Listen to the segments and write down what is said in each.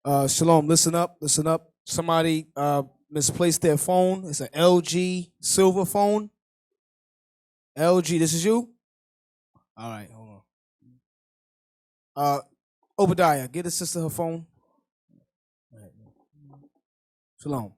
Shalom, listen up, listen up. Somebody misplaced their phone. It's an LG silver phone. LG, this is you? All right, hold on. Obadiah, get the sister her phone. All right. Shalom.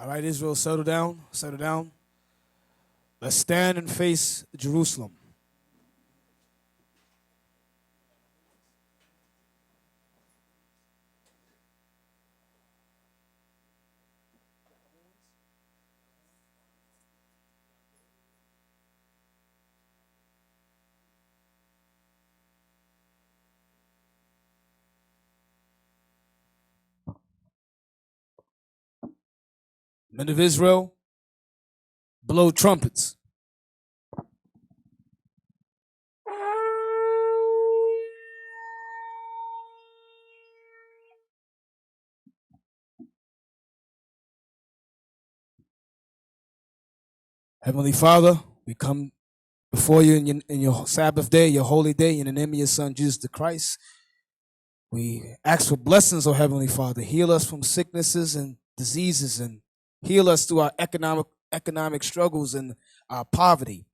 All right, Israel, settle down, settle down. Let's stand and face Jerusalem. Men of Israel, blow trumpets. Heavenly Father, we come before you in your Sabbath day, your holy day, in the name of your Son, Jesus the Christ. We ask for blessings, O Heavenly Father. Heal us from sicknesses and diseases, and heal us through our economic struggles and our poverty.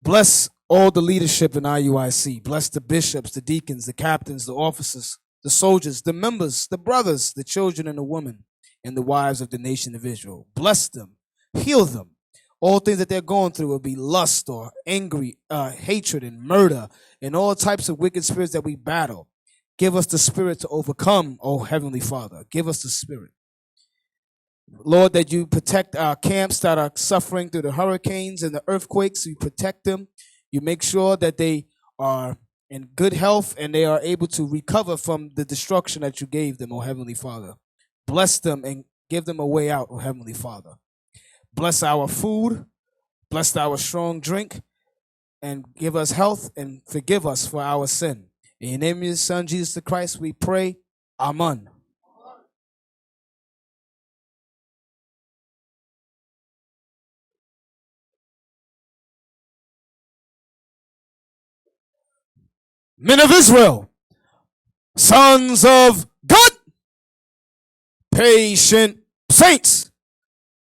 Bless all the leadership in IUIC. Bless the bishops, the deacons, the captains, the officers, the soldiers, the members, the brothers, the children and the women, and the wives of the nation of Israel. Bless them. Heal them. All things that they're going through will be lust or angry, hatred and murder and all types of wicked spirits that we battle. Give us the spirit to overcome, O Heavenly Father. Give us the spirit. Lord, that you protect our camps that are suffering through the hurricanes and the earthquakes. You protect them. You make sure that they are in good health and they are able to recover from the destruction that you gave them, O Heavenly Father. Bless them and give them a way out, O Heavenly Father. Bless our food. Bless our strong drink and give us health and forgive us for our sin. In the name of your Son, Jesus the Christ, we pray. Amen. Men of Israel, sons of God, patient saints,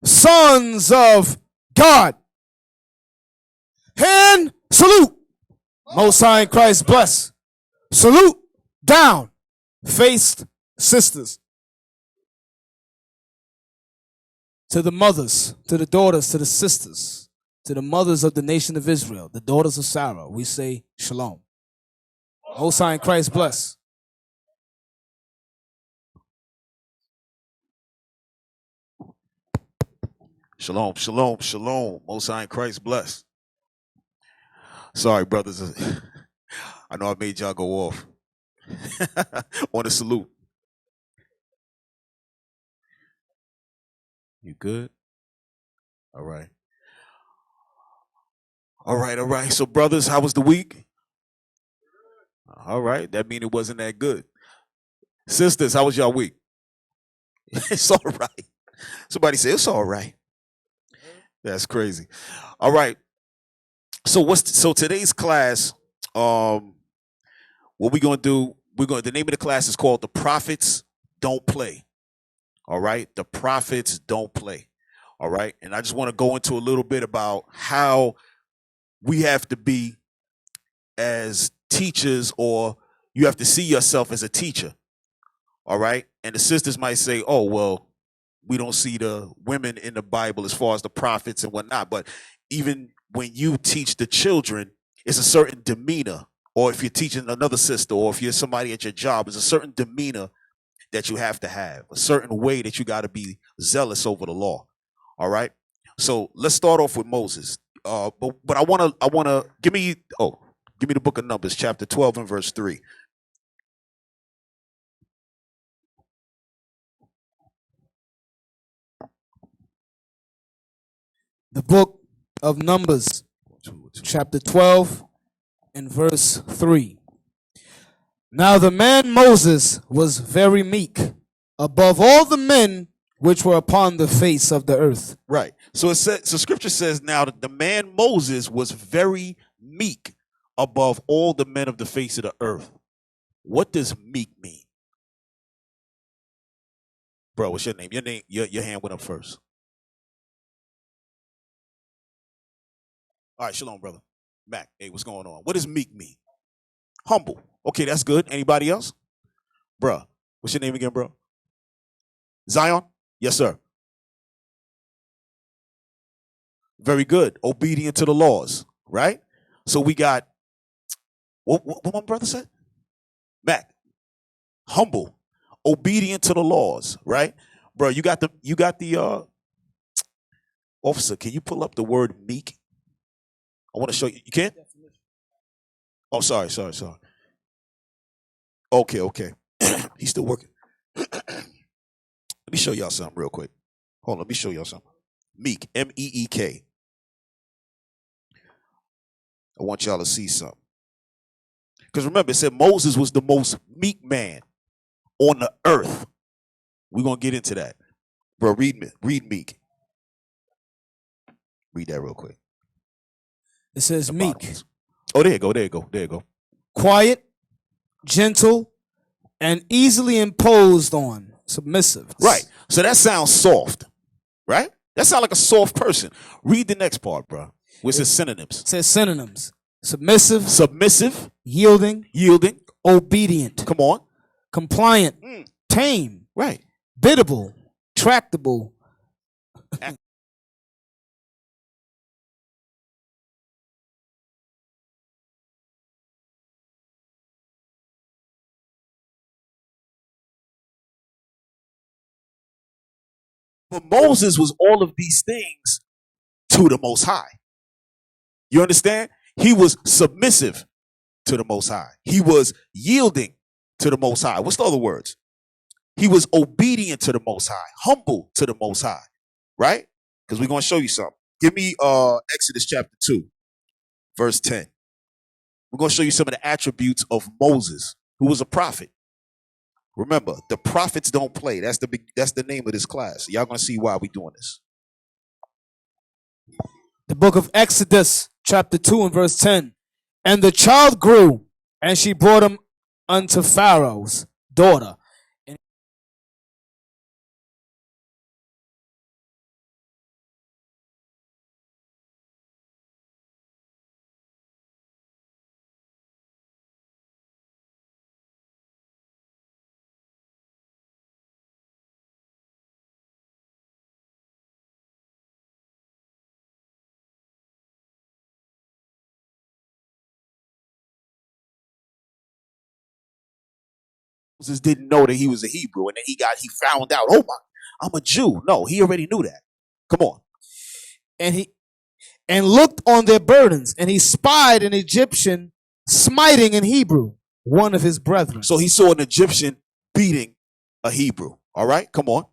sons of God, hand salute. Most High in Christ bless. Salute down. Faced sisters. To the mothers, to the daughters, to the sisters, to the mothers of the nation of Israel, the daughters of Sarah, we say shalom. Most High in Christ bless. Shalom, shalom, shalom. Most High in Christ bless. Sorry, brothers. I know I made y'all go off on a salute. You good? All right. All right. So, brothers, how was the week? All right. That means it wasn't that good. Sisters, how was y'all week? It's all right. Somebody say it's all right. That's crazy. All right. So today's class, what we're gonna do, the name of the class is called The Prophets Don't Play. All right, the prophets don't play. All right, and I just want to go into a little bit about how we have to be as teachers, or you have to see yourself as a teacher. All right, and the sisters might say, oh, well, we don't see the women in the Bible as far as the prophets and whatnot, but even when you teach the children, it's a certain demeanor, or if you're teaching another sister, or if you're somebody at your job, it's a certain demeanor that you have to have, a certain way that you got to be zealous over the law. All right. So let's start off with Moses. But I wanna give me the book of Numbers, chapter 12 and verse 3. The book of Numbers, chapter 12 and verse 3. Now the man Moses was very meek, above all the men which were upon the face of the earth. Right. So Scripture says now that the man Moses was very meek above all the men of the face of the earth. What does meek mean? Bro, what's your name? Your hand went up first. All right, shalom, brother. Mac, hey, what's going on? What does meek mean? Humble. Okay, that's good. Anybody else? Bruh, what's your name again, bro? Zion? Yes, sir. Very good. Obedient to the laws, right? So we got, what my brother said? Mac. Humble. Obedient to the laws, right? Bro, you got the officer, can you pull up the word meek? I want to show you. You can? Oh, sorry. Okay. He's still working. Let me show y'all something real quick. Hold on, let me show y'all something. Meek, M-E-E-K. I want y'all to see something. Because remember, it said Moses was the most meek man on the earth. We're going to get into that. Bro, read meek. Read that real quick. It says meek. Oh, there you go. Quiet, gentle, and easily imposed on. Submissive. Right. So that sounds soft, right? That sounds like a soft person. Read the next part, bro. Which is synonyms. It says synonyms. Submissive. Yielding. Obedient. Come on. Compliant. Tame. Right. Biddable. Tractable. But Moses was all of these things to the Most High. You understand? He was submissive to the Most High. He was yielding to the Most High. What's the other words? He was obedient to the Most High, humble to the Most High, right? Because we're going to show you something. Give me Exodus chapter 2, verse 10. We're going to show you some of the attributes of Moses, who was a prophet. Remember, the prophets don't play. That's the name of this class. Y'all going to see why we're doing this. The book of Exodus, chapter 2 and verse 10. And the child grew, and she brought him unto Pharaoh's daughter. Moses didn't know that he was a Hebrew, and then he found out, oh my, I'm a Jew. No, he already knew that. Come on. And looked on their burdens, and he spied an Egyptian smiting an Hebrew, one of his brethren. So he saw an Egyptian beating a Hebrew. All right, come on.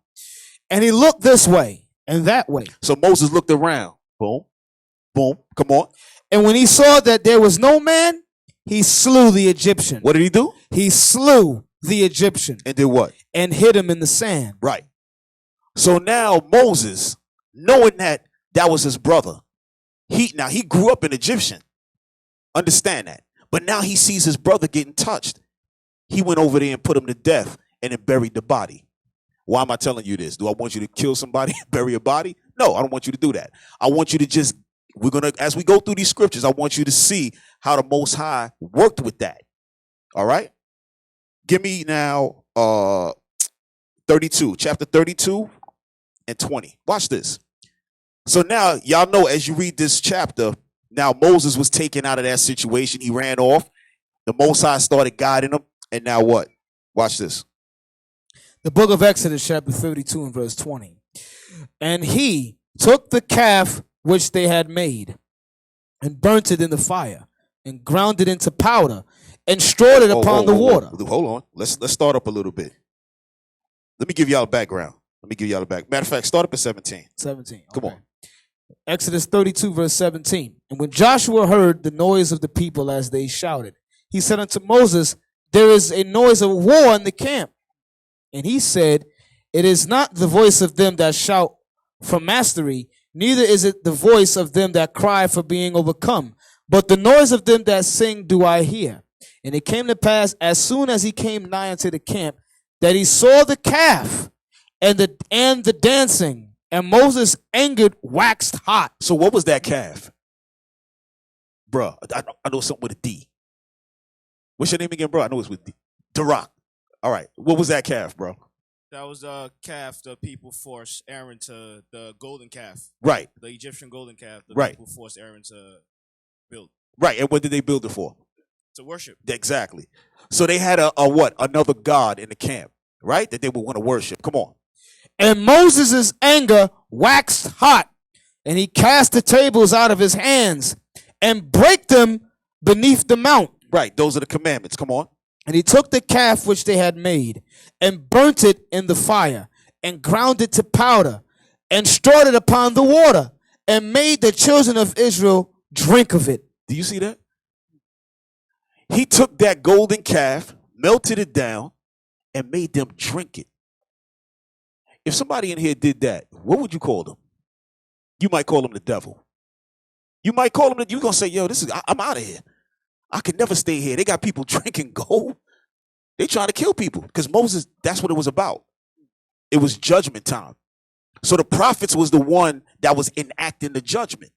And he looked this way and that way. So Moses looked around. Boom, boom, come on. And when he saw that there was no man, he slew the Egyptian. What did he do? He slew the Egyptian. And did what? And hid him in the sand. Right. So now Moses, knowing that was his brother, he grew up an Egyptian. Understand that. But now he sees his brother getting touched. He went over there and put him to death and then buried the body. Why am I telling you this? Do I want you to kill somebody and bury a body? No, I don't want you to do that. I want you to as we go through these scriptures, I want you to see how the Most High worked with that. All right? Give me now 32, chapter 32 and 20. Watch this. So now, y'all know as you read this chapter, now Moses was taken out of that situation. He ran off. The Most High started guiding him. And now what? Watch this. The book of Exodus, chapter 32 and verse 20. And he took the calf which they had made and burnt it in the fire and ground it into powder and strawed it upon the water. Hold on. Let's start up a little bit. Let me give y'all a background. Matter of fact, start up at 17. 17. Come okay. on. Exodus 32, verse 17. And when Joshua heard the noise of the people as they shouted, he said unto Moses, there is a noise of war in the camp. And he said, it is not the voice of them that shout for mastery, neither is it the voice of them that cry for being overcome, but the noise of them that sing do I hear. And it came to pass, as soon as he came nigh unto the camp, that he saw the calf and the dancing, and Moses' anger waxed hot. So what was that calf? Bruh, I know something with a D. What's your name again, bro? I know it's with D. D.O.A. All right. What was that calf, bro? That was a calf the people forced Aaron to, the golden calf. Right. The Egyptian golden calf the people forced Aaron to build. Right. And what did they build it for? To worship. Exactly. So they had another god in the camp, right? That they would want to worship. Come on. And Moses' anger waxed hot, and he cast the tables out of his hands and brake them beneath the mount. Right. Those are the commandments. Come on. And he took the calf which they had made and burnt it in the fire and ground it to powder and strawed it upon the water and made the children of Israel drink of it. Do you see that? He took that golden calf, melted it down, and made them drink it. If somebody in here did that, what would you call them? You might call them the devil. You might call them, you're going to say, yo, I'm out of here. I could never stay here. They got people drinking gold. They trying to kill people because Moses, that's what it was about. It was judgment time. So the prophets was the one that was enacting the judgment,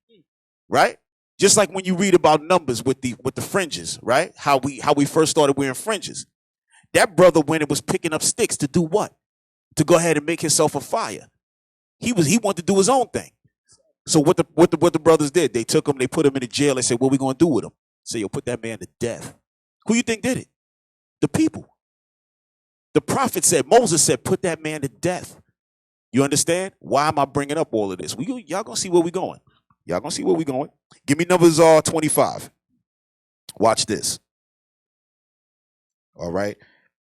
right? Just like when you read about Numbers with the fringes, right? How we first started wearing fringes. That brother, when it was picking up sticks to do what? To go ahead and make himself a fire. He wanted to do his own thing. So what the brothers did, they took him, they put him in the jail. They said, what are we going to do with him? Say, yo, put that man to death. Who you think did it? The people. The prophet said, Moses said, put that man to death. You understand? Why am I bringing up all of this? Y'all going to see where we're going. Y'all going to see where we're going. Give me Numbers 25. Watch this. All right.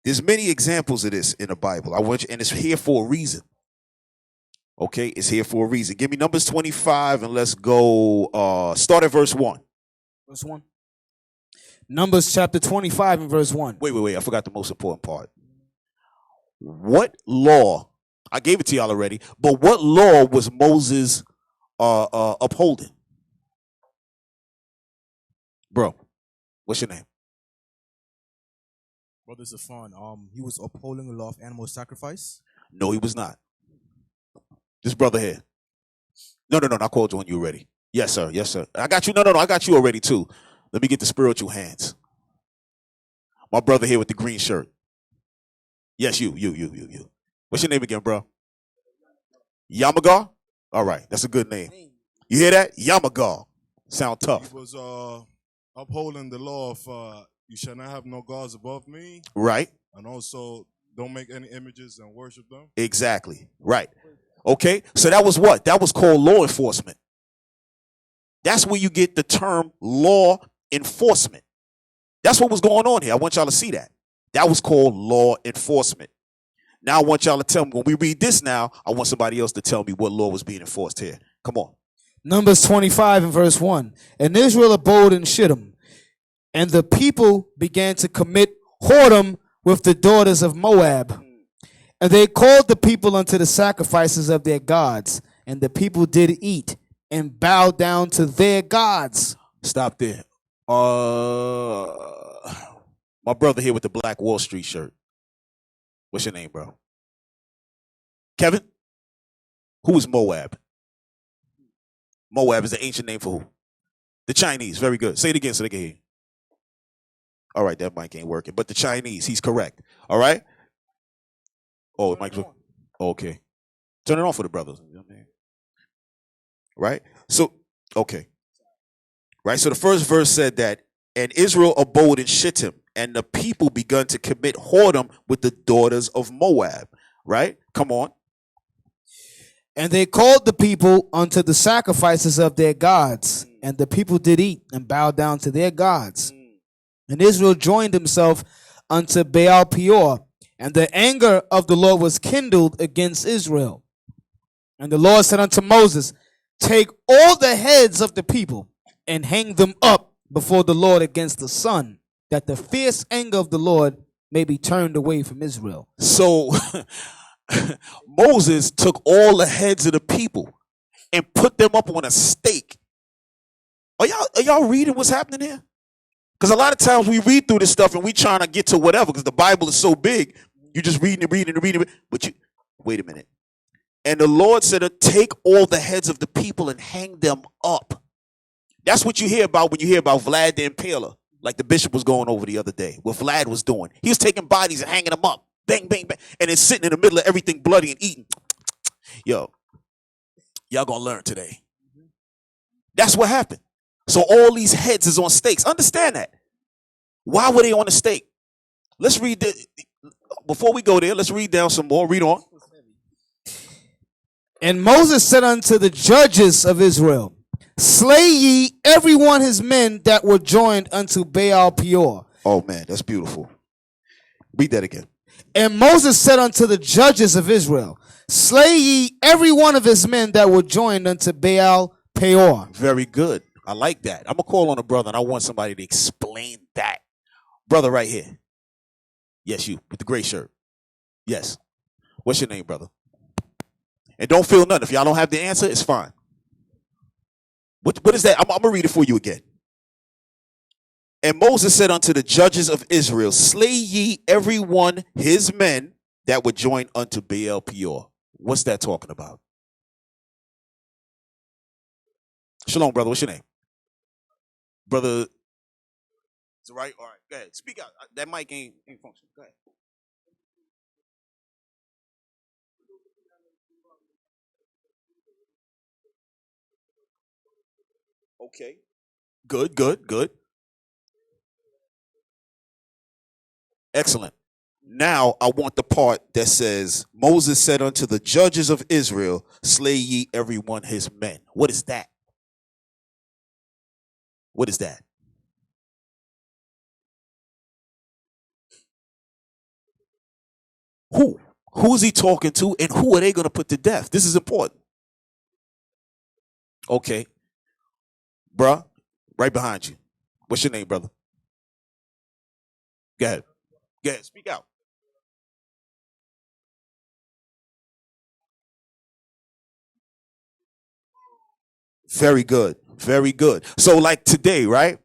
There's many examples of this in the Bible. I want you, and it's here for a reason. Okay, it's here for a reason. Give me Numbers 25 and let's go start at verse 1. Verse 1. Numbers chapter 25 and verse 1. Wait. I forgot the most important part. What law? I gave it to y'all already, but what law was Moses upholding? Bro, what's your name? Brother Zafan, he was upholding the law of animal sacrifice. No, he was not. This brother here. No, I called you when you were ready. Yes, sir. I got you. No, I got you already too. Let me get the spiritual hands. My brother here with the green shirt. Yes, you. What's your name again, bro? Yamagar? All right, that's a good name. You hear that? Yamagar. Sound tough. He was upholding the law of you shall not have no gods above me. Right. And also don't make any images and worship them. Exactly. Right. Okay. So that was what? That was called law enforcement. That's where you get the term law enforcement. That's what was going on here. I want y'all to see that. That was called law enforcement. Now I want y'all to tell me, when we read this now, I want somebody else to tell me what law was being enforced here. Come on. Numbers 25 and verse 1. And Israel abode in Shittim, and the people began to commit whoredom with the daughters of Moab. And they called the people unto the sacrifices of their gods, and the people did eat and bow down to their gods. Stop there. My brother here with the black Wall Street shirt. What's your name, bro? Kevin? Who is Moab? Moab is the ancient name for who? The Chinese. Very good. Say it again so they can hear you. All right, that mic ain't working. But the Chinese, he's correct. All right? Oh, the mic's working. Okay. Turn it on for the brothers. Right? So, okay. Right? So the first verse said that, and Israel abode in Shittim, and the people begun to commit whoredom with the daughters of Moab. Right? Come on. And they called the people unto the sacrifices of their gods, and the people did eat and bow down to their gods. And Israel joined himself unto Baal Peor, and the anger of the Lord was kindled against Israel. And the Lord said unto Moses, take all the heads of the people and hang them up before the Lord against the sun, that the fierce anger of the Lord may be turned away from Israel. So Moses took all the heads of the people and put them up on a stake. Are y'all reading what's happening here? Because a lot of times we read through this stuff and we trying to get to whatever, because the Bible is so big. You just reading it. But you, wait a minute. And the Lord said to take all the heads of the people and hang them up. That's what you hear about when you hear about Vlad the Impaler, like the bishop was going over the other day, what Vlad was doing. He was taking bodies and hanging them up. Bang, bang, bang. And then sitting in the middle of everything bloody and eating. Yo, y'all gonna learn today. That's what happened. So all these heads is on stakes. Understand that. Why were they on the stake? Let's read before we go there, let's read down some more. Read on. And Moses said unto the judges of Israel, slay ye every one his men that were joined unto Baal Peor. Oh man, that's beautiful. Read that again. And Moses said unto the judges of Israel, slay ye every one of his men that were joined unto Baal Peor. Very good. I like that. I'm going to call on a brother, and I want somebody to explain that. Brother right here. Yes, you, with the gray shirt. Yes. What's your name, brother? And don't feel nothing. If y'all don't have the answer, it's fine. What is that? I'm going to read it for you again. And Moses said unto the judges of Israel, slay ye every one his men that were joined unto Baal Peor. What's that talking about? Shalom, brother. What's your name? Brother. Is it right? All right. Go ahead. Speak out. That mic ain't functioning. Go ahead. Okay. Good. Excellent. Now I want the part that says, Moses said unto the judges of Israel, slay ye every one his men. What is that? What is that? Who? Who is he talking to, and who are they going to put to death? This is important. Okay. Bruh, right behind you. What's your name, brother? Go ahead. Go ahead. Speak out. Very good. Very good. So like today, right?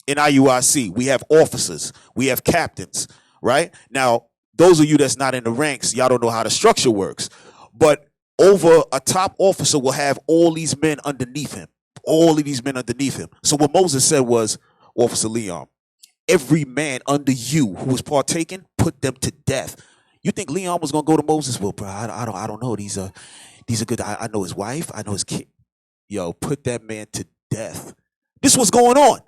In IUIC, we have officers, we have captains, right? Now, those of you that's not in the ranks, y'all don't know how the structure works. But over a top officer will have all these men underneath him. All of these men underneath him. So what Moses said was, Officer Leon, every man under you who was partaking, put them to death. You think Leon was gonna go to Moses? Well, bro, I don't know. These are good. I know his wife. I know his kid. Yo, put that man to death. This was going on.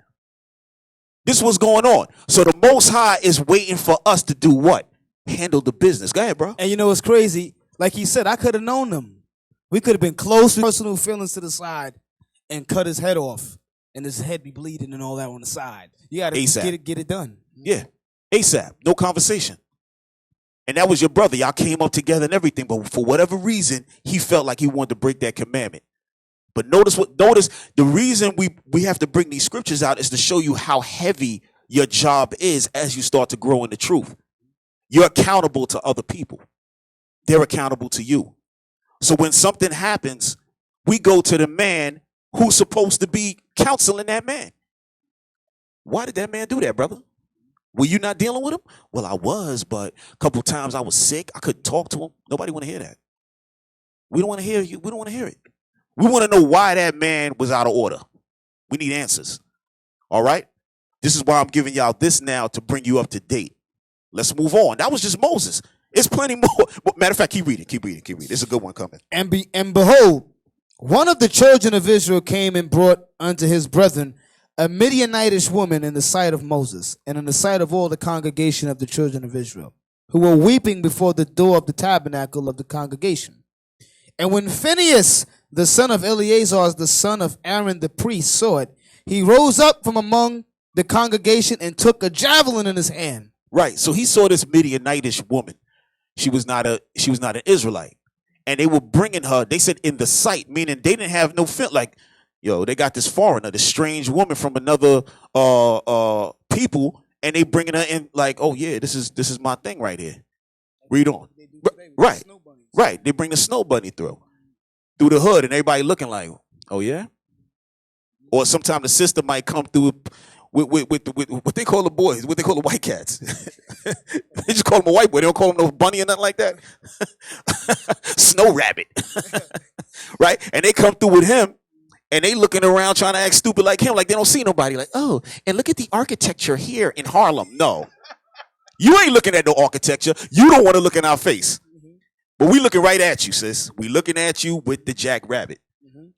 This was going on. So the Most High is waiting for us to do what? Handle the business. Go ahead, bro. And you know what's crazy? Like he said, I could have known them. We could have been close, personal feelings to the side, and cut his head off, and his head be bleeding and all that on the side. You got to get it done. Yeah, ASAP. No conversation. And that was your brother. Y'all came up together and everything, but for whatever reason, he felt like he wanted to break that commandment. But notice the reason we have to bring these scriptures out is to show you how heavy your job is as you start to grow in the truth. You're accountable to other people. They're accountable to you. So when something happens, we go to the man who's supposed to be counseling that man. Why did that man do that, brother? Were you not dealing with him? Well, I was, but a couple of times I was sick. I couldn't talk to him. Nobody want to hear that. We don't want to hear you. We don't want to hear it. We want to know why that man was out of order. We need answers. All right? This is why I'm giving y'all this now to bring you up to date. Let's move on. That was just Moses. It's plenty more. Matter of fact, keep reading. There's a good one coming. And behold, one of the children of Israel came and brought unto his brethren a Midianitish woman in the sight of Moses, and in the sight of all the congregation of the children of Israel, who were weeping before the door of the tabernacle of the congregation. And when Phinehas, the son of Eleazar, the son of Aaron the priest, saw it, he rose up from among the congregation and took a javelin in his hand. Right. So he saw this Midianitish woman. She was not an Israelite. And they were bringing her, they said in the sight, meaning they didn't have no fit. Like, yo, they got this foreigner, this strange woman from another people, and they bringing her in like, oh yeah, this is my thing right here. Read on. Right. They bring the snow bunny through the hood, and everybody looking like, oh yeah. Or sometimes the sister might come through with what they call the boys, what they call the white cats. They just call them a white boy. They don't call them no bunny or nothing like that. Snow rabbit. Right? And they come through with him, and they looking around trying to act stupid like him, like they don't see nobody. Like, oh, and look at the architecture here in Harlem. No. You ain't looking at no architecture. You don't want to look in our face. But we looking right at you, sis. We looking at you with the jackrabbit.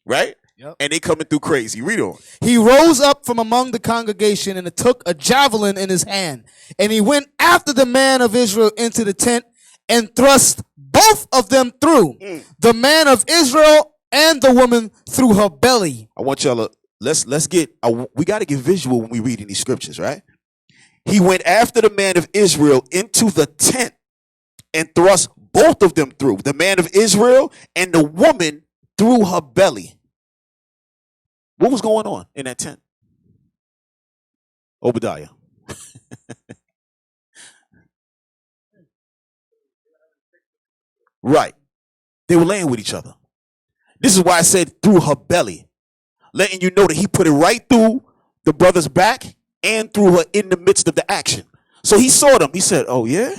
Right? Yep. And they coming through crazy. Read on. He rose up from among the congregation and took a javelin in his hand. And he went after the man of Israel into the tent and thrust both of them through. The man of Israel and the woman through her belly. I want y'all to, let's get, we got to get visual when we read in these scriptures, right? He went after the man of Israel into the tent and thrust both of them through. The man of Israel and the woman through her belly. What was going on in that tent? Obadiah. Right. They were laying with each other. This is why I said through her belly, letting you know that he put it right through the brother's back and through her in the midst of the action. So he saw them. He said, oh, yeah?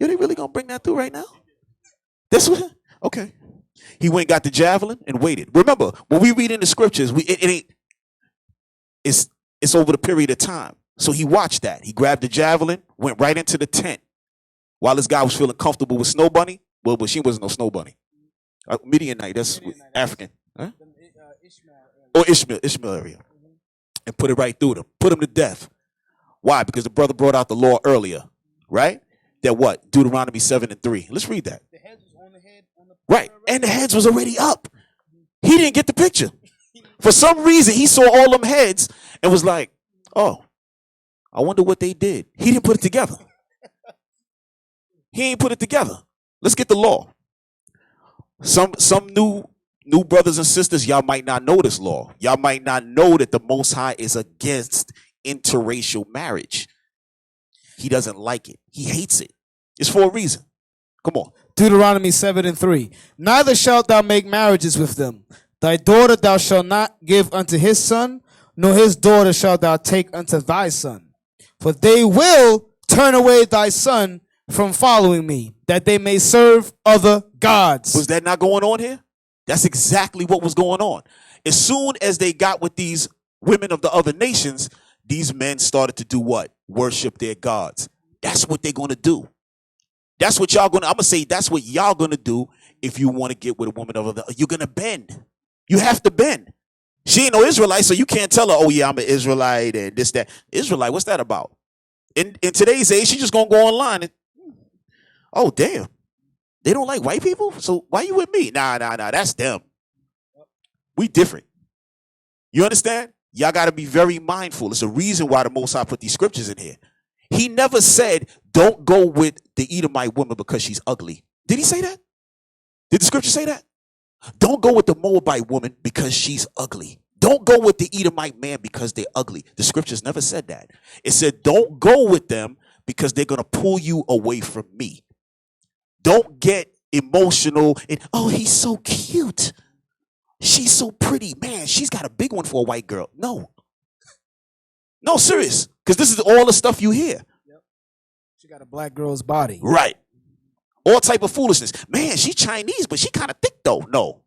Yo, they really going to bring that through right now? This one? Okay. He went and got the javelin and waited. Remember, when we read in the scriptures, it's over the period of time. So he watched that. He grabbed the javelin, went right into the tent while this guy was feeling comfortable with Snow Bunny. Well, but she wasn't no Snow Bunny. Midianite, that's African. Huh? Ishmael area. And put it right through them. Put him to death. Why? Because the brother brought out the law earlier, right? That what? Deuteronomy 7:3. Let's read that. The heads was on the head. Right. And the heads was already up. He didn't get the picture. For some reason, he saw all them heads and was like, oh, I wonder what they did. He didn't put it together. He ain't put it together. Let's get the law. Some new brothers and sisters, y'all might not know this law. Y'all might not know that the Most High is against interracial marriage. He doesn't like it. He hates it. It's for a reason. Come on. Deuteronomy 7:3. Neither shalt thou make marriages with them. Thy daughter thou shalt not give unto his son, nor his daughter shalt thou take unto thy son. For they will turn away thy son from following me, that they may serve other gods. Was that not going on here? That's exactly what was going on. As soon as they got with these women of the other nations, these men started to do what? Worship their gods. That's what they're going to do. That's what y'all going to, I'm going to say that's what y'all going to do if you want to get with a woman of other. You're going to bend. You have to bend. She ain't no Israelite, so you can't tell her, oh yeah, I'm an Israelite and this, that. Israelite, what's that about? In today's age, she's just going to go online and, oh, damn. They don't like white people? So why you with me? Nah, that's them. We different. You understand? Y'all got to be very mindful. It's a reason why the Most High put these scriptures in here. He never said, don't go with the Edomite woman because she's ugly. Did he say that? Did the scripture say that? Don't go with the Moabite woman because she's ugly. Don't go with the Edomite man because they're ugly. The scriptures never said that. It said, don't go with them because they're going to pull you away from me. Don't get emotional and, oh, he's so cute. She's so pretty. Man, she's got a big one for a white girl. No, serious. Because this is all the stuff you hear. Yep. She got a black girl's body. Right. All type of foolishness. Man, she's Chinese, but she kind of thick though. No.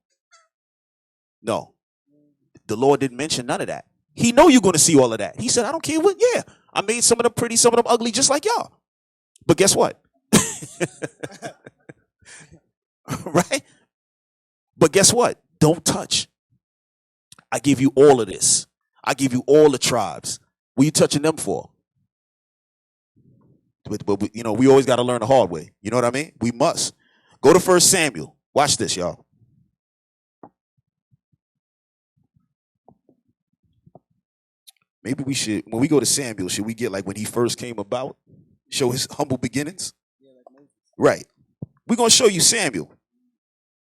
The Lord didn't mention none of that. He know you're going to see all of that. He said, I don't care what. Yeah, I made some of them pretty, some of them ugly, just like y'all. But guess what? Right? But guess what? Don't touch. I give you all of this. I give you all the tribes. What are you touching them for? But we always got to learn the hard way. You know what I mean? We must. Go to 1 Samuel. Watch this, y'all. Maybe we should, when we go to Samuel, should we get like when he first came about? Show his humble beginnings? Right. We're going to show you Samuel.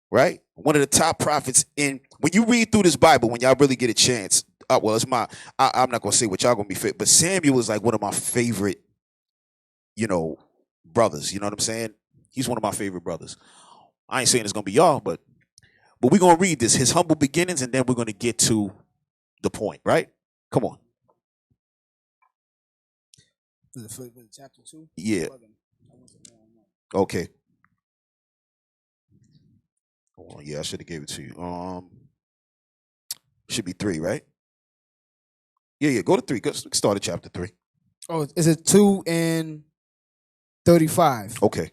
Right? One of the top prophets in, when you read through this Bible, when y'all really get a chance, I'm not going to say what y'all going to be fit, but Samuel is like one of my favorite, brothers. You know what I'm saying? He's one of my favorite brothers. I ain't saying it's going to be y'all, but we're going to read this, his humble beginnings, and then we're going to get to the point, right? Come on. For chapter 2? Yeah. Okay. Oh, yeah, I should have gave it to you. Should be 3, right? Yeah. Go to 3. Go start at chapter 3. Oh, is it 2 and 35? Okay.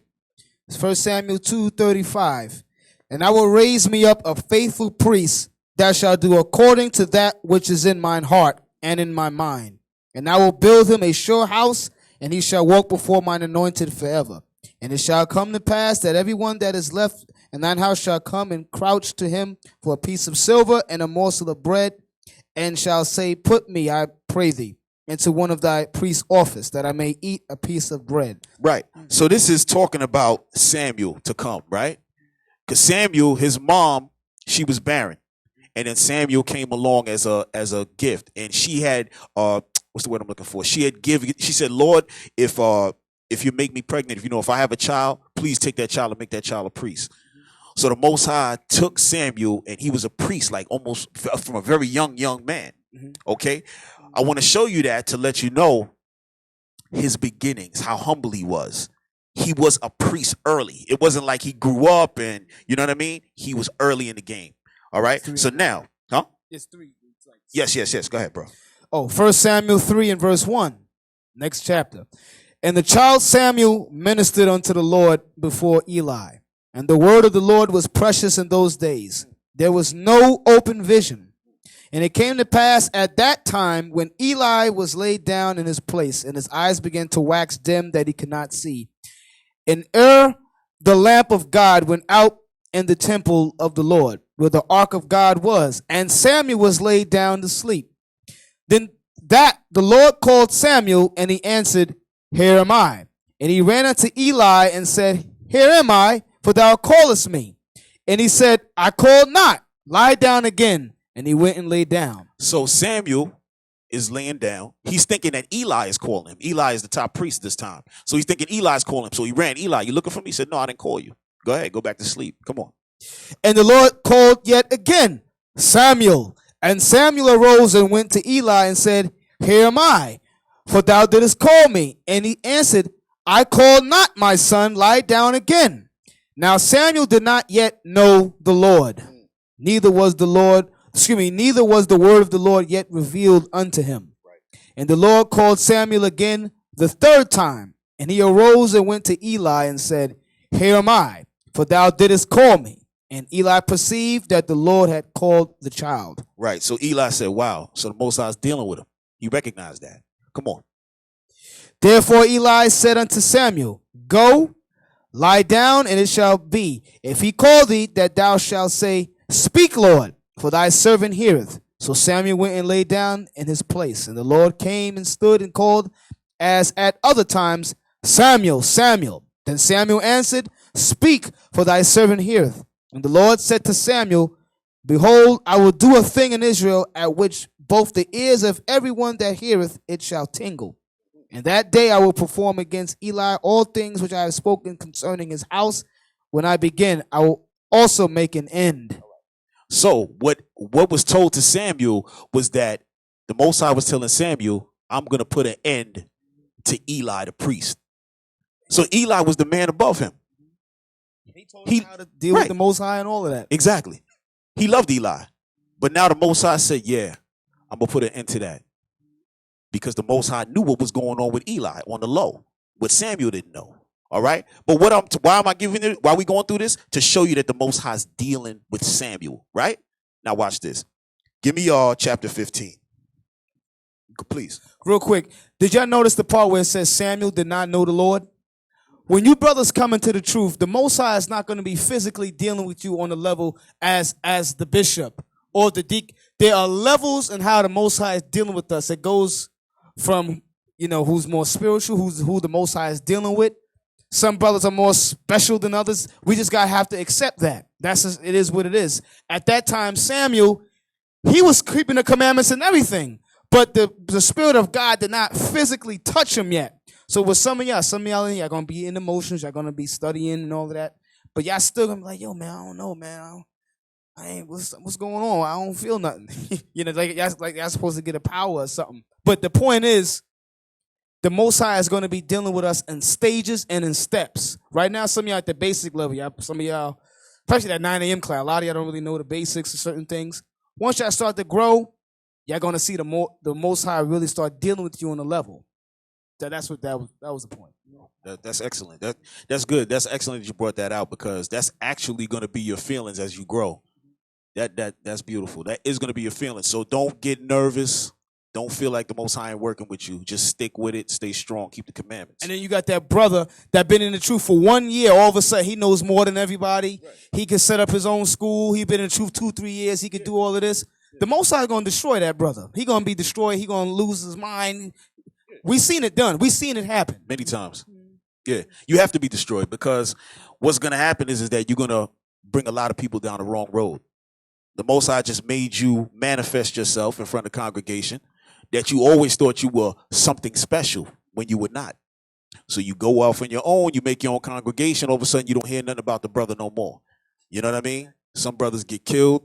It's 1 Samuel 2:35. And I will raise me up a faithful priest that shall do according to that which is in mine heart and in my mind. And I will build him a sure house, and he shall walk before mine anointed forever. And it shall come to pass that everyone that is left in thine house shall come and crouch to him for a piece of silver and a morsel of bread, and shall say, put me, I pray thee, into one of thy priest's office, that I may eat a piece of bread. Right. So this is talking about Samuel to come, right? Because Samuel, his mom, she was barren. And then Samuel came along as a gift. And she had, what's the word I'm looking for? She said, Lord, if you make me pregnant, if I have a child, please take that child and make that child a priest. So the Most High took Samuel, and he was a priest, like almost from a very young man. Mm-hmm. Okay? I want to show you that to let you know his beginnings, how humble he was. He was a priest early. It wasn't like he grew up and, you know what I mean? He was early in the game. All right? So now, huh? It's 3. It's like Yes. Go ahead, bro. Oh, 1 Samuel 3 and verse 1. Next chapter. And the child Samuel ministered unto the Lord before Eli. And the word of the Lord was precious in those days. There was no open vision. And it came to pass at that time when Eli was laid down in his place, and his eyes began to wax dim that he could not see. And the lamp of God went out in the temple of the Lord, where the ark of God was, and Samuel was laid down to sleep. Then the Lord called Samuel, and he answered, Here am I. And he ran unto Eli and said, Here am I, for thou callest me. And he said, I called not. Lie down again. And he went and lay down. So Samuel is laying down. He's thinking that Eli is calling him. Eli is the top priest this time. So he's thinking Eli's calling him. So he ran. Eli, you looking for me? He said, no, I didn't call you. Go ahead. Go back to sleep. Come on. And the Lord called yet again, Samuel. And Samuel arose and went to Eli and said, here am I, for thou didst call me. And he answered, I called not, my son, lie down again. Now Samuel did not yet know the Lord, neither was the word of the Lord yet revealed unto him. And the Lord called Samuel again the third time, and he arose and went to Eli and said, here am I, for thou didst call me. And Eli perceived that the Lord had called the child. Right. So Eli said, wow. So the Most High is dealing with him. He recognized that. Come on. Therefore Eli said unto Samuel, go, lie down, and it shall be, if he call thee, that thou shalt say, speak, Lord, for thy servant heareth. So Samuel went and lay down in his place. And the Lord came and stood and called, as at other times, Samuel, Samuel. Then Samuel answered, speak, for thy servant heareth. And the Lord said to Samuel, behold, I will do a thing in Israel at which both the ears of everyone that heareth it shall tingle. And that day I will perform against Eli all things which I have spoken concerning his house. When I begin, I will also make an end. So what was told to Samuel was that the Most High was telling Samuel, I'm going to put an end to Eli the priest. So Eli was the man above him. He told him how to deal with the Most High and all of that. Exactly. He loved Eli. But now the Most High said, yeah, I'm going to put an end to that. Because the Most High knew what was going on with Eli on the low. What Samuel didn't know. All right? But why are we going through this? To show you that the Most High is dealing with Samuel. Right? Now watch this. Give me chapter 15. Please. Real quick. Did y'all notice the part where it says Samuel did not know the Lord? When you brothers come into the truth, the Most High is not going to be physically dealing with you on the level as the bishop or the deacon. There are levels in how the Most High is dealing with us. It goes from, who's more spiritual, who the Most High is dealing with. Some brothers are more special than others. We just got to have to accept that. It is what it is. At that time, Samuel, he was keeping the commandments and everything, but the Spirit of God did not physically touch him yet. So with some of y'all in here, y'all going to be in emotions, y'all going to be studying and all of that. But y'all still going to be like, yo, man, I don't know, man. What's going on? I don't feel nothing. Y'all supposed to get a power or something. But the point is, the Most High is going to be dealing with us in stages and in steps. Right now, some of y'all at the basic level, some of y'all, especially that 9 a.m. class, a lot of y'all don't really know the basics of certain things. Once y'all start to grow, y'all going to see the Most High really start dealing with you on a level. That was the point. That's excellent. That's good. That's excellent that you brought that out, because that's actually going to be your feelings as you grow. That's beautiful. That is going to be your feelings. So don't get nervous. Don't feel like the Most High ain't working with you. Just stick with it. Stay strong. Keep the commandments. And then you got that brother that been in the truth for 1 year. All of a sudden, he knows more than everybody. Right. He can set up his own school. He been in the truth 2-3 years. He could do all of this. The Most High is going to destroy that brother. He going to be destroyed. He going to lose his mind. We seen it done. We seen it happen many times. Yeah, you have to be destroyed, because what's going to happen is that you're going to bring a lot of people down the wrong road. The Most High just made you manifest yourself in front of the congregation that you always thought you were something special when you were not. So you go off on your own, you make your own congregation, all of a sudden you don't hear nothing about the brother no more. You know what I mean? Some brothers get killed.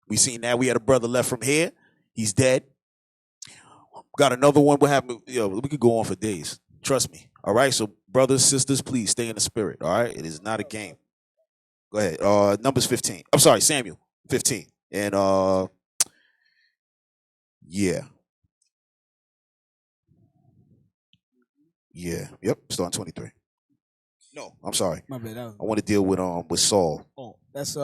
We seen that. We had a brother left from here. He's dead. Got another one. What happened? We could go on for days. Trust me. All right. So brothers, sisters, please stay in the spirit. All right. It is not a game. Go ahead. Numbers 15. I'm sorry, Samuel 15. And yeah. Yep. Starting 23. No, I'm sorry. My bad. I want to deal with Saul. Oh, that's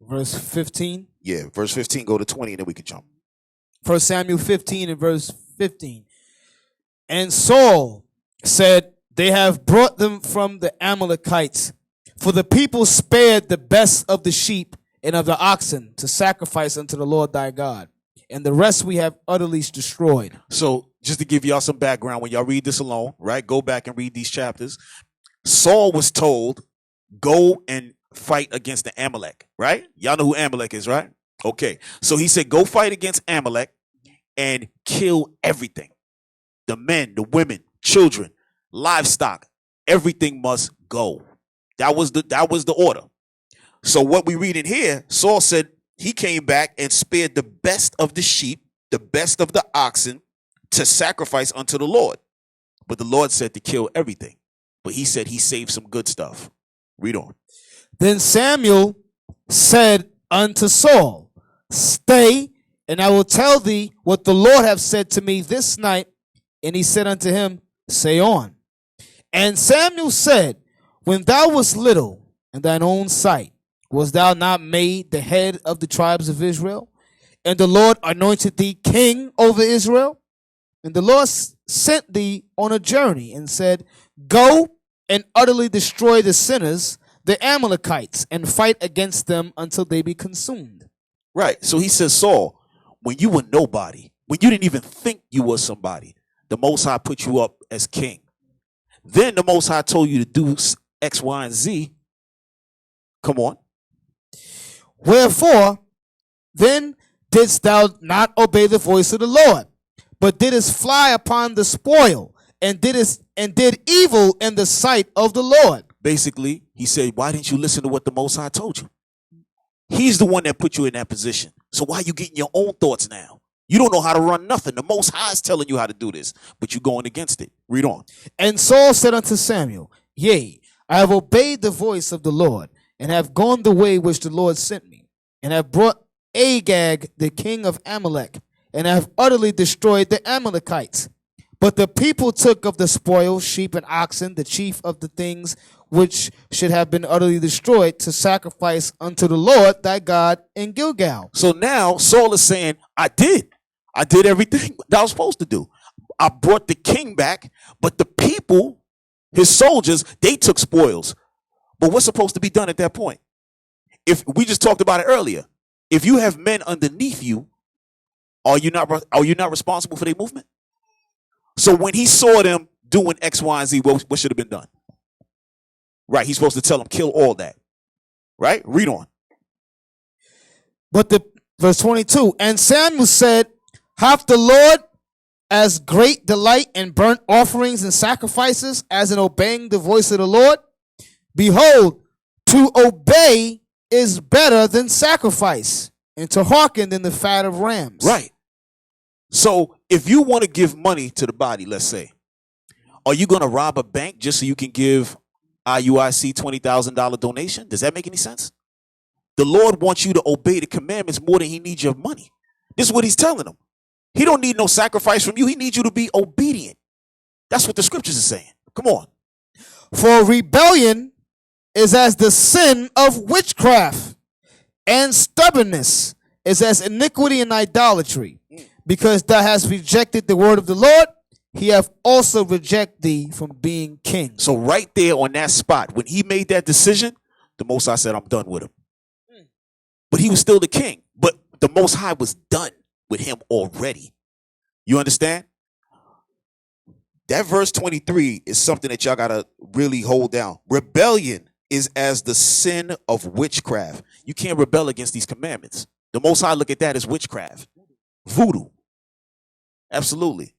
verse 15. Yeah, verse 15. Go to 20, and then we can jump. 1 Samuel 15 and verse 15. And Saul said, they have brought them from the Amalekites, for the people spared the best of the sheep and of the oxen to sacrifice unto the Lord thy God, and the rest we have utterly destroyed. So just to give y'all some background, when y'all read this alone, right, go back and read these chapters. Saul was told, go and fight against the Amalek, right? Y'all know who Amalek is, right? Okay, so he said, go fight against Amalek, and kill everything. The men, the women, children, livestock, everything must go. That was the order. So what we read in here, Saul said he came back and spared the best of the sheep, the best of the oxen to sacrifice unto the Lord. But the Lord said to kill everything. But he said he saved some good stuff. Read on. Then Samuel said unto Saul, Stay, and I will tell thee what the Lord hath said to me this night. And he said unto him, Say on. And Samuel said, When thou wast little in thine own sight, was thou not made the head of the tribes of Israel? And the Lord anointed thee king over Israel? And the Lord sent thee on a journey and said, Go and utterly destroy the sinners, the Amalekites, and fight against them until they be consumed. Right. So he says, Saul, when you were nobody, when you didn't even think you were somebody, the Most High put you up as king. Then the Most High told you to do X, Y, and Z. Come on. Wherefore, then didst thou not obey the voice of the Lord, but didst fly upon the spoil, and did evil in the sight of the Lord. Basically, he said, why didn't you listen to what the Most High told you? He's the one that put you in that position. So why are you getting your own thoughts now? You don't know how to run nothing. The Most High is telling you how to do this, but you're going against it. Read on. And Saul said unto Samuel, Yea, I have obeyed the voice of the Lord, and have gone the way which the Lord sent me, and have brought Agag, the king of Amalek, and have utterly destroyed the Amalekites. But the people took of the spoil, sheep and oxen, the chief of the things which should have been utterly destroyed, to sacrifice unto the Lord thy God in Gilgal. So now Saul is saying, I did everything that I was supposed to do. I brought the king back, but the people, his soldiers, they took spoils. But what's supposed to be done at that point? If we just talked about it earlier, if you have men underneath you, are you not responsible for their movement? So when he saw them doing X, Y, and Z, what should have been done? Right, he's supposed to tell them, kill all that. Right? Read on. But verse 22, and Samuel said, Hath the Lord as great delight in burnt offerings and sacrifices as in obeying the voice of the Lord? Behold, to obey is better than sacrifice, and to hearken than the fat of rams. Right. So if you want to give money to the body, let's say, are you going to rob a bank just so you can give IUIC $20,000 donation? Does that make any sense? The Lord wants you to obey the commandments more than he needs your money. This is what he's telling them. He don't need no sacrifice from you. He needs you to be obedient. That's what the scriptures are saying. Come on. For rebellion is as the sin of witchcraft, and stubbornness is as iniquity and idolatry. Because thou hast rejected the word of the Lord, he hath also rejected thee from being king. So right there on that spot, when he made that decision, the Most High said, I'm done with him. But he was still the king. But the Most High was done with him already. You understand? That verse 23 is something that y'all got to really hold down. Rebellion is as the sin of witchcraft. You can't rebel against these commandments. The Most High look at that as witchcraft. Voodoo. Absolutely.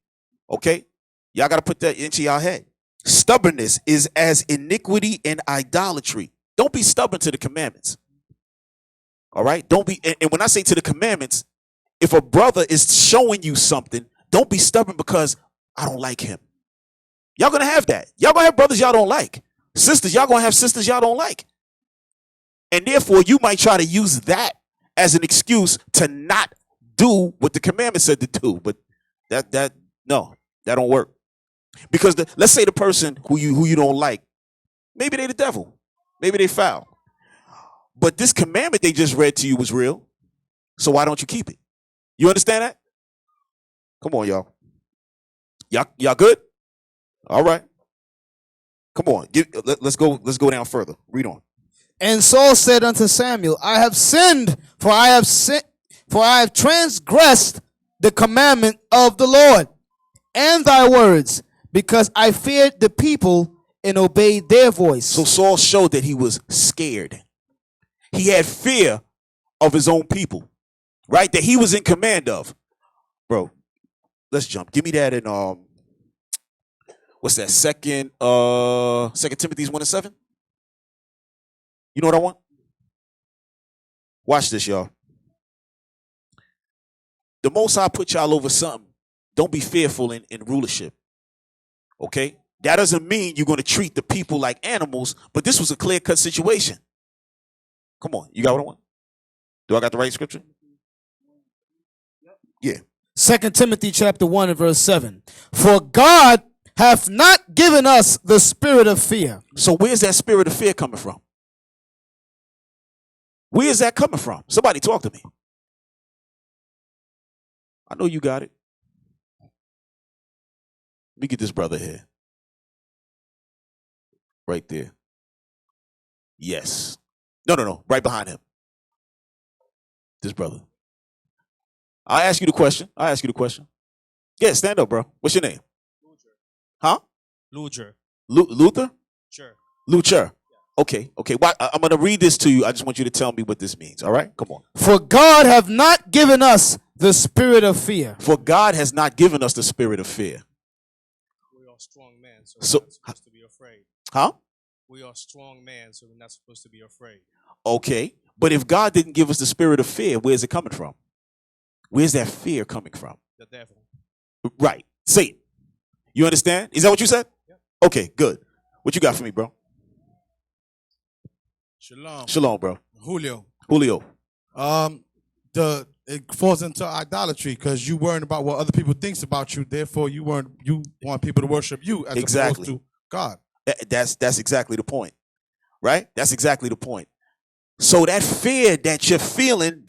Okay? Y'all got to put that into y'all head. Stubbornness is as iniquity and idolatry. Don't be stubborn to the commandments. All right? Don't be, and when I say to the commandments, if a brother is showing you something, don't be stubborn because I don't like him. Y'all going to have that. Y'all going to have brothers y'all don't like. Sisters, y'all going to have sisters y'all don't like. And therefore, you might try to use that as an excuse to not do what the commandment said to do. But no, that don't work. Because let's say the person who you don't like, maybe they the devil, maybe they foul. But this commandment they just read to you was real. So why don't you keep it? You understand that? Come on, y'all. Y'all good? All right. Come on. Let's go down further. Read on. And Saul said unto Samuel, I have sinned, for I have transgressed the commandment of the Lord and thy words, because I feared the people and obeyed their voice. So Saul showed that he was scared. He had fear of his own people, right? That he was in command of. Bro, let's jump. Give me that in what's that? Second Timothy's 1:7. You know what I want? Watch this, y'all. The Most High put y'all over something. Don't be fearful in rulership. Okay? That doesn't mean you're going to treat the people like animals, but this was a clear-cut situation. Come on, you got what I want? Do I got the right scripture? Yeah. 2 Timothy chapter 1 and verse 7. For God hath not given us the spirit of fear. So where's that spirit of fear coming from? Where is that coming from? Somebody talk to me. I know you got it. Let me get this brother here. Right there. Yes. No. Right behind him. This brother. I'll ask you the question. Yeah, stand up, bro. What's your name? Luther. Huh? Luther. Luther? Sure. Luther. Okay. Well, I'm going to read this to you. I just want you to tell me what this means. All right? Come on. For God hath not given us the spirit of fear. For God has not given us the spirit of fear. We are strong men, so So- we're not supposed to be afraid. Huh? We are strong men, so we're not supposed to be afraid. Okay. But if God didn't give us the spirit of fear, where's it coming from? Where's that fear coming from? The devil. Right. Satan. You understand? Is that what you said? Yep. Okay, good. What you got for me, bro? Shalom. Shalom, bro. Julio. It falls into idolatry because you worrying about what other people thinks about you. Therefore, you want people to worship you as Exactly. opposed to God. That's exactly the point. Right? That's exactly the point. So that fear that you're feeling,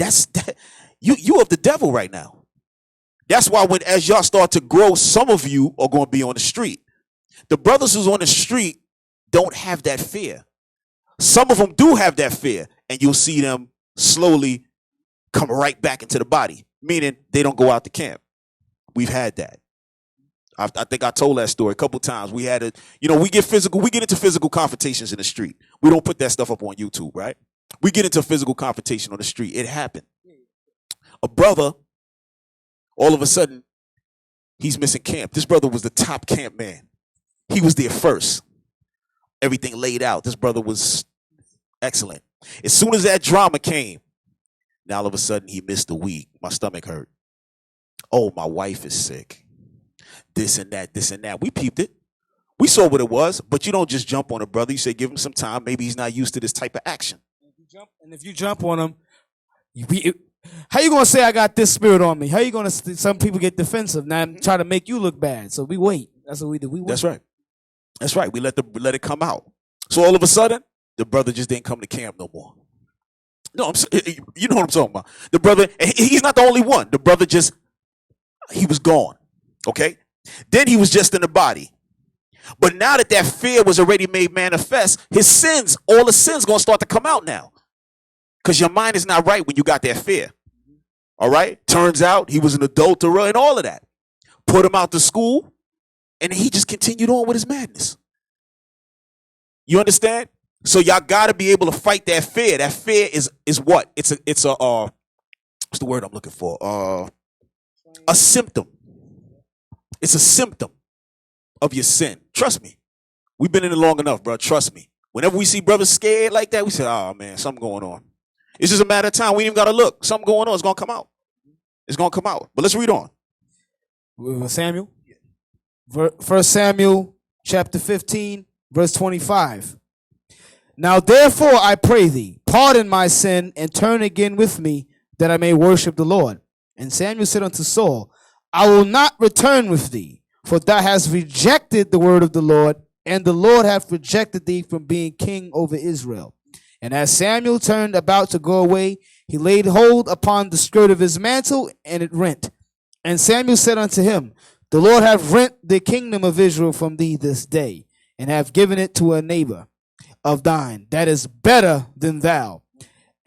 you of the devil right now. That's why as y'all start to grow, some of you are going to be on the street. The brothers who's on the street don't have that fear. Some of them do have that fear, and you'll see them slowly come right back into the body, meaning they don't go out to camp. We've had that. I think I told that story a couple times. We had we get into physical confrontations in the street. We don't put that stuff up on YouTube, right? We get into physical confrontation on the street. It happened. A brother, all of a sudden, he's missing camp. This brother was the top camp man. He was there first. Everything laid out. This brother was excellent. As soon as that drama came, now all of a sudden he missed a week. My stomach hurt. Oh, my wife is sick. This and that. We peeped it. We saw what it was, but you don't just jump on a brother. You say, give him some time. Maybe he's not used to this type of action. If you jump on him, how you gonna say I got this spirit on me? How you gonna? Some people get defensive now and try to make you look bad. So we wait. That's what we do. We wait. That's right. We let it come out. So all of a sudden, the brother just didn't come to camp no more. No, you know what I'm talking about. The brother, he's not the only one. The brother he was gone. Okay? Then he was just in the body. But now that fear was already made manifest, all the sins going to start to come out now. Because your mind is not right when you got that fear. All right? Turns out he was an adulterer and all of that. Put him out to school, and he just continued on with his madness. You understand? So y'all got to be able to fight that fear. That fear is what? It's a what's the word I'm looking for? A symptom. It's a symptom of your sin. Trust me. We've been in it long enough, bro. Trust me. Whenever we see brothers scared like that, we say, oh, man, something going on. It's just a matter of time. We ain't even got to look. Something going on. It's going to come out. It's going to come out. But let's read on. Samuel? 1 Samuel chapter 15, verse 25. Now therefore I pray thee, pardon my sin, and turn again with me, that I may worship the Lord. And Samuel said unto Saul, I will not return with thee, for thou hast rejected the word of the Lord, and the Lord hath rejected thee from being king over Israel. And as Samuel turned about to go away, he laid hold upon the skirt of his mantle, and it rent. And Samuel said unto him, the Lord hath rent the kingdom of Israel from thee this day, and hath given it to a neighbor of thine that is better than thou.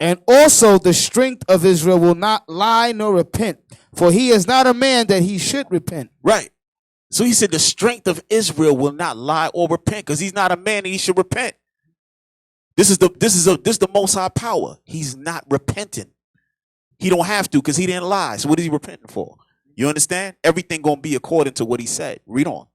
And also the strength of Israel will not lie nor repent, for he is not a man that he should repent. Right. So he said the strength of Israel will not lie or repent, because he's not a man and he should repent. This is the Most High power. He's not repenting. He don't have to, because he didn't lie. So what is he repenting for? You understand? Everything gonna be according to what he said. Read on.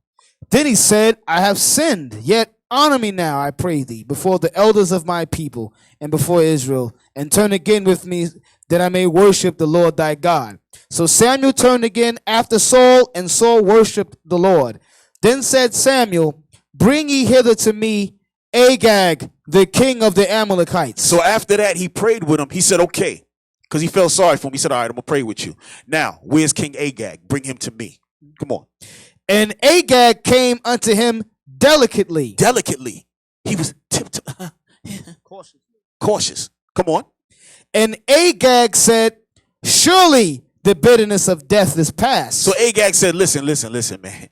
Then he said, I have sinned, yet honor me now, I pray thee, before the elders of my people and before Israel, and turn again with me, that I may worship the Lord thy God. So Samuel turned again after Saul, and Saul worshipped the Lord. Then said Samuel, bring ye hither to me Agag, the king of the Amalekites. So after that, he prayed with him. He said, okay, because he felt sorry for him. He said, all right, I'm gonna pray with you. Now, where's King Agag? Bring him to me. Come on. And Agag came unto him delicately. Delicately. He was cautious. Come on. And Agag said, surely the bitterness of death is past. So Agag said, listen, man.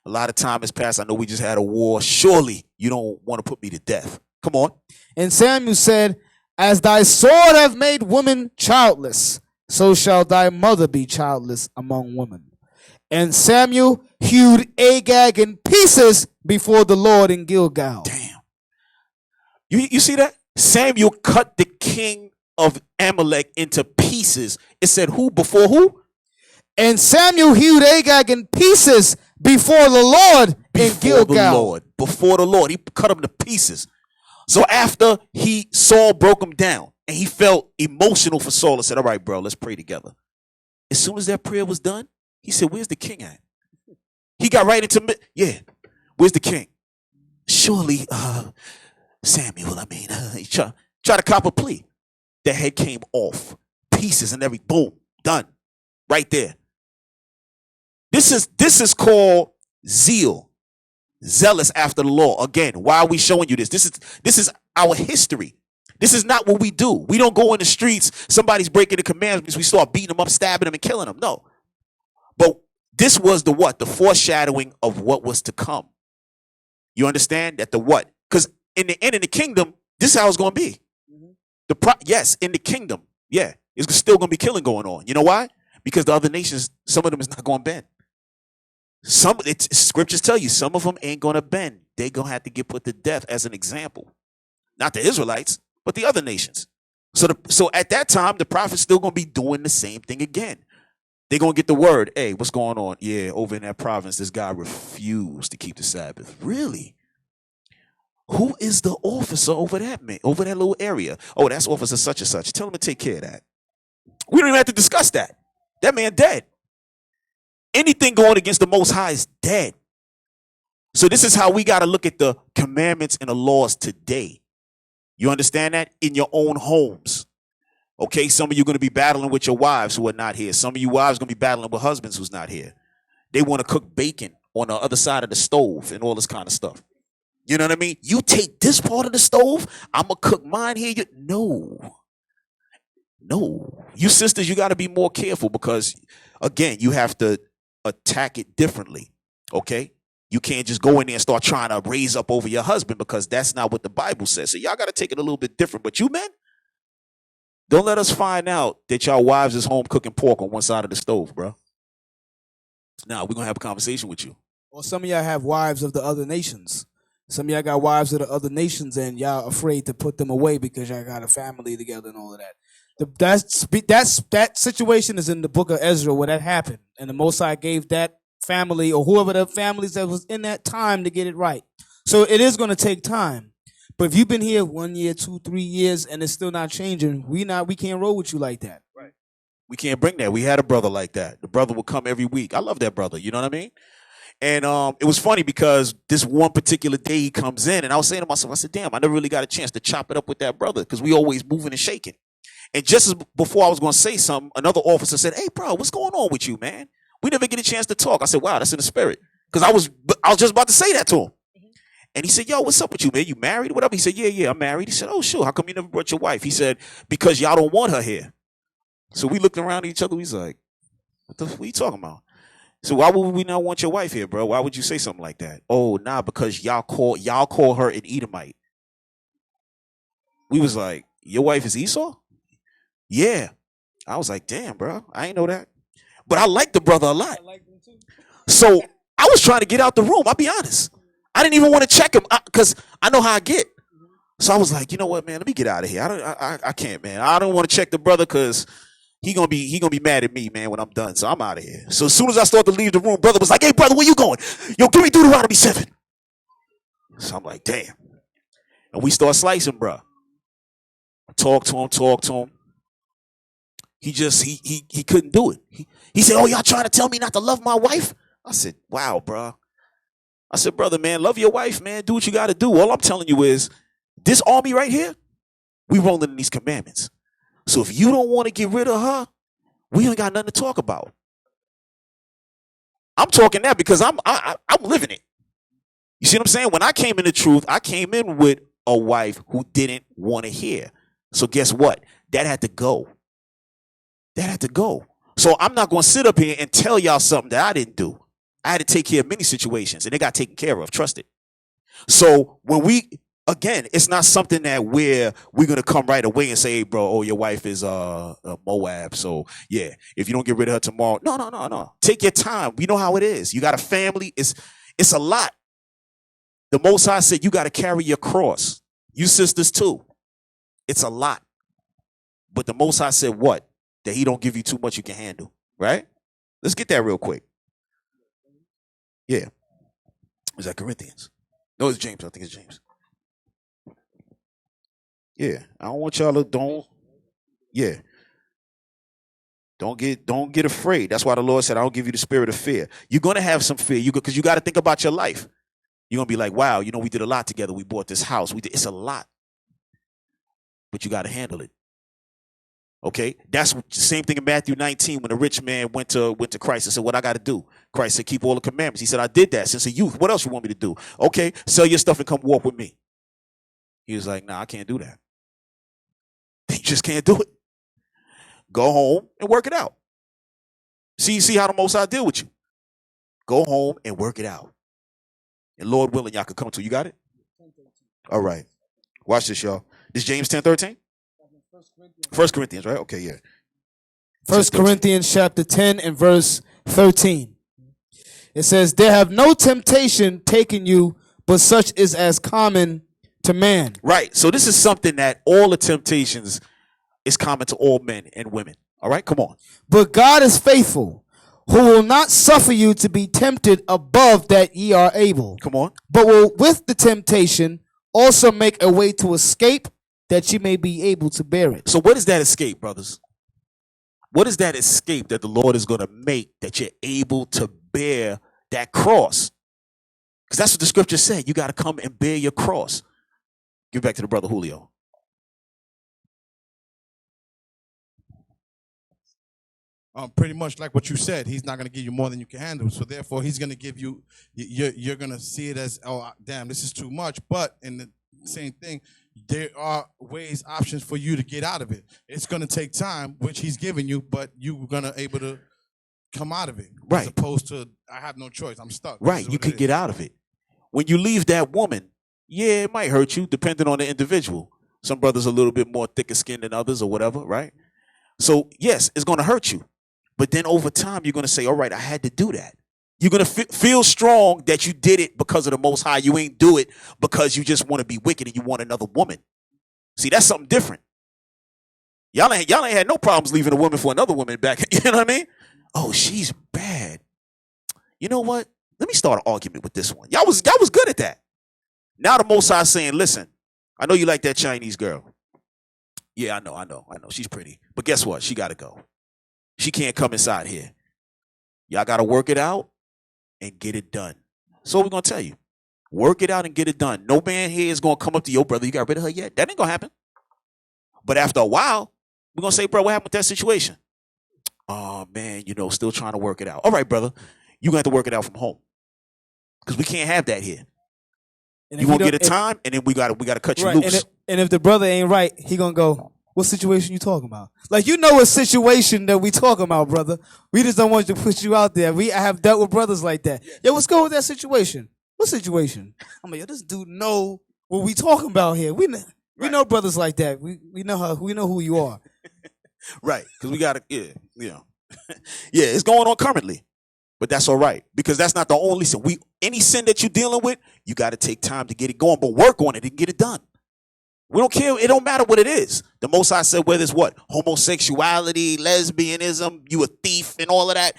A lot of time has passed. I know we just had a war. Surely you don't want to put me to death. Come on. And Samuel said, as thy sword hath made woman childless, so shall thy mother be childless among women. And Samuel hewed Agag in pieces before the Lord in Gilgal. Damn. You see that? Samuel cut the king of Amalek into pieces. It said who before who? And Samuel hewed Agag in pieces before the Lord in Gilgal. Before the Lord. He cut him to pieces. So after Saul broke him down and he felt emotional for Saul and said, all right, bro, let's pray together. As soon as that prayer was done, he said, where's the king at? He got right into, where's the king? Surely, Samuel, he tried to cop a plea. The head came off, pieces and boom, done, right there. This is called zeal, zealous after the law. Again, why are we showing you this? This is our history. This is not what we do. We don't go in the streets, somebody's breaking the commandments, we start beating them up, stabbing them, and killing them. No. But this was the what? The foreshadowing of what was to come. You understand? That the what? Because in the end of the kingdom, this is how it's going to be. Yes, in the kingdom, yeah, it's still going to be killing going on. You know why? Because the other nations, some of them is not going to bend. Scriptures tell you some of them ain't going to bend. They're going to have to get put to death as an example. Not the Israelites, but the other nations. So at that time, the prophet's still going to be doing the same thing again. They're going to get the word, hey, what's going on? Yeah, over in that province, this guy refused to keep the Sabbath. Really? Who is the officer over that little area? Oh, that's officer such and such. Tell him to take care of that. We don't even have to discuss that. That man dead. Anything going against the Most High is dead. So this is how we got to look at the commandments and the laws today. You understand that? In your own homes. Okay, some of you are going to be battling with your wives who are not here. Some of you wives are going to be battling with husbands who's not here. They want to cook bacon on the other side of the stove and all this kind of stuff. You know what I mean? You take this part of the stove, I'm going to cook mine here. No. You sisters, you got to be more careful because, again, you have to attack it differently. Okay? You can't just go in there and start trying to raise up over your husband because that's not what the Bible says. So y'all got to take it a little bit different. But you men, don't let us find out that y'all wives is home cooking pork on one side of the stove, bro. Now, we're going to have a conversation with you. Or some of y'all have wives of the other nations. Some of y'all got wives of the other nations and y'all afraid to put them away because y'all got a family together and all of that. That situation is in the book of Ezra where that happened. And the Most High gave that family or whoever the families that was in that time to get it right. So it is going to take time. But if you've been here 1 year, 2, 3 years, and it's still not changing, we can't roll with you like that. Right. We can't bring that. We had a brother like that. The brother would come every week. I love that brother. You know what I mean? And it was funny because this one particular day he comes in, and I was saying to myself, I said, damn, I never really got a chance to chop it up with that brother because we always moving and shaking. And just as before I was going to say something, another officer said, hey, bro, what's going on with you, man? We never get a chance to talk. I said, wow, that's in the spirit. Because I was just about to say that to him. And he said, yo, what's up with you, man? You married or whatever? He said, yeah, I'm married. He said, oh, sure. How come you never brought your wife? He said, because y'all don't want her here. So we looked around at each other. We was like, what are you talking about? So why would we not want your wife here, bro? Why would you say something like that? Oh, nah, because y'all call her an Edomite. We was like, your wife is Esau? Yeah. I was like, damn, bro. I ain't know that. But I like the brother a lot. So I was trying to get out the room. I'll be honest. I didn't even want to check him because I know how I get. So I was like, you know what, man? Let me get out of here. I can't, man. I don't want to check the brother because he gonna be mad at me, man, when I'm done. So I'm out of here. So as soon as I start to leave the room, brother was like, hey, brother, where you going? Yo, give me Deuteronomy 7. So I'm like, damn. And we start slicing, bro. Talk to him. He just, he couldn't do it. He said, oh, y'all trying to tell me not to love my wife? I said, wow, bro. I said, brother, man, love your wife, man. Do what you got to do. All I'm telling you is, this army right here, we rolling in these commandments. So if you don't want to get rid of her, we ain't got nothing to talk about. I'm talking that because I'm living it. You see what I'm saying? When I came in the truth, I came in with a wife who didn't want to hear. So guess what? That had to go. So I'm not going to sit up here and tell y'all something that I didn't do. I had to take care of many situations, and they got taken care of. Trust it. So when again, it's not something that we're going to come right away and say, hey, bro, oh, your wife is a Moab. So, yeah, if you don't get rid of her tomorrow. No. Take your time. We know how it is. You got a family. It's a lot. The Most High said you got to carry your cross. You sisters, too. It's a lot. But the Most High said what? That he don't give you too much you can handle. Right? Let's get that real quick. Yeah. Is that Corinthians? No, it's James. I think it's James. Yeah, I don't want y'all to don't get afraid. That's why the Lord said, I don't give you the spirit of fear. You're going to have some fear because you got to think about your life. You're going to be like, wow, we did a lot together. We bought this house. It's a lot. But you got to handle it. Okay? That's the same thing in Matthew 19 when the rich man went to Christ and said, what I got to do? Christ said, keep all the commandments. He said, I did that since a youth. What else you want me to do? Okay, sell your stuff and come walk with me. He was like, nah, I can't do that. You just can't do it. Go home and work it out. See how the Most High deal with you. Go home and work it out. And Lord willing, y'all could come to. You got it? All right. Watch this, y'all. This James 10:13? 1 Corinthians, right? Okay, yeah. 1 Corinthians chapter 10 and verse 13. It says, there have no temptation taken you, but such is as common to man. Right. So this is something that all the temptations is common to all men and women. All right, come on. But God is faithful, who will not suffer you to be tempted above that ye are able. Come on. But will with the temptation also make a way to escape, that ye may be able to bear it. So what is that escape, brothers? What is that escape that the Lord is going to make that you're able to bear that cross? Because that's what the scripture said. You got to come and bear your cross. Give back to the brother Julio. Pretty much like what you said, he's not going to give you more than you can handle. So therefore, he's going to give you, you're going to see it as, oh, damn, this is too much. But in the same thing, there are options for you to get out of it. It's going to take time, which he's giving you, but you're going to able to come out of it. Right. As opposed to, I have no choice, I'm stuck. Right, you can get out of it. When you leave that woman, yeah, it might hurt you depending on the individual. Some brothers are a little bit more thicker skinned than others or whatever, right? So, yes, it's going to hurt you. But then over time, you're going to say, all right, I had to do that. You're going to feel strong that you did it because of the Most High. You ain't do it because you just want to be wicked and you want another woman. See, that's something different. Y'all ain't had no problems leaving a woman for another woman back. You know what I mean? Oh, she's bad. You know what? Let me start an argument with this one. Y'all was good at that. Now the Most High is saying, listen, I know you like that Chinese girl. Yeah, I know. She's pretty. But guess what? She got to go. She can't come inside here. Y'all got to work it out and get it done. So we're going to tell you. Work it out and get it done. No man here is going to come up to your brother. You got rid of her yet? That ain't going to happen. But after a while, we're going to say, bro, what happened with that situation? Oh, man, still trying to work it out. All right, brother, you're going to have to work it out from home. Because we can't have that here. And you won't get a time, and then we got to cut you loose. And if the brother ain't right, he going to go, what situation you talking about? Like, what situation that we talking about, brother. We just don't want you to put you out there. I have dealt with brothers like that. Yo, what's going with that situation? What situation? I'm like, yo, this dude know what we talking about here. We know brothers like that. We know who you are. Right. Because we got to, yeah, it's going on currently. But that's all right. Because that's not the only sin. Any sin that you're dealing with, you got to take time to get it going. But work on it and get it done. We don't care. It don't matter what it is. The Most High said whether it's what? Homosexuality, lesbianism, you a thief and all of that.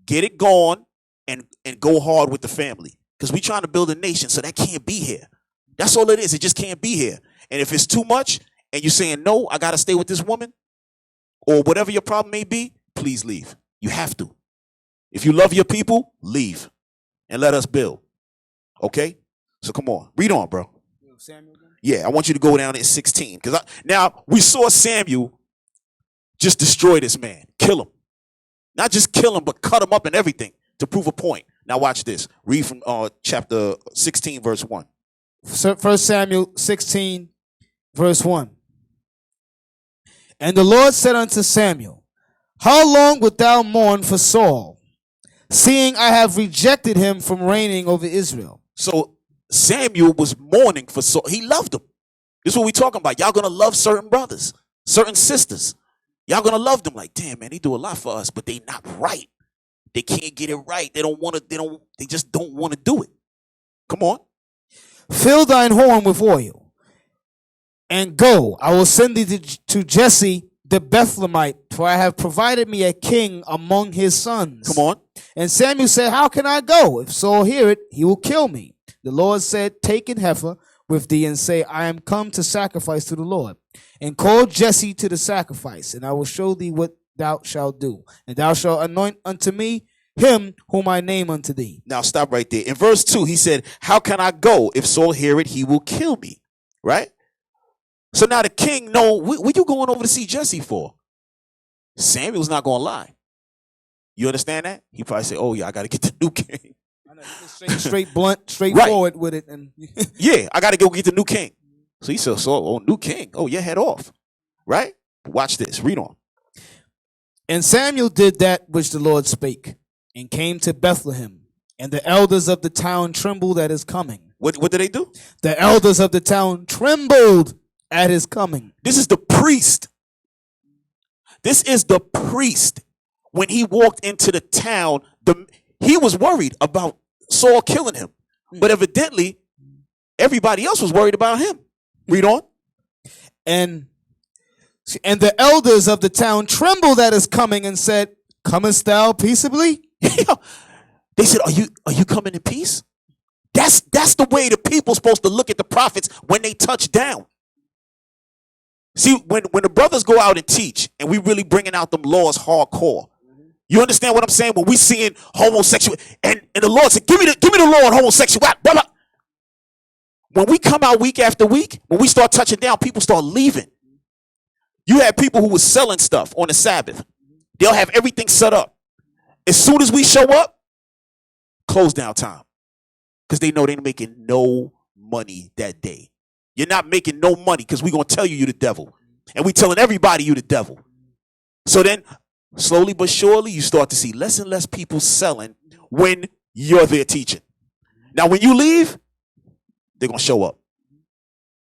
Get it going and go hard with the family. Because we trying to build a nation, so that can't be here. That's all it is. It just can't be here. And if it's too much and you're saying, no, I got to stay with this woman or whatever your problem may be, please leave. You have to. If you love your people, leave and let us build. Okay? So come on. Read on, bro. Samuel. Yeah, I want you to go down at 16. Because now we saw Samuel just destroy this man. Kill him. Not just kill him, but cut him up and everything to prove a point. Now watch this. Read from chapter 16, verse 1. 1 Samuel 16, verse 1. And the Lord said unto Samuel, how long wilt thou mourn for Saul, seeing I have rejected him from reigning over Israel? So Samuel was mourning for Saul. He loved him. This is what we're talking about. Y'all gonna love certain brothers, certain sisters. Y'all gonna love them like, damn, man, they do a lot for us, but they not right. They can't get it right. They don't want to, they just don't want to do it. Come on. Fill thine horn with oil, and go. I will send thee to Jesse the Bethlehemite, for I have provided me a king among his sons. Come on. And Samuel said, how can I go? If Saul hear it, he will kill me. The Lord said, take an heifer with thee, and say, I am come to sacrifice to the Lord. And call Jesse to the sacrifice, and I will show thee what thou shalt do. And thou shalt anoint unto me him whom I name unto thee. Now stop right there. In verse 2, he said, how can I go? If Saul hear it, he will kill me. Right? So now the king know, what you going over to see Jesse for? Samuel's not going to lie. You understand that? He probably say, oh yeah, I got to get the new king. I know, straight blunt, straightforward Right. with it. And Yeah, I got to go get the new king. So he said, oh, new king. Oh, yeah, head off. Right? Watch this. Read on. And Samuel did that which the Lord spake, and came to Bethlehem. And the elders of the town trembled at his coming. What did they do? The elders of the town trembled at his coming. This is the priest. This is the priest. When he walked into the town, he was worried about Saul killing him. But evidently, everybody else was worried about him. Read on. And the elders of the town trembled at his coming and said, comest thou peaceably? They said, are you coming in peace? That's the way the people's supposed to look at the prophets when they touch down. See, when the brothers go out and teach, and we really bringing out them laws hardcore, you understand what I'm saying? When we seeing homosexual, and the Lord said, give me the law on homosexuality. Blah, blah. When we come out week after week, when we start touching down, people start leaving. You had people who were selling stuff on the Sabbath. They'll have everything set up. As soon as we show up, close down time. Because they know they're making no money that day. You're not making no money because we're going to tell you're the devil. And we telling everybody you the devil. So then, slowly but surely, you start to see less and less people selling when you're there teaching. Now, when you leave, they're going to show up.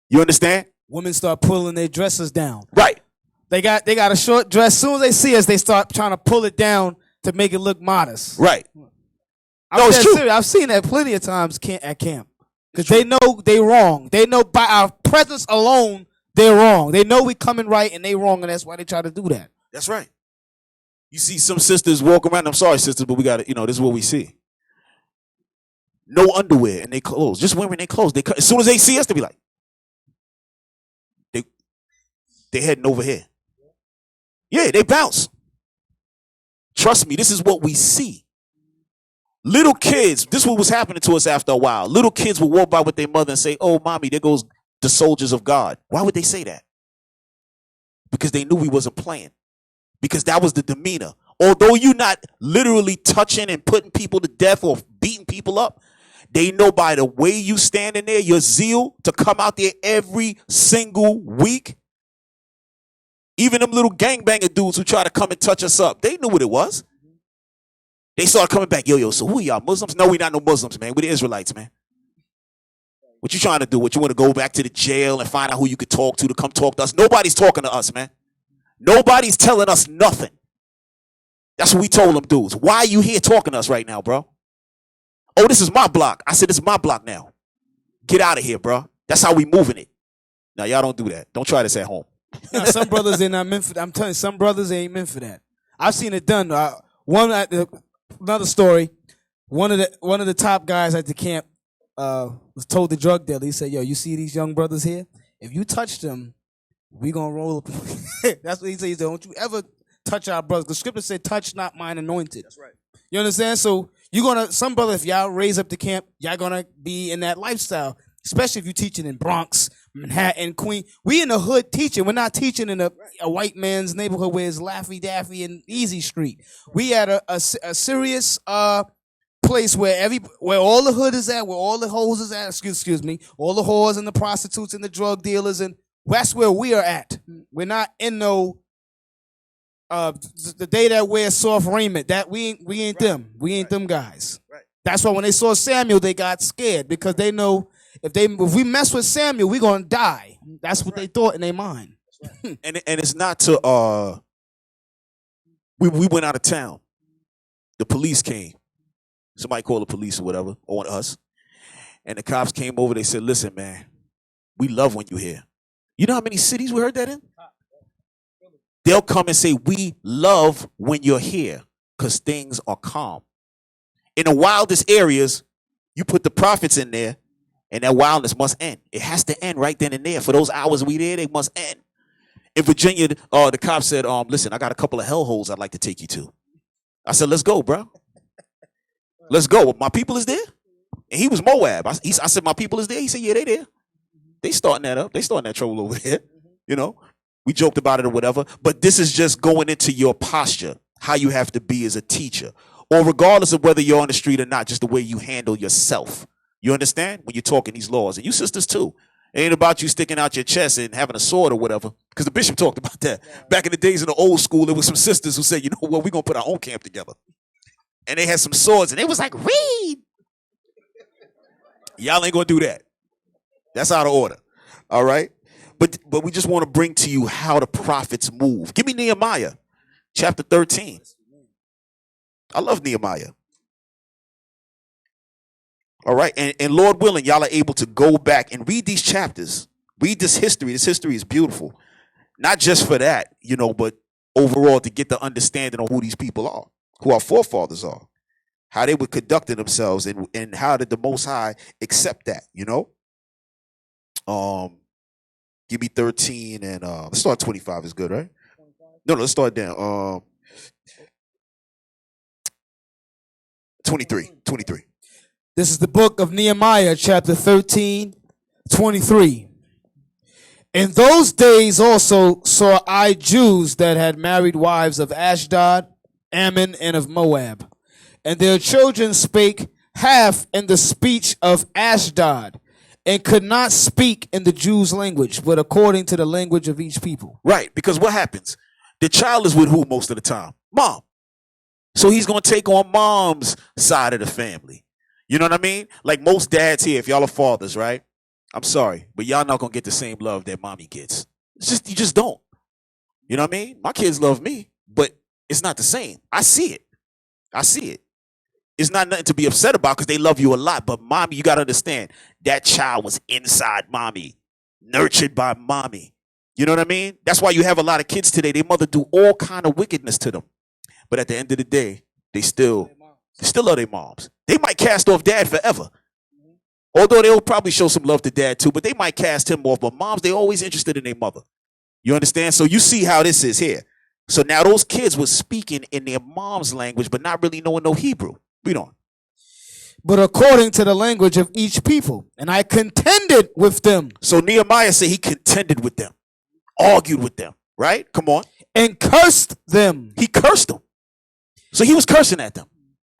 You understand? Women start pulling their dresses down. Right. They got a short dress. As soon as they see us, they start trying to pull it down to make it look modest. Right. I'm it's true. serious. I've seen that plenty of times at camp. Because they know they wrong. They know by our presence alone, they're wrong. They know we coming right and they wrong, and that's why they try to do that. That's right. You see some sisters walk around. I'm sorry, sisters, but we got to, this is what we see. No underwear in their clothes. Just wearing their clothes. As soon as they see us, they be like, they heading over here. Yeah, they bounce. Trust me, this is what we see. Little kids, this is what was happening to us after a while. Little kids would walk by with their mother and say, oh, mommy, there goes the soldiers of God. Why would they say that? Because they knew we wasn't playing. Because that was the demeanor. Although you're not literally touching and putting people to death or beating people up, they know by the way you standing there, your zeal to come out there every single week. Even them little gangbanger dudes who try to come and touch us up, they knew what it was. They started coming back. Yo, so who are y'all, Muslims? No, we not no Muslims, man. We're the Israelites, man. What you trying to do? What, you want to go back to the jail and find out who you could talk to come talk to us? Nobody's talking to us, man. Nobody's telling us nothing. That's what we told them dudes. Why are you here talking to us right now, bro? Oh, this is my block. I said, this is my block now. Get out of here, bro. That's how we moving it. Now y'all don't do that. Don't try this at home. Now, some brothers they're not meant for that. I'm telling you, some brothers ain't meant for that. I've seen it done. Another story. One of the top guys at the camp was told the drug dealer. He said, "Yo, you see these young brothers here? If you touch them, we gonna roll up." That's what he said. He said, "Don't you ever touch our brothers?" The scripture said, "Touch not mine anointed." That's right. You understand? So some brother, if y'all raise up the camp, y'all gonna be in that lifestyle. Especially if you're teaching in Bronx, Manhattan, Queen. We in the hood teaching. We're not teaching in a white man's neighborhood where it's Laffy Daffy and Easy Street. We at a serious place where all the hood is at, where all the hoes is at. Excuse me, all the whores and the prostitutes and the drug dealers, and that's where we are at. We're not in no the day that wear soft raiment. That we ain't them. We ain't them guys. Right. That's why when they saw Samuel, they got scared because they know. If we mess with Samuel, we're gonna die. That's what they thought in their mind. And it's not to we went out of town. The police came. Somebody called the police or whatever on us. And the cops came over, they said, "Listen, man, we love when you're here." You know how many cities we heard that in? They'll come and say, "We love when you're here," because things are calm. In the wildest areas, you put the prophets in there. And that wildness must end. It has to end right then and there. For those hours we there, they must end. In Virginia, the cop said, "Listen, I got a couple of hellholes I'd like to take you to." I said, "Let's go, bro. Let's go." My people is there. And he was Moab. I said, "My people is there." He said, "Yeah, they there. They starting that up. They starting that trouble over there." You know, we joked about it or whatever. But this is just going into your posture, how you have to be as a teacher. Or regardless of whether you're on the street or not, just the way you handle yourself. You understand? When you're talking these laws. And you sisters too. It ain't about you sticking out your chest and having a sword or whatever. Because the bishop talked about that. Yeah. Back in the days in the old school, there was some sisters who said, "You know what, we're going to put our own camp together." And they had some swords and they was like, "Read." Y'all ain't going to do that. That's out of order. All right? But we just want to bring to you how the prophets move. Give me Nehemiah chapter 13. I love Nehemiah. All right, and Lord willing, y'all are able to go back and read these chapters, read this history. This history is beautiful, not just for that, but overall to get the understanding of who these people are, who our forefathers are, how they were conducting themselves, and how did the Most High accept that, Give me 13 and let's start 25 is good, right? No, let's start down. 23. This is the book of Nehemiah, chapter 13, 23. "In those days also saw I Jews that had married wives of Ashdod, Ammon, and of Moab. And their children spake half in the speech of Ashdod, and could not speak in the Jews' language, but according to the language of each people." Right, because what happens? The child is with who most of the time? Mom. So he's going to take on mom's side of the family. You know what I mean? Like most dads here, if y'all are fathers, right? I'm sorry, but y'all not going to get the same love that mommy gets. You just don't. You know what I mean? My kids love me, but it's not the same. I see it. It's not nothing to be upset about because they love you a lot. But mommy, you got to understand, that child was inside mommy, nurtured by mommy. You know what I mean? That's why you have a lot of kids today. Their mother do all kind of wickedness to them. But at the end of the day, they still love their moms. They might cast off dad forever. Although they'll probably show some love to dad too, but they might cast him off. But moms, they're always interested in their mother. You understand? So you see how this is here. So now those kids were speaking in their mom's language, but not really knowing no Hebrew. Read on. "But according to the language of each people, and I contended with them." So Nehemiah said he contended with them, argued with them, right? Come on. "And cursed them." He cursed them. So he was cursing at them.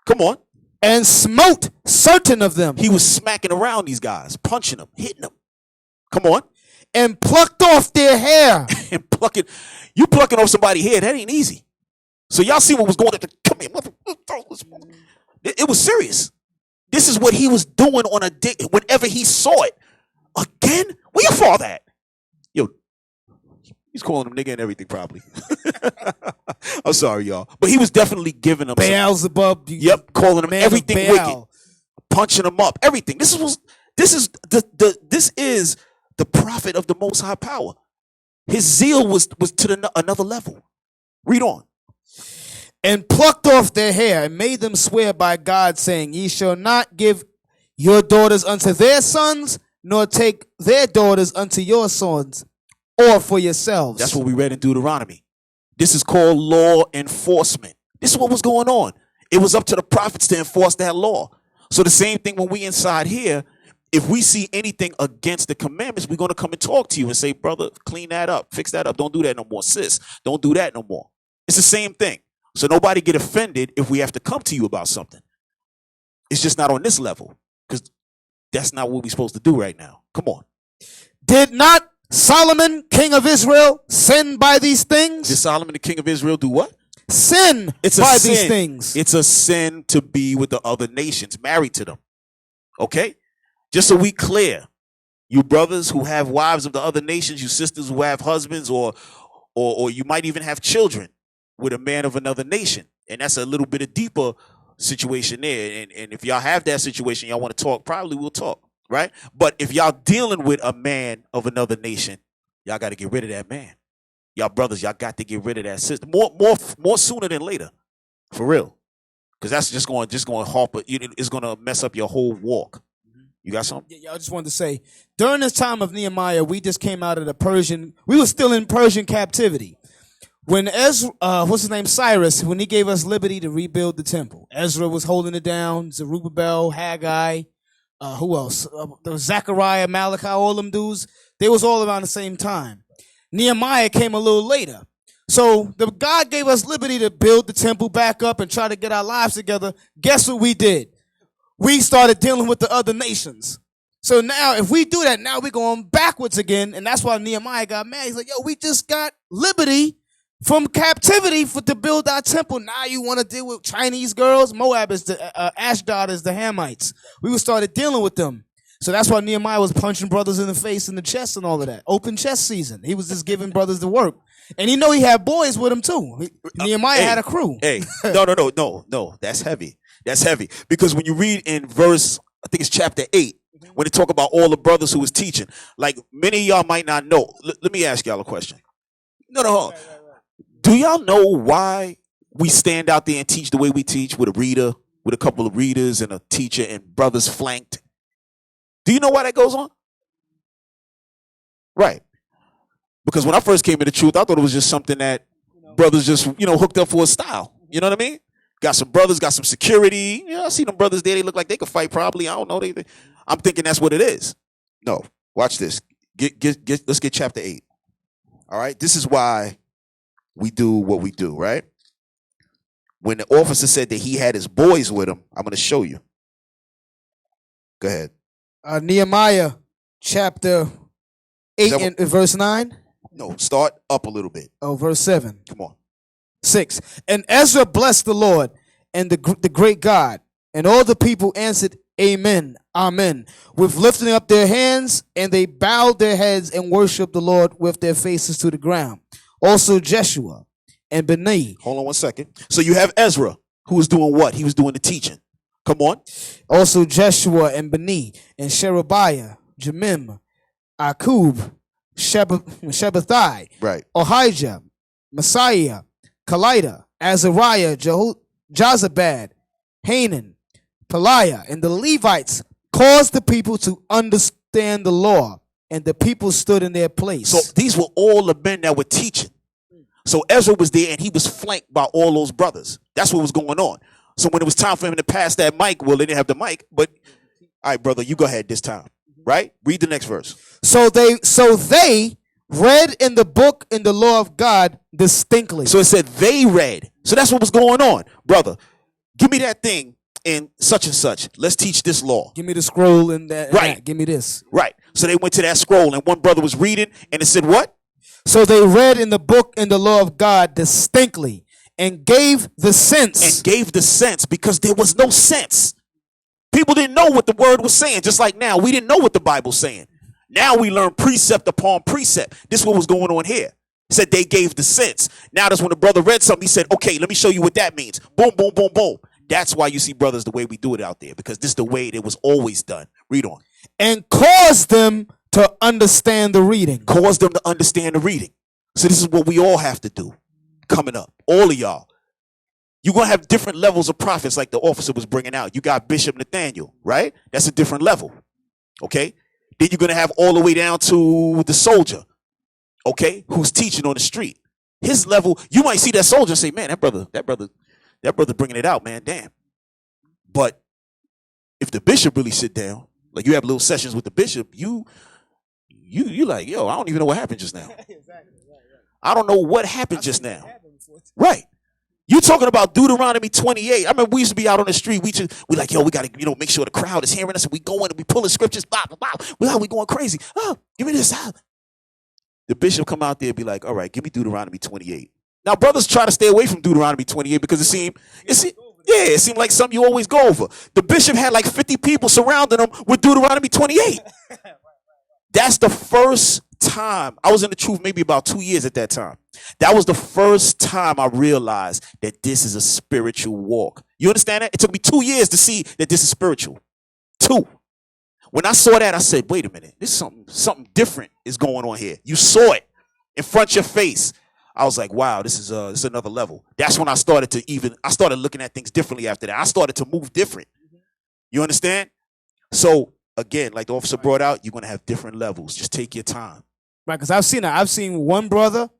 Come on. "And smote certain of them." He was smacking around these guys, punching them, hitting them. Come on. "And plucked off their hair." And you plucking off somebody's hair, that ain't easy. So y'all see what was going on. Come here, mother. It was serious. This is what he was doing on a day whenever he saw it. Again? Where your father at? Yo, he's calling him nigga and everything probably. I'm sorry, y'all. But he was definitely giving them Beelzebub. Yep, calling them everything wicked. Punching them up. Everything. This is the prophet of the Most High power. His zeal was to another level. Read on. And plucked off their hair and made them swear by God, saying, Ye shall not give your daughters unto their sons, nor take their daughters unto your sons, or for yourselves. That's what we read in Deuteronomy. This is called law enforcement. This is what was going on. It was up to the prophets to enforce that law. So the same thing when we inside here, if we see anything against the commandments, we're going to come and talk to you and say, brother, clean that up, fix that up. Don't do that no more. Sis, don't do that no more. It's the same thing. So nobody get offended if we have to come to you about something. It's just not on this level, because that's not what we're supposed to do right now. Come on. Did not Solomon, king of Israel, sin by these things? Did Solomon, the king of Israel, do what? Sin It's a by sin. these things. It's a sin to be with the other nations, married to them. Okay? Just so we clear, you brothers who have wives of the other nations, you sisters who have husbands, or you might even have children with a man of another nation. And that's a little bit of deeper situation there. And if y'all have that situation, y'all want to talk, probably we'll talk, right? But if y'all dealing with a man of another nation, y'all got to get rid of that man. Y'all brothers, y'all got to get rid of that sister. More sooner than later. For real. Because that's just going to harp, it's going to mess up your whole walk. You got something? Yeah, I just wanted to say, during this time of Nehemiah, we just came out of we were still in Persian captivity. When Cyrus, when he gave us liberty to rebuild the temple, Ezra was holding it down, Zerubbabel, Haggai, who else? There was Zechariah, Malachi, all them dudes. They was all around the same time. Nehemiah came a little later. So God gave us liberty to build the temple back up and try to get our lives together. Guess what we did? We started dealing with the other nations. So now, if we do that, now we're going backwards again. And that's why Nehemiah got mad. He's like, yo, we just got liberty from captivity to build our temple. Now you want to deal with Chinese girls? Moab is Ashdod is the Hamites. We started dealing with them. So that's why Nehemiah was punching brothers in the face and the chest and all of that. Open chest season. He was just giving brothers the work. And he had boys with him too. Nehemiah had a crew. Hey, no. That's heavy. That's heavy. Because when you read in verse, I think it's chapter 8, when they talk about all the brothers who was teaching, like many of y'all might not know. Let me ask y'all a question. No. Do y'all know why we stand out there and teach the way we teach, with a reader, with a couple of readers and a teacher and brothers flanked? Do you know why that goes on? Right. Because when I first came to the truth, I thought it was just something that brothers just, hooked up for a style. You know what I mean? Got some brothers, got some security. I see them brothers there. They look like they could fight probably. I don't know. I'm thinking that's what it is. No. Watch this. Let's get chapter 8. All right? This is why we do what we do, right? When the officer said that he had his boys with him, I'm going to show you. Go ahead. Nehemiah chapter 8 and verse 9. No, start up a little bit. Oh, verse 7. Come on. 6. And Ezra blessed the Lord and the great God, and all the people answered, Amen, Amen, with lifting up their hands, and they bowed their heads and worshiped the Lord with their faces to the ground. Also Jeshua and Bani. Hold on 1 second. So you have Ezra, who was doing what? He was doing the teaching. Come on. Also Jeshua and Bani, and Sherebiah, Jemim, Akub, Shabbathai, right. Ohijah, Messiah, Kalida, Azariah, Jozabad, Hanan, Peliah, and the Levites caused the people to understand the law, and the people stood in their place. So these were all the men that were teaching. So Ezra was there, and he was flanked by all those brothers. That's what was going on. So when it was time for him to pass that mic, well, they didn't have the mic, but all right, brother, you go ahead this time, right? Read the next verse. So they read in the book in the law of God distinctly. So it said they read. So that's what was going on. Brother, give me that thing in such and such. Let's teach this law. Give me the scroll and that. Right. That. Give me this. Right. So they went to that scroll, and one brother was reading, and it said what? So they read in the book in the law of God distinctly and gave the sense. And gave the sense, because there was no sense. People didn't know what the word was saying. Just like now, we didn't know what the Bible's saying. Now we learn precept upon precept. This is what was going on here. It said they gave the sense. Now that's when the brother read something. He said, okay, let me show you what that means. Boom, boom, boom, boom. That's why you see brothers the way we do it out there, because this is the way it was always done. Read on. And caused them to to understand the reading. Cause them to understand the reading. So this is what we all have to do coming up. All of y'all. You're going to have different levels of prophets like the officer was bringing out. You got Bishop Nathaniel, right? That's a different level. Okay? Then you're going to have all the way down to the soldier, okay, who's teaching on the street. His level, you might see that soldier and say, man, that brother bringing it out, man, damn. But if the bishop really sit down, like you have little sessions with the bishop, you like, yo, I don't even know what happened just now. I don't know what happened just now. Right. You talking about Deuteronomy 28. I remember we used to be out on the street. We like, yo, we got to, make sure the crowd is hearing us. And we go in and we pulling scriptures. Blah, blah, blah. We going crazy. Oh, give me this. The bishop come out there and be like, all right, give me Deuteronomy 28. Now, brothers try to stay away from Deuteronomy 28 because it seemed like something you always go over. The bishop had like 50 people surrounding him with Deuteronomy 28. That's the first time. I was in the truth maybe about 2 years at that time. That was the first time I realized that this is a spiritual walk. You understand that? It took me 2 years to see that this is spiritual. 2. When I saw that, I said, wait a minute. This is something different is going on here. You saw it in front of your face. I was like, wow, this is another level. That's when I started looking at things differently after that. I started to move different. You understand? So again, like the officer brought out, you're going to have different levels. Just take your time. Right, because I've seen that. I've seen one brother,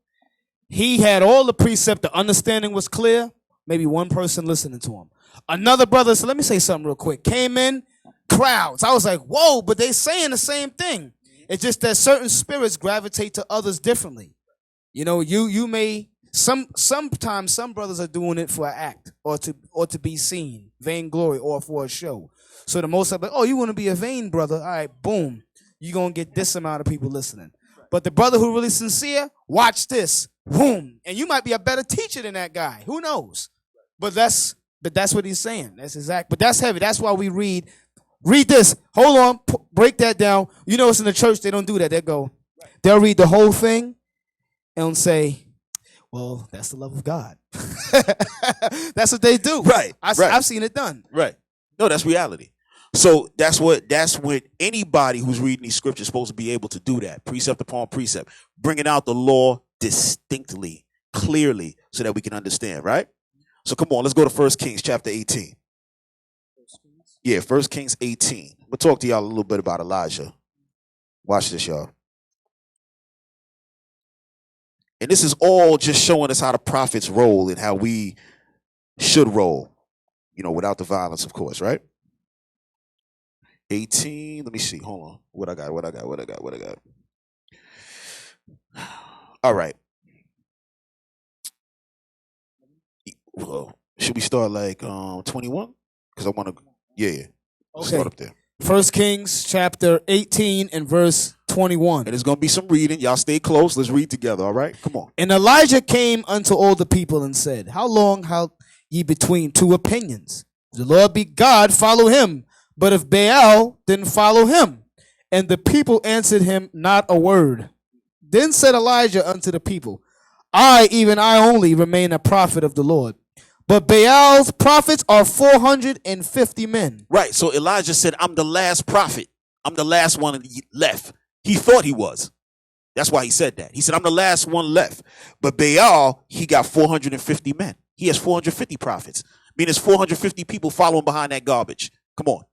he had all the precept, the understanding was clear, maybe one person listening to him. Another brother said, let me say something real quick. Came in, crowds. I was like, whoa, but they saying the same thing. It's just that certain spirits gravitate to others differently. You may, sometimes some brothers are doing it for an act or to be seen, vainglory, or for a show. So the most of it, oh, you want to be a vain brother? All right, boom. You're going to get this amount of people listening. But the brother who really sincere, watch this, boom. And you might be a better teacher than that guy. Who knows? But that's what he's saying. That's exact. But that's heavy. That's why we read this. Hold on. Break that down. It's in the church. They don't do that. They'll read the whole thing and say, well, that's the love of God. That's what they do. Right. I've seen it done. Right. No, that's reality. So that's what anybody who's reading these scriptures is supposed to be able to do that. Precept upon precept. Bringing out the law distinctly, clearly, so that we can understand, right? So come on, let's go to 1 Kings chapter 18. Yeah, 1 Kings 18. We'll talk to y'all a little bit about Elijah. Watch this, y'all. And this is all just showing us how the prophets roll and how we should roll, without the violence, of course, right? 18. Let me see. Hold on. What I got. All right. Well, should we start like 21? Because I want to. Yeah. Okay. Start up there. 1 Kings chapter 18 and verse 21. And there's going to be some reading. Y'all stay close. Let's read together. All right. Come on. And Elijah came unto all the people and said, how long halt ye between two opinions? If the Lord be God, follow him. But if Baal, then follow him. And the people answered him not a word. Then said Elijah unto the people, even I only, remain a prophet of the Lord. But Baal's prophets are 450 men. Right. So Elijah said, I'm the last prophet. I'm the last one left. He thought he was. That's why he said that. He said, I'm the last one left. But Baal, he got 450 men. He has 450 prophets. Meaning there's 450 people following behind that garbage. Come on.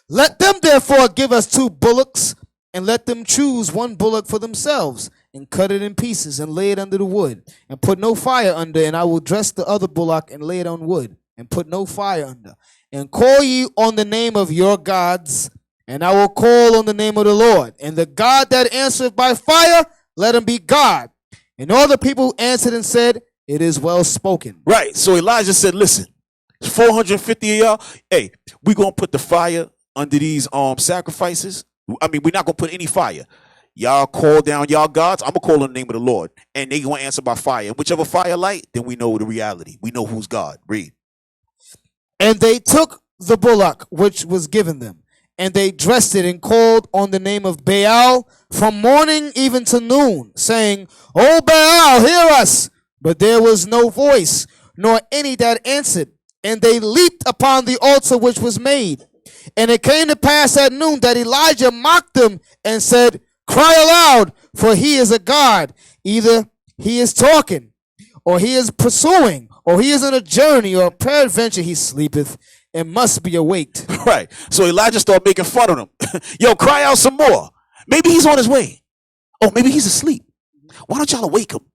Let them therefore give us 2 bullocks, and let them choose 1 bullock for themselves, and cut it in pieces, and lay it under the wood, and put no fire under, and I will dress the other bullock, and lay it on wood, and put no fire under. And call ye on the name of your gods, and I will call on the name of the Lord. And the God that answereth by fire, let him be God. And all the people answered and said, it is well spoken. Right. So Elijah said, listen, 450 of y'all, hey, we're going to put the fire under these sacrifices. I mean, we're not going to put any fire. Y'all call down y'all gods. I'm going to call on the name of the Lord. And they going to answer by fire. And whichever fire light, then we know the reality. We know who's God. Read. And they took the bullock which was given them, and they dressed it and called on the name of Baal from morning even to noon, saying, O Baal, hear us. But there was no voice, nor any that answered. And they leaped upon the altar which was made. And it came to pass at noon that Elijah mocked them and said, cry aloud, for he is a God. Either he is talking, or he is pursuing, or he is on a journey, or peradventure he sleepeth and must be awaked. Right. So Elijah started making fun of him. Yo, cry out some more. Maybe he's on his way. Oh, maybe he's asleep. Why don't y'all awake him?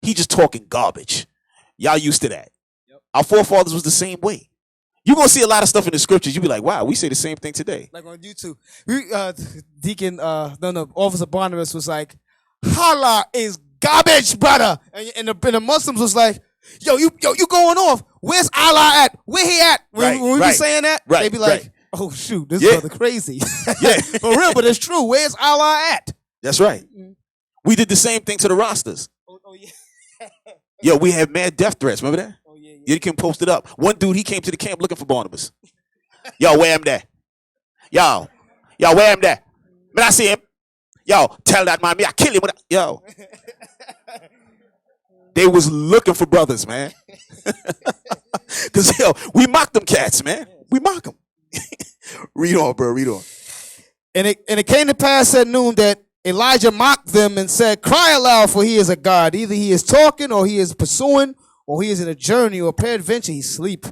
He just talking garbage. Y'all used to that. Yep. Our forefathers was the same way. You're going to see a lot of stuff in the scriptures. You'll be like, wow, we say the same thing today. Like on YouTube. Deacon, Officer Barnabas was like, holla is garbage, brother. And the Muslims was like, yo, you going off. Where's Allah at? Where he at? When we be saying that, they be like, oh, shoot, this brother crazy. Yeah. For real, but it's true. Where's Allah at? That's right. Mm-hmm. We did the same thing to the rosters. Oh yeah. Yo, we had mad death threats. Remember that? Oh, yeah. Deacon posted up. One dude, he came to the camp looking for Barnabas. Yo, where am that? Yo, where am that? Man, I see him. Yo, tell that man, me, I kill him. Yo. They was looking for brothers, man. Because, yo, we mock them cats, man. We mock them. Read on, bro. Read on. And it came to pass at noon that Elijah mocked them and said, cry aloud, for he is a God. Either he is talking, or he is pursuing, or he is in a journey, or peradventure he sleep,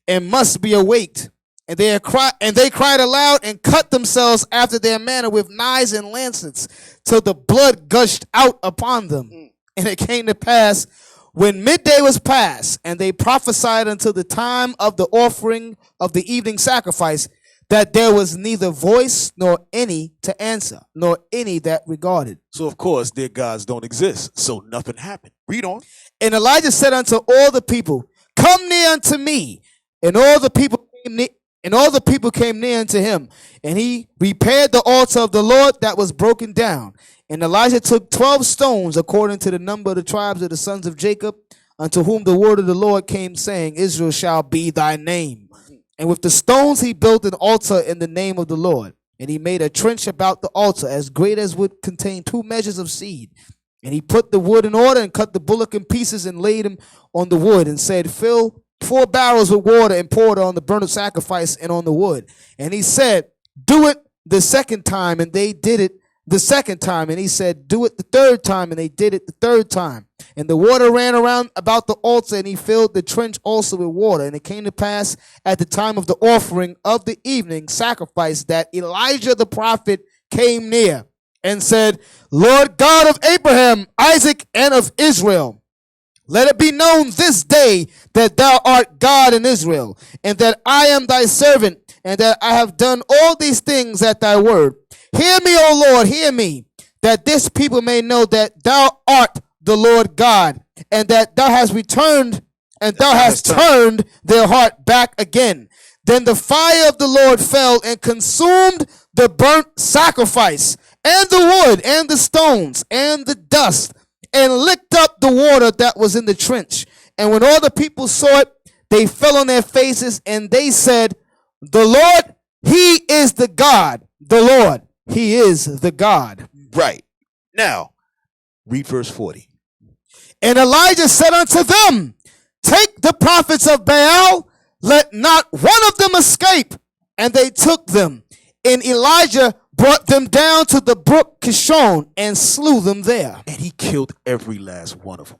and must be awaked. And they cried aloud and cut themselves after their manner with knives and lancets, till the blood gushed out upon them. And it came to pass, when midday was past, and they prophesied until the time of the offering of the evening sacrifice, that there was neither voice nor any to answer, nor any that regarded. So, of course, their gods don't exist. So nothing happened. Read on. And Elijah said unto all the people, come near unto me. And all the people came near unto him. And he repaired the altar of the Lord that was broken down. And Elijah took 12 stones, according to the number of the tribes of the sons of Jacob, unto whom the word of the Lord came, saying, Israel shall be thy name. And with the stones he built an altar in the name of the Lord. And he made a trench about the altar, as great as would contain 2 measures of seed. And he put the wood in order, and cut the bullock in pieces, and laid him on the wood, and said, fill 4 barrels with water, and pour it on the burnt sacrifice and on the wood. And he said, do it the second time. And they did it the second time. And he said, do it the third time. And they did it the third time. And the water ran around about the altar, and he filled the trench also with water. And it came to pass at the time of the offering of the evening sacrifice, that Elijah the prophet came near and said, Lord God of Abraham, Isaac, and of Israel, let it be known this day that thou art God in Israel, and that I am thy servant, and that I have done all these things at thy word. Hear me, O Lord, hear me, that this people may know that thou art the Lord God, and that thou hast returned, and thou hast turned their heart back again. Then the fire of the Lord fell and consumed the burnt sacrifice, and the wood, and the stones, and the dust, and licked up the water that was in the trench. And when all the people saw it, they fell on their faces, and they said, the Lord, he is the God. The Lord, he is the God. Right. Now, read verse 40. And Elijah said unto them, take the prophets of Baal, let not one of them escape. And they took them. And Elijah brought them down to the brook Kishon and slew them there. And he killed every last one of them.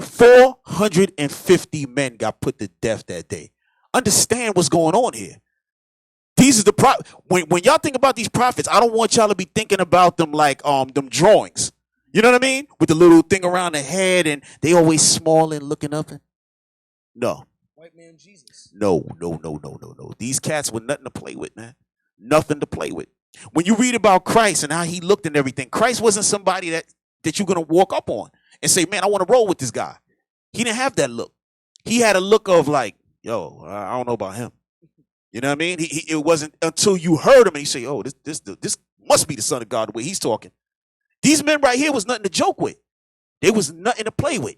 450 men got put to death that day. Understand what's going on here. These are the when y'all think about these prophets, I don't want y'all to be thinking about them like them drawings. You know what I mean? With the little thing around the head, and they always small and looking up. No. White man Jesus. No. These cats were nothing to play with, man. Nothing to play with. When you read about Christ and how he looked and everything, Christ wasn't somebody that you're going to walk up on and say, man, I want to roll with this guy. He didn't have that look. He had a look of like, yo, I don't know about him. You know what I mean? It wasn't until you heard him and you say, oh, this must be the Son of God the way he's talking. These men right here was nothing to joke with. They was nothing to play with.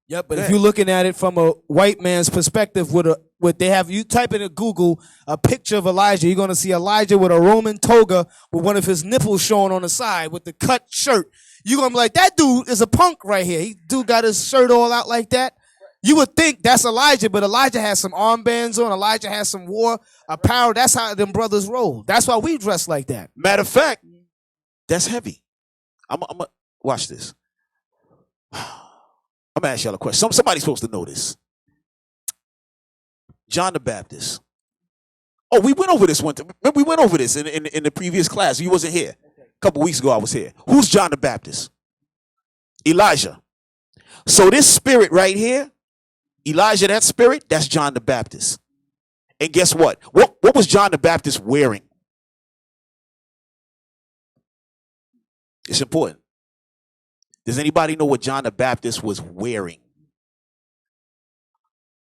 Yep, but if you're looking at it from a white man's perspective, you type in Google a picture of Elijah, you're going to see Elijah with a Roman toga with one of his nipples showing on the side with the cut shirt. You're going to be like, that dude is a punk right here. Dude got his shirt all out like that. You would think that's Elijah, but Elijah has some armbands on. Elijah has some war apparel. That's how them brothers roll. That's why we dress like that. Matter of fact, That's heavy. I'm watch this. I'm gonna ask y'all a question. Somebody's supposed to know this. John the Baptist. Oh, we went over this one time. Remember, we went over this in the previous class. You wasn't here. A couple weeks ago, I was here. Who's John the Baptist? Elijah. So this spirit right here, Elijah, that spirit, that's John the Baptist. And guess what? What was John the Baptist wearing? It's important. Does anybody know what John the Baptist was wearing?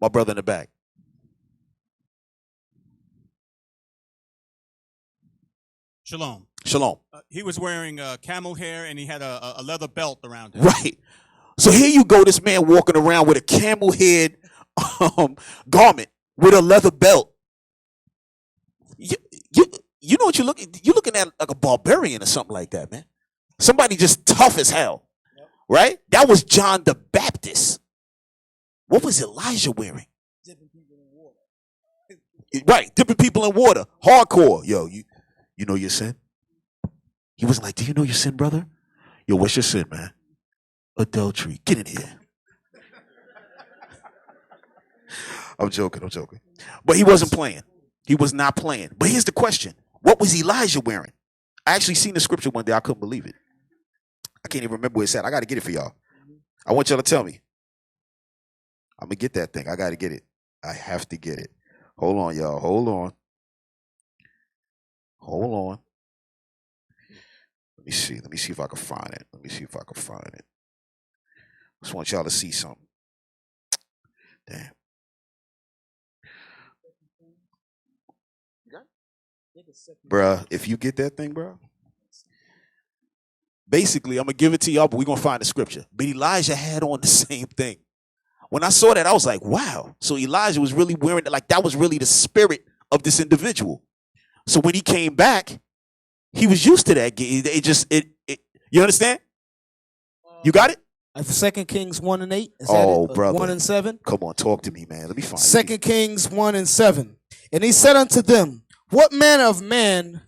My brother in the back. Shalom. Shalom. He was wearing camel hair and he had a leather belt around him. Right. So here you go, this man walking around with a camel head garment with a leather belt. You know what you're looking at, like a barbarian or something like that, man. Somebody just tough as hell. Yep. Right? That was John the Baptist. What was Elijah wearing? Dipping people in water. Right, dipping people in water. Hardcore. Yo, you know your sin? He was like, do you know your sin, brother? Yo, what's your sin, man? Adultery. Get in here. I'm joking. But he wasn't playing. He was not playing. But here's the question. What was Elijah wearing? I actually seen the scripture one day. I couldn't believe it. I can't even remember what it said. I got to get it for y'all. I want y'all to tell me. I'm going to get that thing. I got to get it. I have to get it. Hold on, y'all. Hold on. Let me see. Let me see if I can find it. Just want y'all to see something. Damn. Bruh, if you get that thing, bro. Basically, I'm going to give it to y'all, but we're going to find the scripture. But Elijah had on the same thing. When I saw that, I was like, wow. So Elijah was really wearing it. Like, that was really the spirit of this individual. So when he came back, he was used to that. You understand? You got it? 2 Kings 1 and 8. Is that it? Brother. 1 and 7. Come on, talk to me, man. Let me find it. 2 Kings 1 and 7. And he said unto them, what manner of man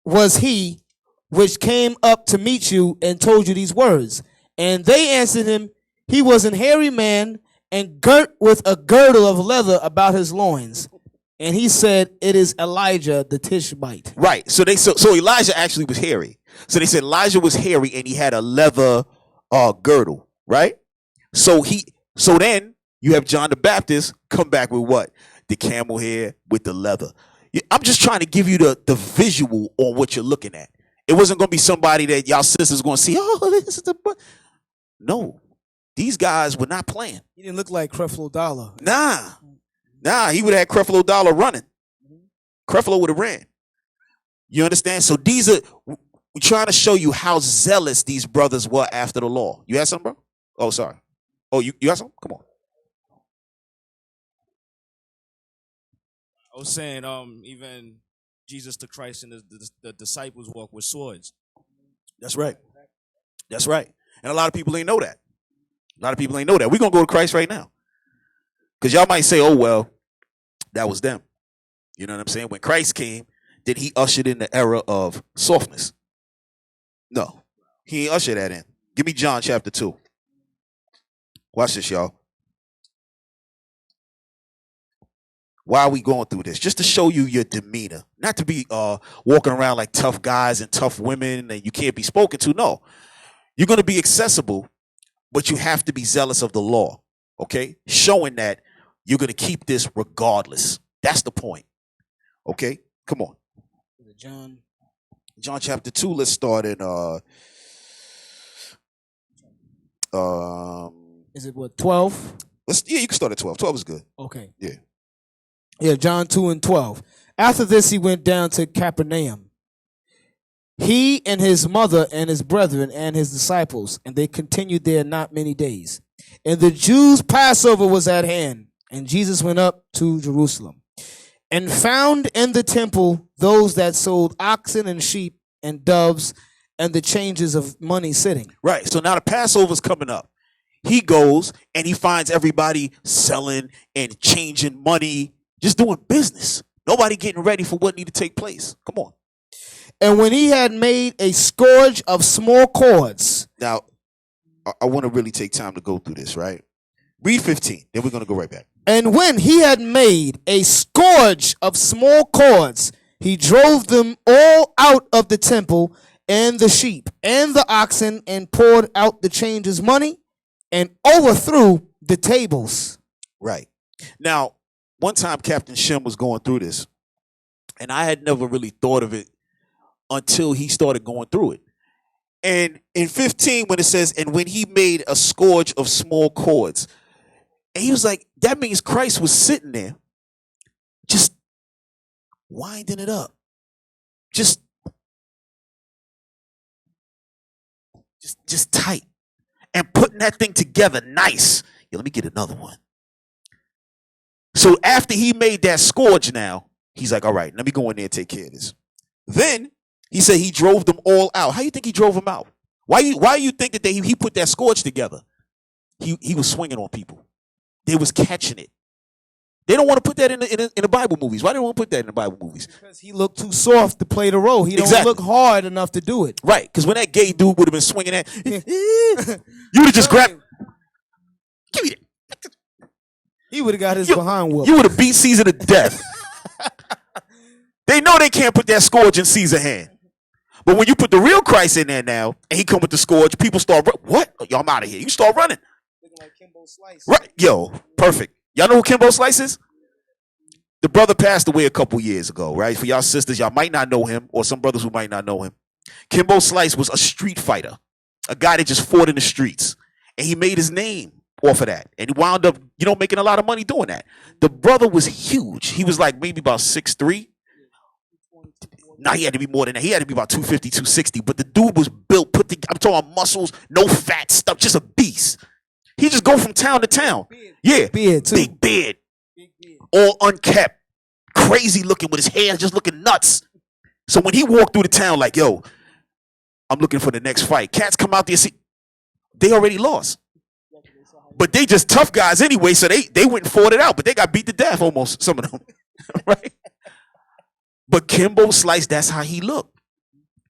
was he which came up to meet you and told you these words? And they answered him, he was an hairy man and girt with a girdle of leather about his loins. And he said, it is Elijah the Tishbite. Right. So Elijah actually was hairy. So they said Elijah was hairy and he had a leather girdle, right? So then you have John the Baptist come back with what? The camel hair with the leather. I'm just trying to give you the visual on what you're looking at. It wasn't going to be somebody that y'all sisters going to see, oh, this is the... No. These guys were not playing. He didn't look like Creflo Dollar. Nah, he would have had Creflo Dollar running. Creflo would have ran. You understand? So we're trying to show you how zealous these brothers were after the law. You had something, bro? Oh, sorry. Oh, you got something? Come on. I was saying, even Jesus the Christ and the disciples walk with swords. That's right. And a lot of people ain't know that. We're going to go to Christ right now. Because y'all might say, oh, well, that was them. You know what I'm saying? When Christ came, did he usher in the era of softness? No. He ain't ushered that in. Give me John chapter 2. Watch this, y'all. Why are we going through this? Just to show you your demeanor. Not to be walking around like tough guys and tough women and you can't be spoken to. No. You're going to be accessible, but you have to be zealous of the law. Okay? Showing that you're going to keep this regardless. That's the point. Okay? Come on. John chapter 2. Let's start in is it what, 12? You can start at 12. 12 is good. Okay. Yeah, John 2 and 12. After this, he went down to Capernaum. He and his mother and his brethren and his disciples, and they continued there not many days. And the Jews' Passover was at hand, and Jesus went up to Jerusalem, and found in the temple those that sold oxen and sheep and doves and the changes of money sitting. Right. So now the Passover's coming up. He goes and he finds everybody selling and changing money, just doing business. Nobody getting ready for what need to take place. Come on. And when he had made a scourge of small cords. Now, I want to really take time to go through this, right? Read 15, then we're going to go right back. And when he had made a scourge of small cords, he drove them all out of the temple, and the sheep and the oxen, and poured out the changers' money, and overthrew the tables. Right. Now, one time Captain Shem was going through this, and I had never really thought of it until he started going through it. And in 15, when it says, and when he made a scourge of small cords, and he was like, that means Christ was sitting there just winding it up. Just tight. And putting that thing together nice. Yeah, let me get another one. So after he made that scourge now, he's like, all right, let me go in there and take care of this. Then he said he drove them all out. How you think he drove them out? Why you think that he put that scourge together? He was swinging on people. They was catching it. They don't want to put that in the Bible movies. Why do they want to put that in the Bible movies? Because he looked too soft to play the role. He don't look hard enough to do it. Right, because when that gay dude would have been swinging that, you would have just grabbed, give me that. He would have got his behind whooped. You would have beat Caesar to death. They know they can't put that scourge in Caesar's hand. But when you put the real Christ in there now, and he come with the scourge, people start, what? Yo, I'm out of here. You start running. Looking like Kimbo Slice. Right, yo, perfect. Y'all know who Kimbo Slice is? The brother passed away a couple years ago, right? For y'all sisters, y'all might not know him, or some brothers who might not know him. Kimbo Slice was a street fighter, a guy that just fought in the streets. And he made his name off of that. And he wound up, making a lot of money doing that. The brother was huge. He was like maybe about 6'3". Nah, he had to be more than that. He had to be about 250, 260. But the dude was built, I'm talking muscles, no fat stuff, just a beast. He just go from town to town. Yeah, beard too. Big beard. All unkept, crazy looking with his hair just looking nuts. So when he walked through the town like, yo, I'm looking for the next fight. Cats come out there, see, they already lost. But they just tough guys anyway, so they went and fought it out, but they got beat to death almost, some of them, right? But Kimbo Slice, that's how he looked.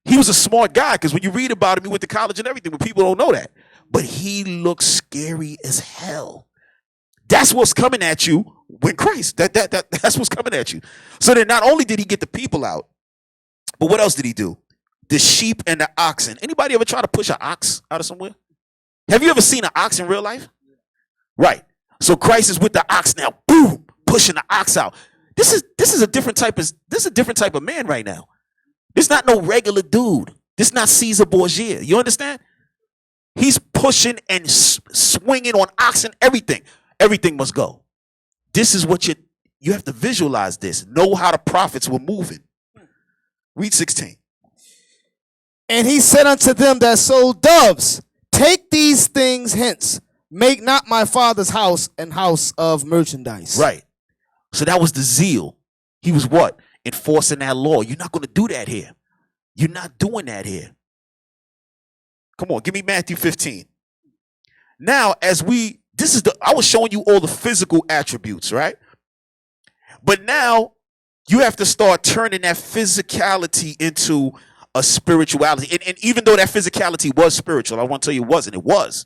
He was a smart guy, because when you read about him, he went to college and everything, but people don't know that. But he looks scary as hell. That's what's coming at you when Christ. That's what's coming at you. So then not only did he get the people out, but what else did he do? The sheep and the oxen. Anybody ever try to push an ox out of somewhere? Have you ever seen an ox in real life? Right. So Christ is with the ox now. Boom, pushing the ox out. This is a different type of man right now. This not no regular dude. This not Caesar Borgia. You understand? He's pushing and swinging on oxen, everything. Everything must go. This is what you have to visualize this. Know how the prophets were moving. Read 16. And he said unto them that sold doves, take these things hence. Make not my father's house an house of merchandise. Right. So that was the zeal. He was what? Enforcing that law. You're not going to do that here. You're not doing that here. Come on, give me Matthew 15. Now, I was showing you all the physical attributes, right? But now you have to start turning that physicality into a spirituality. And even though that physicality was spiritual, I want to tell you it wasn't. It was.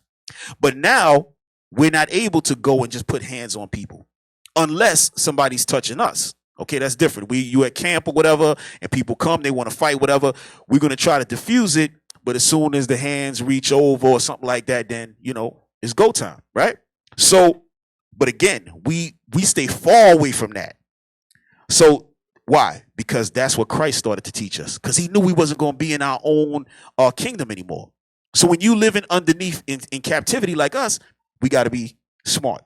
But now we're not able to go and just put hands on people unless somebody's touching us. Okay, that's different. You at camp or whatever, and people come, they want to fight, whatever. We're going to try to diffuse it. But as soon as the hands reach over or something like that, then, it's go time, right? So, but again, we stay far away from that. So why? Because that's what Christ started to teach us. Because he knew we wasn't going to be in our own kingdom anymore. So when you living underneath in captivity like us, we got to be smart.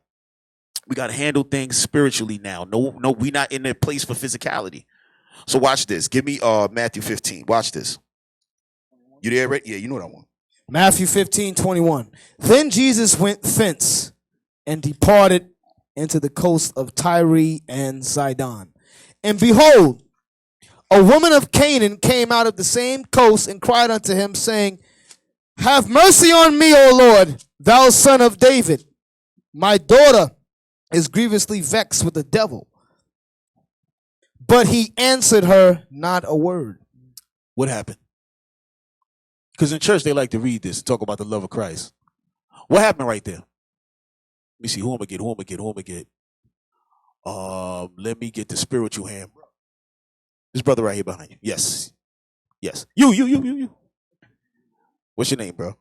We got to handle things spiritually now. No, we're not in a place for physicality. So watch this. Give me Matthew 15. Watch this. You there, right? Yeah, you know what I want. Matthew 15:21. Then Jesus went thence and departed into the coast of Tyre and Sidon. And behold, a woman of Canaan came out of the same coast and cried unto him, saying, have mercy on me, O Lord, thou son of David. My daughter is grievously vexed with the devil. But he answered her not a word. What happened? Because in church they like to read this and talk about the love of Christ. What happened right there? Let me see. Who am I get? Let me get the spiritual hand. This brother right here behind you. Yes. You. What's your name, bro?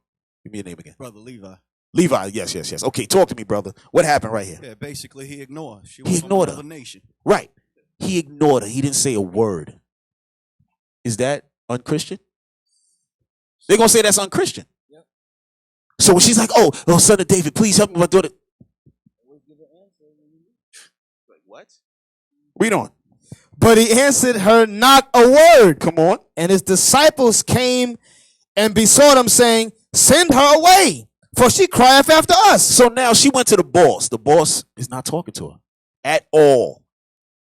Give me your name again. Brother Levi. Levi, yes. Okay, talk to me, brother. What happened right here? Yeah, basically he ignored her. She He was ignored from her. another nation. Right. He ignored her. He didn't say a word. Is that unchristian? They're going to say that's unchristian. Yep. So when she's like, oh, son of David, please help me with my daughter. Like, what? Read on. But he answered her not a word. Come on. And his disciples came and besought him, saying, send her away, for she crieth after us. So now she went to the boss. The boss is not talking to her at all.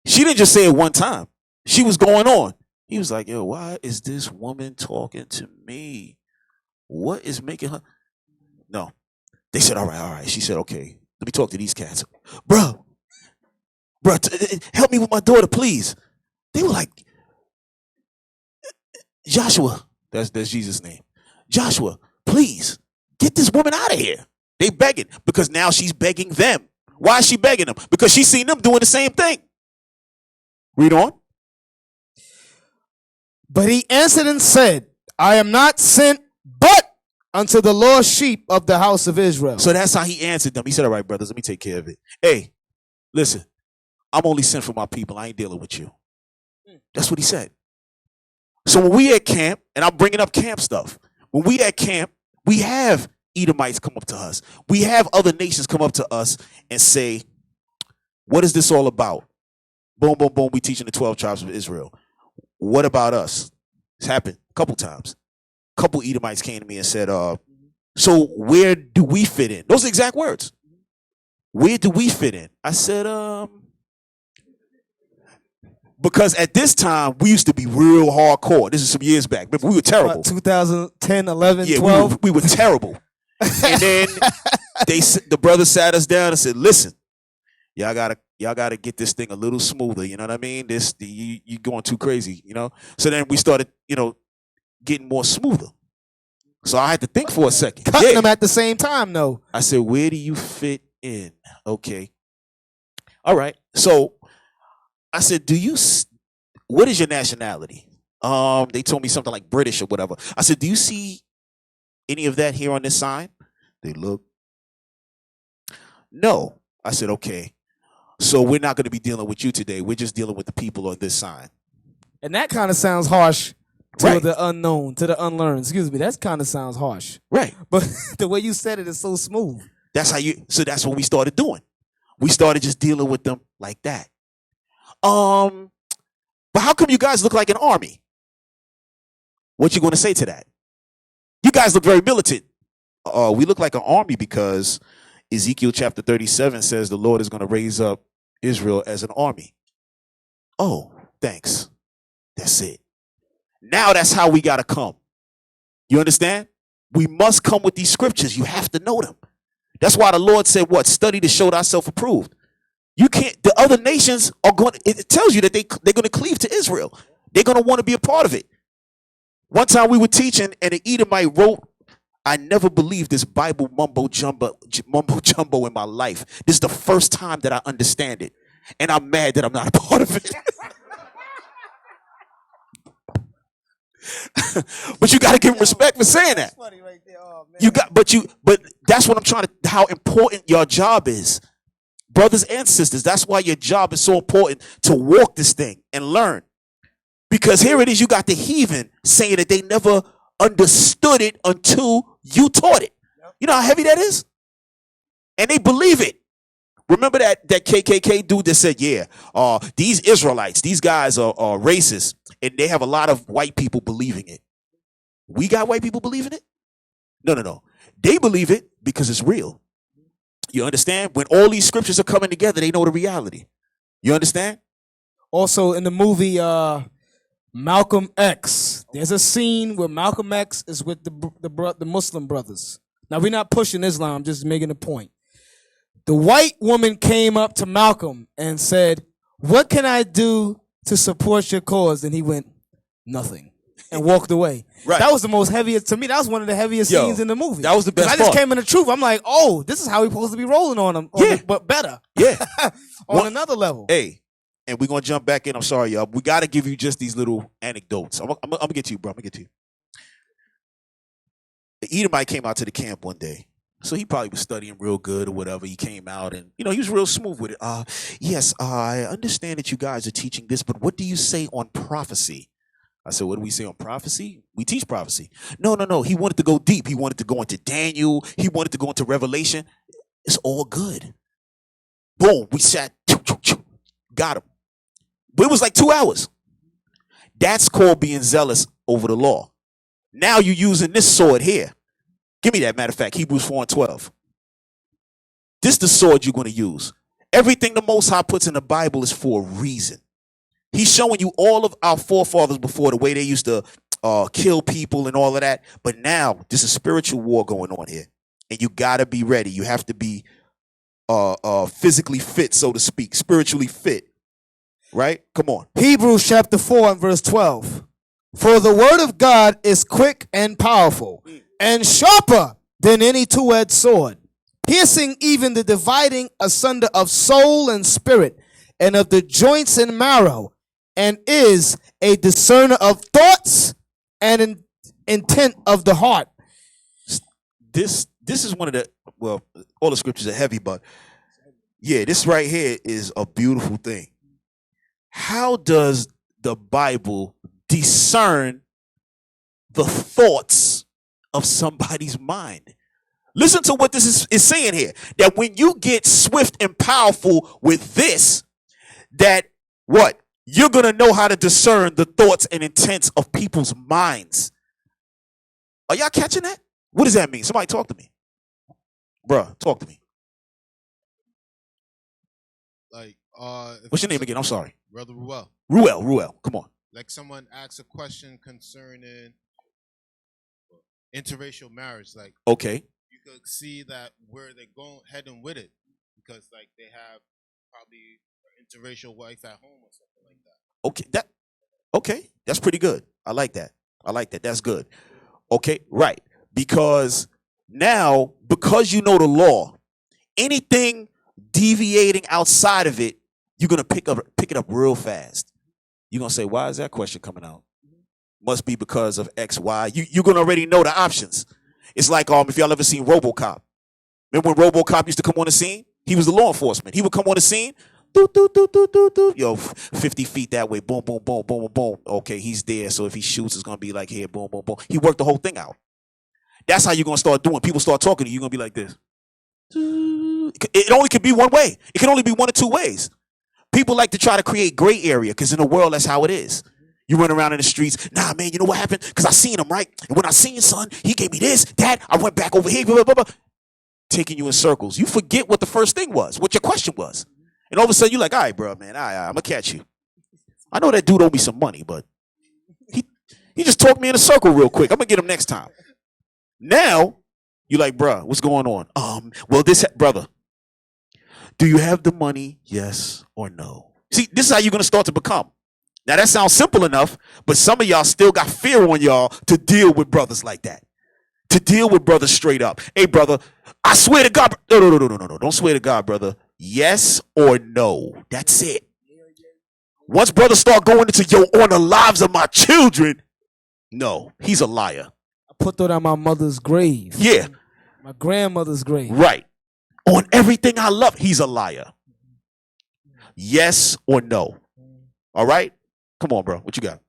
She didn't just say it one time. She was going on. He was like, yo, why is this woman talking to me? What is making her? No. They said, all right. She said, okay, let me talk to these cats. Bro, help me with my daughter, please. They were like, Joshua, that's Jesus' name. Joshua, please, get this woman out of here. They begging because now she's begging them. Why is she begging them? Because she's seen them doing the same thing. Read on. But he answered and said, I am not sent but unto the lost sheep of the house of Israel. So that's how he answered them. He said, all right, brothers, let me take care of it. Hey, listen, I'm only sent for my people. I ain't dealing with you. That's what he said. So when we at camp, and I'm bringing up camp stuff, when we at camp, we have Edomites come up to us. We have other nations come up to us and say, what is this all about? Boom, boom, boom. We teaching the 12 tribes of Israel. What about us? It's happened a couple times. A couple Edomites came to me and said, so where do we fit in? Those are exact words. Where do we fit in? I said, because at this time, we used to be real hardcore. This is some years back. Remember, we were terrible. 2010, 11, Yeah, 12. we were terrible. And then the brothers sat us down and said, listen, y'all gotta get this thing a little smoother. You know what I mean? You going too crazy, you know? So then we started, getting more smoother. So I had to think for a second. Cutting them at the same time, though. I said, where do you fit in? Okay. All right. So I said, what is your nationality? They told me something like British or whatever. I said, do you see any of that here on this sign? They looked. No. I said, okay. So we're not going to be dealing with you today. We're just dealing with the people on this sign. And that kind of sounds harsh to Right. the unknown, to the unlearned. Excuse me. That kind of sounds harsh. Right. But the way you said it is so smooth. So that's what we started doing. We started just dealing with them like that. But how come you guys look like an army? What you going to say to that? You guys look very militant. We look like an army because Ezekiel chapter 37 says the Lord is going to raise up Israel as an army. Oh, thanks. That's it. Now that's how we got to come. You understand? We must come with these scriptures. You have to know them. That's why the Lord said, what? Study to show thyself approved. You can't, the other nations are going, it tells you that they're going to cleave to Israel. They're going to want to be a part of it. One time we were teaching and an Edomite wrote, I never believed this Bible mumbo jumbo in my life. This is the first time that I understand it. And I'm mad that I'm not a part of it. But you got to give him respect for saying that. Funny right there. Oh, man. But that's what I'm trying to, how important your job is. Brothers and sisters, that's why your job is so important, to walk this thing and learn. Because here it is, you got the heathen saying that they never understood it until you taught it. Yep. You know how heavy that is? And they believe it. Remember that KKK dude that said, yeah, these Israelites, these guys are racist, and they have a lot of white people believing it. We got white people believing it? No. They believe it because it's real. You understand? When all these scriptures are coming together, they know the reality. You understand? Also, in the movie Malcolm X, there's a scene where Malcolm X is with the Muslim brothers. Now, we're not pushing Islam, just making a point. The white woman came up to Malcolm and said, what can I do to support your cause? And he went, nothing. and walked away. Right. That was the most heaviest, to me, that was one of the heaviest Yo, scenes in the movie. that was the 'Cause best I just part. came in the truth. I'm like, oh, this is how we supposed to be rolling on them. Yeah. But better. Yeah. On One- another level. Hey, and we're gonna jump back in. I'm sorry, y'all. We gotta give you just these little anecdotes. I'm gonna get to you, bro. I'm gonna get to you. The Edomite came out to the camp one day. So he probably was studying real good or whatever. He came out and, he was real smooth with it. Yes, I understand that you guys are teaching this, but what do you say on prophecy? I said, what do we say on prophecy? We teach prophecy. No. He wanted to go deep. He wanted to go into Daniel. He wanted to go into Revelation. It's all good. Boom, we sat, got him. But it was like 2 hours. That's called being zealous over the law. Now you're using this sword here. Give me that. Matter of fact, Hebrews 4:12. This is the sword you're going to use. Everything the Most High puts in the Bible is for a reason. He's showing you all of our forefathers before, the way they used to kill people and all of that. But now, there's a spiritual war going on here. And you got to be ready. You have to be physically fit, so to speak, spiritually fit. Right? Come on. Hebrews chapter 4 and verse 12. For the word of God is quick and powerful and sharper than any two-edged sword, piercing even the dividing asunder of soul and spirit and of the joints and marrow, and is a discerner of thoughts and intent of the heart. This is one of the, well, all the scriptures are heavy, but yeah, this right here is a beautiful thing. How does the Bible discern the thoughts of somebody's mind? Listen to what this is saying here. That when you get swift and powerful with this, that what? You're going to know how to discern the thoughts and intents of people's minds. Are y'all catching that? What does that mean? Somebody talk to me. Bruh, talk to me. Like, What's your name again? I'm sorry. Brother Ruel. Ruel. Come on. Like someone asks a question concerning interracial marriage. Like, Okay. you could see that where they're heading with it, because like they have probably an interracial wife at home or something like that. Okay. That's pretty good. I like that. That's good. Okay, right. Because now, because you know the law, anything deviating outside of it, you're gonna pick it up real fast. You're gonna say, why is that question coming out? Must be because of X, Y. You're gonna already know the options. It's like if y'all ever seen RoboCop. Remember when RoboCop used to come on the scene? He was the law enforcement. He would come on the scene. Do, do, do, do, do, do. Yo, 50 feet that way. Boom, boom, boom, boom, boom, boom. Okay, he's there. So if he shoots, it's gonna be like here. Boom, boom, boom. He worked the whole thing out. That's how you're gonna start doing. People start talking to you. You're gonna be like this. It only could be one way. It can only be one or two ways. People like to try to create gray area because in the world, that's how it is. You run around in the streets. Nah, man, you know what happened? Because I seen him, right? And when I seen son, he gave me this, that. I went back over here, blah, blah, blah, blah. Taking you in circles. You forget what the first thing was, what your question was. And all of a sudden, you're like, all right, bro, man, I'm going to catch you. I know that dude owe me some money, but he just talked me in a circle real quick. I'm going to get him next time. Now, you're like, bro, what's going on? Well, brother, do you have the money? Yes or no? See, this is how you're going to start to become. Now, that sounds simple enough, but some of y'all still got fear on y'all to deal with brothers like that. To deal with brothers straight up. Hey, brother, I swear to God. No. Don't swear to God, brother. Yes or no. That's it. Once brothers start going into, on the lives of my children, no, he's a liar. I put that on my mother's grave. Yeah. My grandmother's grave. Right. On everything I love, he's a liar. Yes or no. All right? Come on, bro. What you got?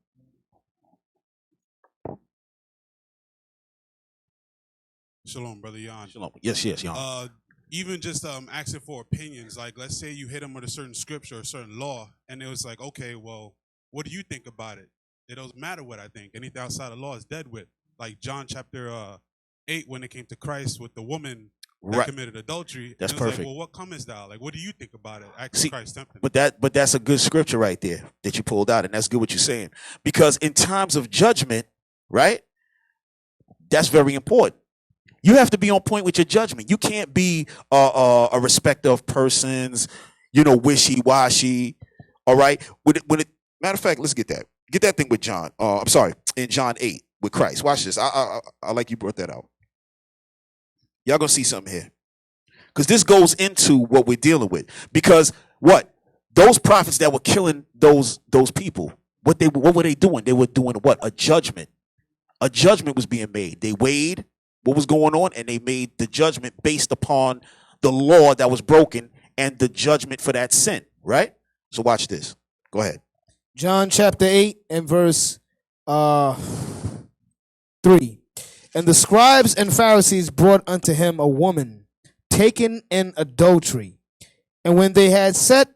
Shalom, Brother Jan. Shalom. Yes, Jan. Even just asking for opinions, like let's say you hit them with a certain scripture or a certain law, and it was like, okay, well, what do you think about it? It doesn't matter what I think. Anything outside of law is dead with. Like John chapter 8, when it came to Christ with the woman that committed adultery. That's and it was perfect. Like, well, what comest thou? Like, what do you think about it? Asking See, Christ tempting. but that's a good scripture right there that you pulled out, and that's good what you're saying. Because in times of judgment, right, that's very important. You have to be on point with your judgment. You can't be a respecter of persons, wishy-washy, all right? Matter of fact, let's get that. Get that thing with John. I'm sorry, in John 8 with Christ. Watch this. I like you brought that out. Y'all gonna see something here. Because this goes into what we're dealing with. Because what? Those prophets that were killing those people, what were they doing? They were doing what? A judgment. A judgment was being made. They weighed what was going on, and they made the judgment based upon the law that was broken and the judgment for that sin, right? So watch this. Go ahead. John chapter 8 and verse 3. And the scribes and Pharisees brought unto him a woman taken in adultery. And when they had set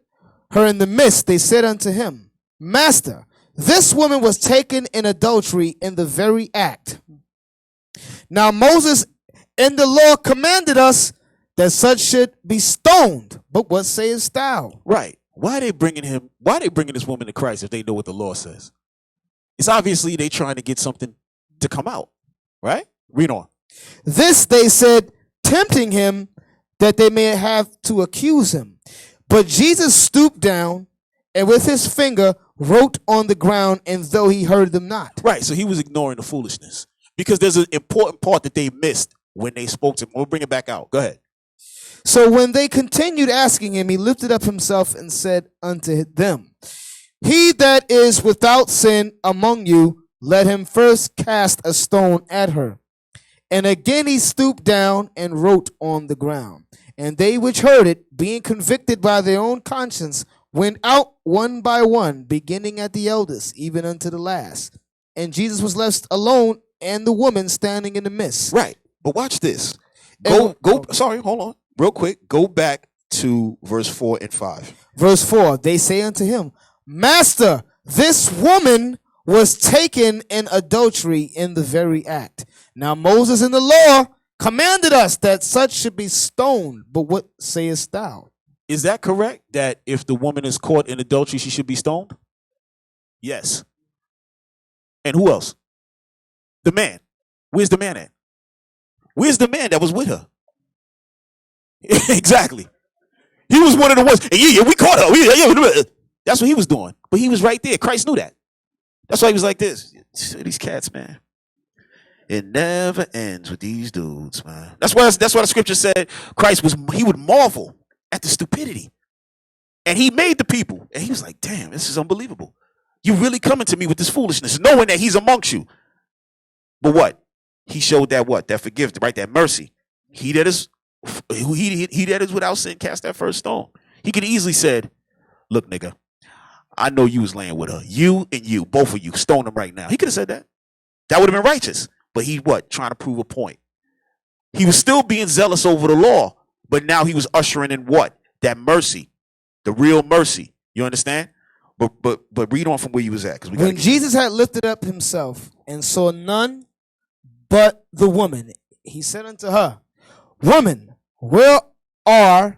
her in the midst, they said unto him, Master, this woman was taken in adultery in the very act. Now Moses in the law commanded us that such should be stoned. But what sayest thou? Right. Why are they bringing this woman to Christ if they know what the law says? It's obviously they trying to get something to come out. Right? Read on. This they said, tempting him that they may have to accuse him. But Jesus stooped down and with his finger wrote on the ground, and though he heard them not. Right. So he was ignoring the foolishness. Because there's an important part that they missed when they spoke to him. We'll bring it back out. Go ahead. So when they continued asking him, he lifted up himself and said unto them, He that is without sin among you, let him first cast a stone at her. And again he stooped down and wrote on the ground. And they which heard it, being convicted by their own conscience, went out one by one, beginning at the eldest, even unto the last. And Jesus was left alone, and the woman standing in the midst. Right. But watch this. Sorry, hold on. Real quick. Go back to verse 4 and 5. Verse 4, they say unto him, Master, this woman was taken in adultery in the very act. Now Moses in the law commanded us that such should be stoned. But what sayest thou? Is that correct? That if the woman is caught in adultery, she should be stoned? Yes. And who else? The man. Where's the man at? Where's the man that was with her? Exactly. He was one of the ones. Yeah, we caught her. That's what he was doing. But he was right there. Christ knew that. That's why he was like this. These cats, man. It never ends with these dudes, man. That's why the scripture said Christ he would marvel at the stupidity. And he made the people. And he was like, damn, this is unbelievable. You really coming to me with this foolishness, knowing that he's amongst you. But what? He showed that what? That forgiveness, right? That mercy. He that is without sin, cast that first stone. He could easily said, look, nigga, I know you was laying with her. You and you, both of you, stone him right now. He could have said that. That would have been righteous. But he what? Trying to prove a point. He was still being zealous over the law, but now he was ushering in what? That mercy. The real mercy. You understand? But read on from where you was at. When Jesus had lifted up himself and saw none but the woman, he said unto her, Woman, where are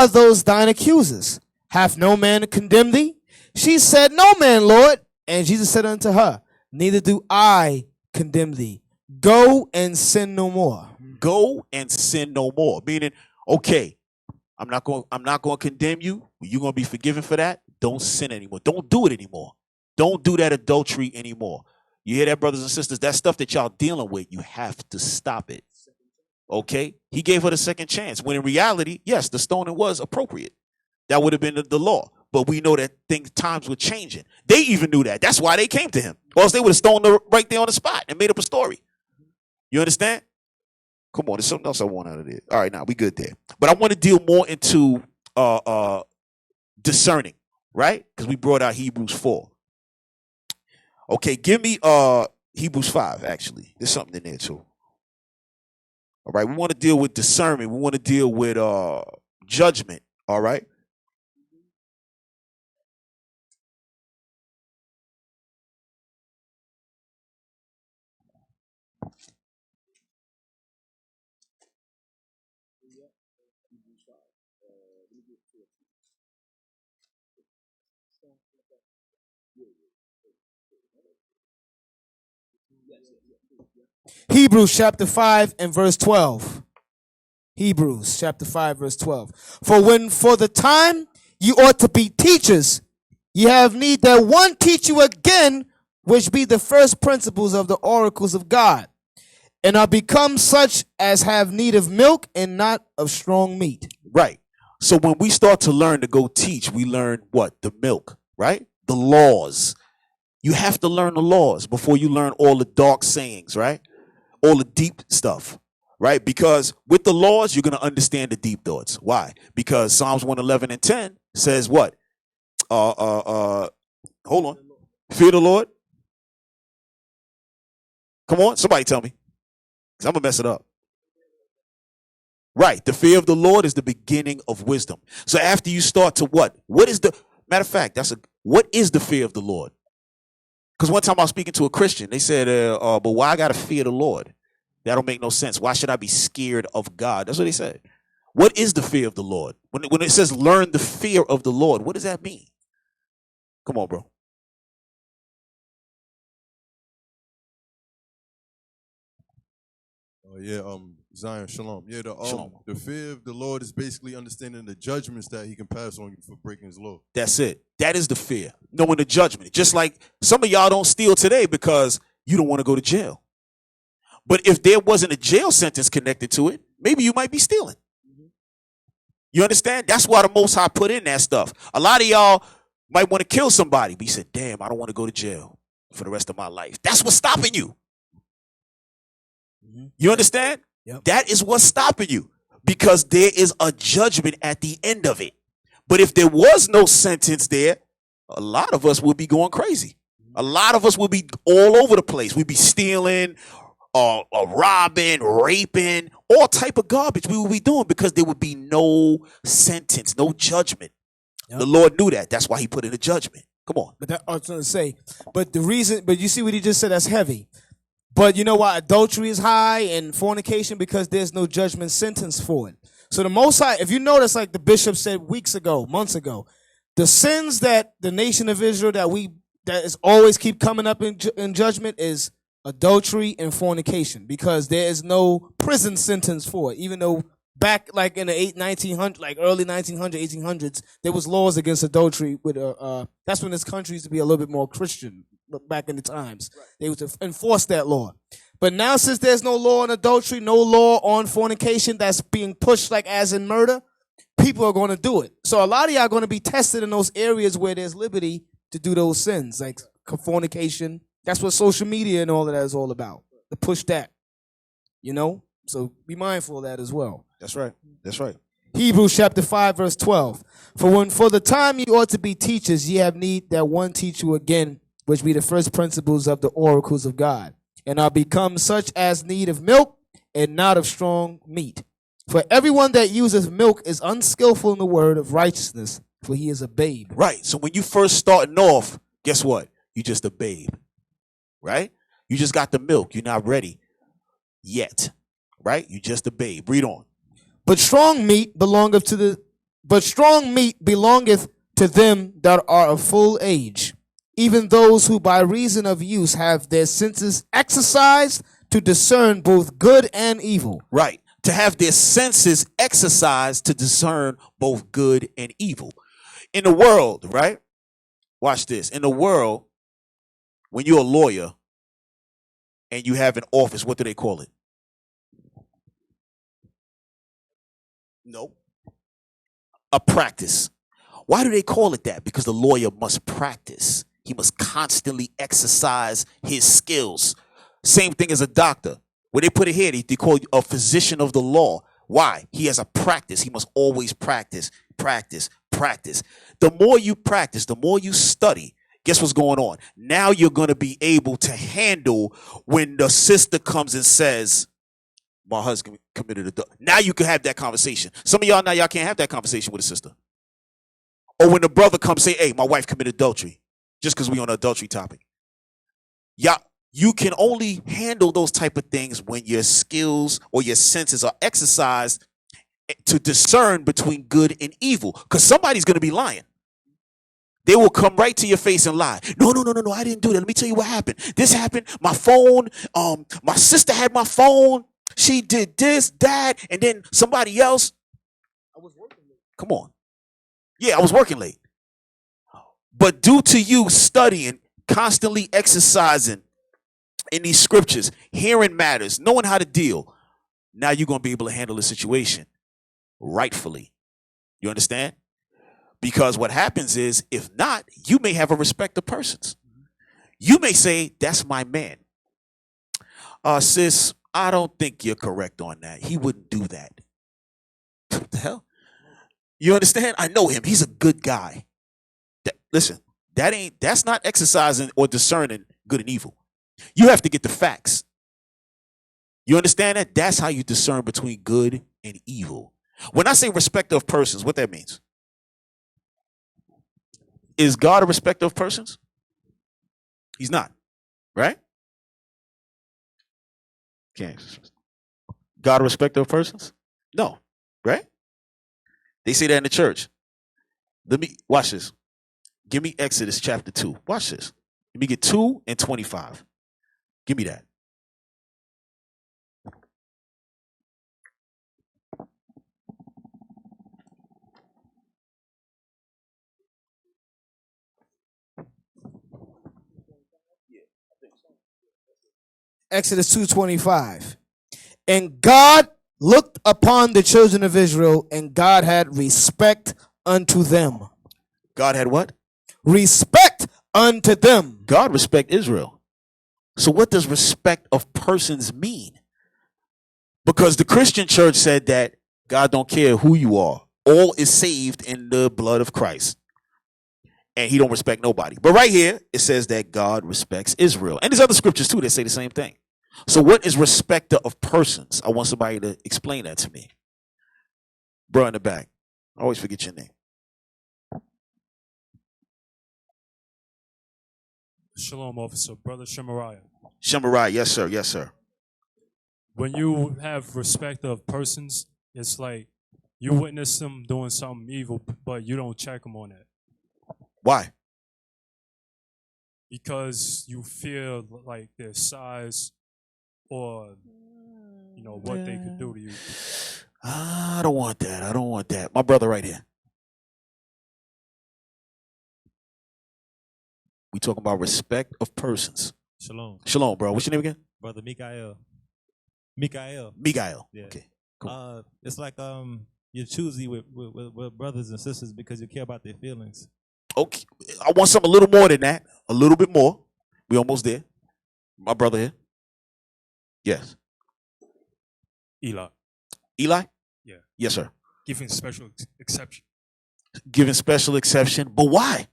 those thine accusers? Hath no man condemned thee? She said, No man, Lord. And Jesus said unto her, Neither do I condemn thee. Go and sin no more. Go and sin no more. Meaning, okay, I'm not going to condemn you. You're going to be forgiven for that. Don't sin anymore. Don't do it anymore. Don't do that adultery anymore. You hear that, brothers and sisters? That stuff that y'all dealing with, you have to stop it. Okay? He gave her the second chance. When in reality, yes, the stoning was appropriate. That would have been the law. But we know that times were changing. They even knew that. That's why they came to him. Or else they would have stoned her right there on the spot and made up a story. You understand? Come on, there's something else I want out of there. All right, now we good there. But I want to deal more into discerning, right? Because we brought out Hebrews 4. Okay, give me Hebrews 5, actually. There's something in there too. All right, we want to deal with discernment. We want to deal with judgment, all right? Hebrews chapter 5 and verse 12. Hebrews chapter 5 verse 12. For when for the time you ought to be teachers Ye have need that one teach you again, which be the first principles of the oracles of God, and are become such as have need of milk and not of strong meat. Right. So when we start to learn to go teach, we learn what? The milk, right? The laws. You have to learn the laws before you learn all the dark sayings, right? All the deep stuff, right? Because with the laws, you're going to understand the deep thoughts. Why? Because Psalms 111 and 10 says what? Hold on. Fear the Lord. Come on, somebody tell me. 'Cause I'm going to mess it up. Right. The fear of the Lord is the beginning of wisdom. So after you start to what? What is the, matter of fact, what is the fear of the Lord? Because one time I was speaking to a Christian, they said, but why I got to fear the Lord? That don't make no sense. Why should I be scared of God? That's what they said. What is the fear of the Lord? When it says learn the fear of the Lord, what does that mean? Come on, bro. Zion, shalom. Yeah, Shalom. the fear of the Lord is basically understanding the judgments that he can pass on you for breaking his law. That's it. That is the fear. Knowing the judgment. Just like some of y'all don't steal today because you don't want to go to jail. But if there wasn't a jail sentence connected to it, maybe you might be stealing. You understand? That's why the Most High put in that stuff. A lot of y'all might want to kill somebody, but you said, damn, I don't want to go to jail for the rest of my life. That's what's stopping you. You understand? Yep. That is what's stopping you because there is a judgment at the end of it. But if there was no sentence there, a lot of us would be going crazy. A lot of us would be all over the place. We'd be stealing, robbing, raping, all type of garbage we would be doing because there would be no sentence, no judgment. Yep. The Lord knew that. That's why he put in a judgment. Come on. But I was going to say, but you see what he just said, that's heavy. But you know why adultery is high and fornication? Because there's no judgment sentence for it. So the Most High, if you notice, like the bishop said months ago, the sins that the nation of Israel that is always keep coming up in judgment is adultery and fornication, because there is no prison sentence for it. Even though back like in the 1900, like early 1900s, 1800s, there was laws against adultery. With that's when this country used to be a little bit more Christian. Back in the times, they used to enforce that law. But now, since there's no law on adultery, no law on fornication that's being pushed like as in murder, people are going to do it. So a lot of y'all are going to be tested in those areas where there's liberty to do those sins, like fornication. That's what social media and all of that is all about, to push that, you know? So be mindful of that as well. That's right. That's right. Hebrews chapter 5, verse 12. For the time you ought to be teachers, ye have need that one teach you again, which be the first principles of the oracles of God, and are become such as need of milk and not of strong meat. For everyone that useth milk is unskillful in the word of righteousness, for he is a babe. Right. So when you first starting off, guess what? You just a babe. Right? You just got the milk. You're not ready yet. Right? You just a babe. Read on. But strong meat belongeth to them that are of full age, even those who by reason of use have their senses exercised to discern both good and evil. Right. To have their senses exercised to discern both good and evil. In the world, right? Watch this. In the world, when you're a lawyer and you have an office, what do they call it? No. A practice. Why do they call it that? Because the lawyer must practice. He must constantly exercise his skills. Same thing as a doctor. When they put it here, they call you a physician of the law. Why? He has a practice. He must always practice, practice, practice. The more you practice, the more you study, guess what's going on? Now you're going to be able to handle when the sister comes and says, my husband committed adultery. Now you can have that conversation. Some of y'all now, y'all can't have that conversation with a sister. Or when the brother comes say, hey, my wife committed adultery. Just because we on the adultery topic. Yeah, you can only handle those type of things when your skills or your senses are exercised to discern between good and evil. Because somebody's going to be lying. They will come right to your face and lie. No, I didn't do that. Let me tell you what happened. This happened. My phone, my sister had my phone. She did this, that, and then somebody else. I was working late. Come on. Yeah, I was working late. But due to you studying, constantly exercising in these scriptures, hearing matters, knowing how to deal, now you're going to be able to handle the situation rightfully. You understand? Because what happens is, if not, you may have a respect of persons. You may say, that's my man. Sis, I don't think you're correct on that. He wouldn't do that. What the hell? You understand? I know him. He's a good guy. Listen, that's not exercising or discerning good and evil. You have to get the facts. You understand that? That's how you discern between good and evil. When I say respect of persons, what that means? Is God a respecter of persons? He's not, right? Okay. God a respecter of persons? No, right? They say that in the church. Let me watch this. Give me Exodus chapter 2. Watch this. Let me get 2 and 25. Give me that. Exodus 2:25. And God looked upon the children of Israel, and God had respect unto them. God had what? Respect unto them. God respect Israel. So what does respect of persons mean? Because the Christian church said that God don't care who you are. All is saved in the blood of Christ. And he don't respect nobody. But right here, it says that God respects Israel. And there's other scriptures too that say the same thing. So what is respecter of persons? I want somebody to explain that to me. Bro in the back. I always forget your name. Shalom, officer. Brother Shemariah. Shemariah, yes, sir. Yes, sir. When you have respect of persons, it's like you witness them doing something evil, but you don't check them on it. Why? Because you feel like their size or, you know, what they could do to you. I don't want that. I don't want that. My brother right here. We talking about respect of persons. Shalom. Shalom, bro. What's your name again? Brother Mikael. Mikael. Mikael. Yeah. Okay. Cool. It's like you're choosy with brothers and sisters because you care about their feelings. Okay. I want something a little more than that. A little bit more. We almost there. My brother here. Yes. Eli. Eli? Yeah. Yes, sir. Giving special exception. Giving special exception. But why?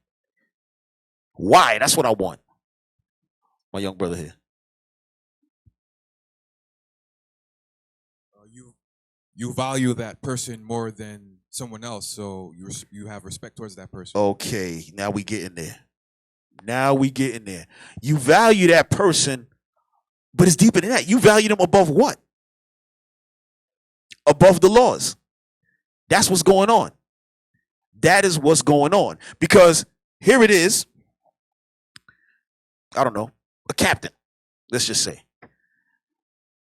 Why? That's what I want. My young brother here. You value that person more than someone else, so you have respect towards that person. Okay, now we get in there. Now we get in there. You value that person, but it's deeper than that. You value them above what? Above the laws. That's what's going on. That is what's going on. Because here it is. I don't know, a captain, let's just say.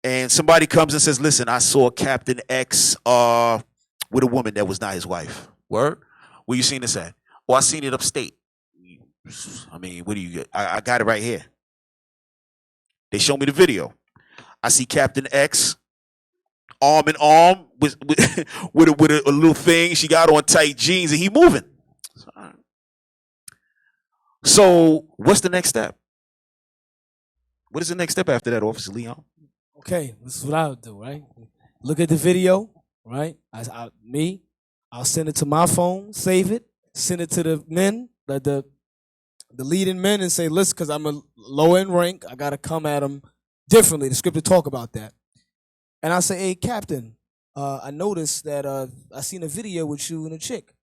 And somebody comes and says, listen, I saw Captain X with a woman that was not his wife. Word? Where you seen this at? Oh, I seen it upstate. I mean, what do you get? I got it right here. They show me the video. I see Captain X arm in arm with a little thing. She got on tight jeans and he moving. So what's the next step? What is the next step after that, Officer Leon? Okay, this is what I would do, right? Look at the video, right? I'll send it to my phone, save it, send it to the men, the leading men, and say, listen, because I'm a low in rank, I gotta come at them differently. The scripture talk about that. And I say, hey, Captain, I noticed that I seen a video with you and a chick.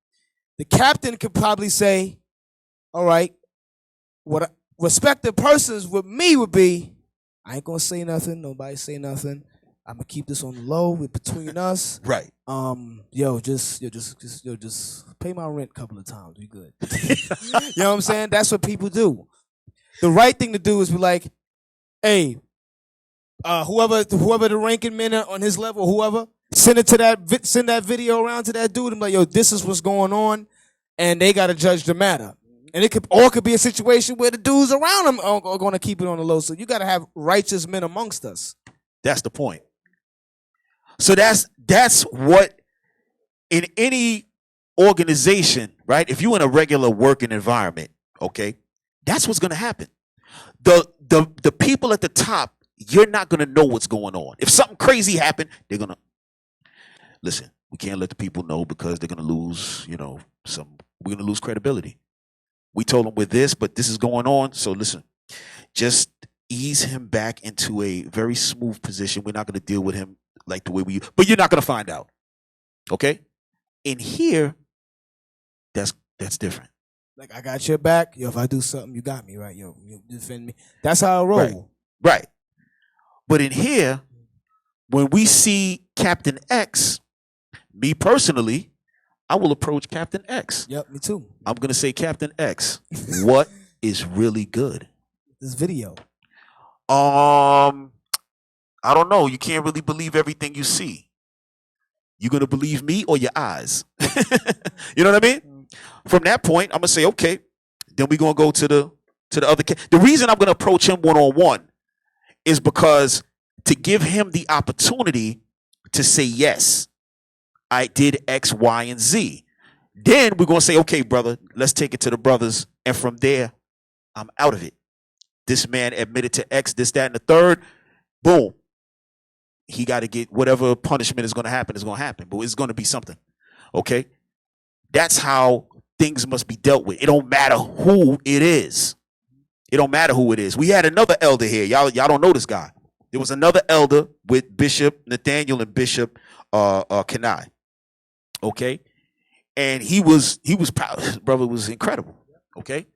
The captain could probably say, all right, what respected persons with me would be, I ain't gonna say nothing. Nobody say nothing. I'm gonna keep this on the low between us. Right. Just pay my rent a couple of times. We good. You know what I'm saying? That's what people do. The right thing to do is be like, hey, whoever the ranking men on his level, whoever, send that video around to that dude and be like, yo, this is what's going on, and they gotta judge the matter. And it could be a situation where the dudes around them are going to keep it on the low. So you got to have righteous men amongst us. That's the point. So that's what in any organization, right? If you're in a regular working environment, okay, that's what's going to happen. The people at the top, you're not going to know what's going on. If something crazy happened, they're going to listen. We can't let the people know because they're going to lose, we're going to lose credibility. We told them we're this, but this is going on. So listen, just ease him back into a very smooth position. We're not going to deal with him like the way but you're not going to find out. Okay? In here, that's different. Like, I got your back. Yo, if I do something, you got me, right? Yo, you defend me. That's how I roll. Right. But in here, when we see Captain X, me personally, I will approach Captain X. Yep, me too. I'm going to say, Captain X, what is really good? This video. I don't know. You can't really believe everything you see. You going to believe me or your eyes? You know what I mean? From that point, I'm going to say, okay, then we're going to go to the other case. The reason I'm going to approach him one-on-one is because to give him the opportunity to say, yes, I did X, Y, and Z. Then we're going to say, okay, brother, let's take it to the brothers. And from there, I'm out of it. This man admitted to X, this, that, and the third. Boom. He got to get whatever punishment is going to happen, but it's going to be something. Okay? That's how things must be dealt with. It don't matter who it is. It don't matter who it is. We had another elder here. Y'all don't know this guy. There was another elder with Bishop Nathaniel and Bishop Kenai. Okay? And he was proud. His brother was incredible. Okay?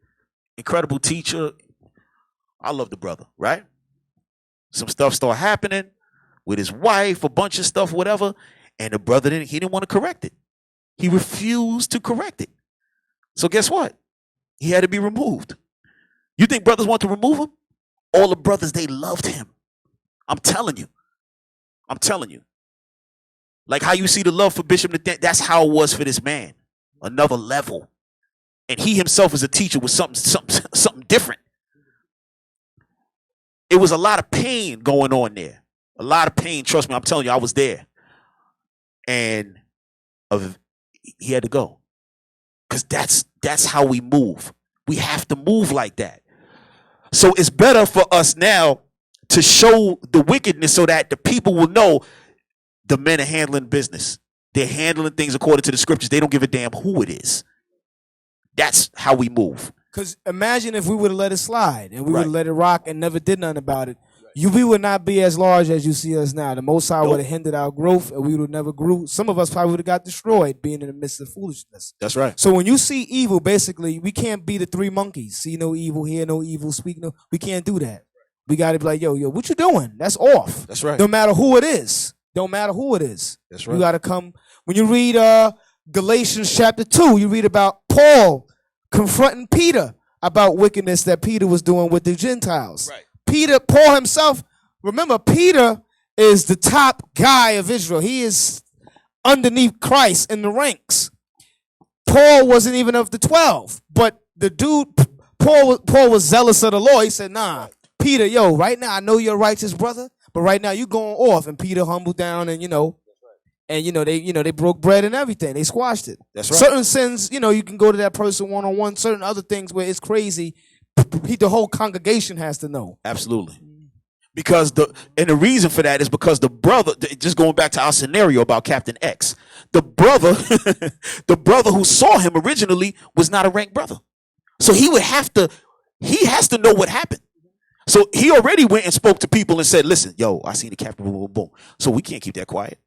Incredible teacher. I love the brother, right? Some stuff started happening with his wife, a bunch of stuff, whatever, and the brother didn't want to correct it. He refused to correct it. So guess what? He had to be removed. You think brothers want to remove him? All the brothers, they loved him. I'm telling you. Like how you see the love for Bishop Nathaniel, that's how it was for this man. Another level. And he himself as a teacher was something different. It was a lot of pain going on there. A lot of pain. Trust me, I'm telling you, I was there. And he had to go. Because that's how we move. We have to move like that. So it's better for us now to show the wickedness so that the people will know the men are handling business. They're handling things according to the scriptures. They don't give a damn who it is. That's how we move. Because imagine if we would have let it slide and we would have let it rock and never did nothing about it. We would not be as large as you see us now. The Most High would have hindered our growth and we would have never grew. Some of us probably would have got destroyed being in the midst of foolishness. That's right. So when you see evil, basically, we can't be the three monkeys. See no evil, hear no evil, speak no. We can't do that. We got to be like, yo, what you doing? That's off. That's right. No matter who it is. That's right. You got to come. When you read Galatians chapter 2, you read about Paul confronting Peter about wickedness that Peter was doing with the Gentiles. Right. Paul himself, remember, Peter is the top guy of Israel. He is underneath Christ in the ranks. Paul wasn't even of the 12, but the dude, Paul was zealous of the law. He said, nah, Peter, yo, right now I know you're a righteous brother, but right now you going off. And Peter humbled down and, they broke bread and everything. They squashed it. That's right. Certain sins, you can go to that person one-on-one. Certain other things where it's crazy, the whole congregation has to know. Absolutely. Because the reason for that is because the brother, just going back to our scenario about Captain X, the brother who saw him originally was not a ranked brother. So he has to know what happened. So he already went and spoke to people and said, listen, yo, I seen the captain, boom, boom, boom. So we can't keep that quiet.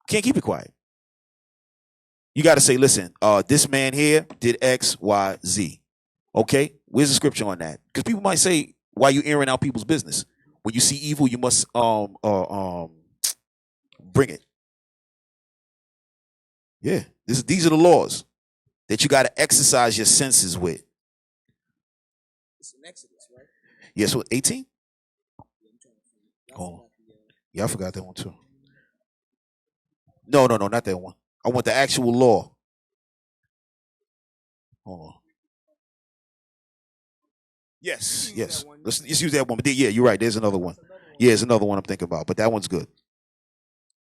Can't keep it quiet. You got to say, listen, this man here did X, Y, Z. Okay? Where's the scripture on that? Because people might say, why you airing out people's business? When you see evil, you must bring it. Yeah. These are the laws that you got to exercise your senses with. It's in Exodus, right? Yes, what, 18? Oh. Yeah, I forgot that one too. No, not that one. I want the actual law. Hold on. Yes. Let's use that one. But yeah, you're right. There's another one. Yeah, there's another one I'm thinking about, but that one's good.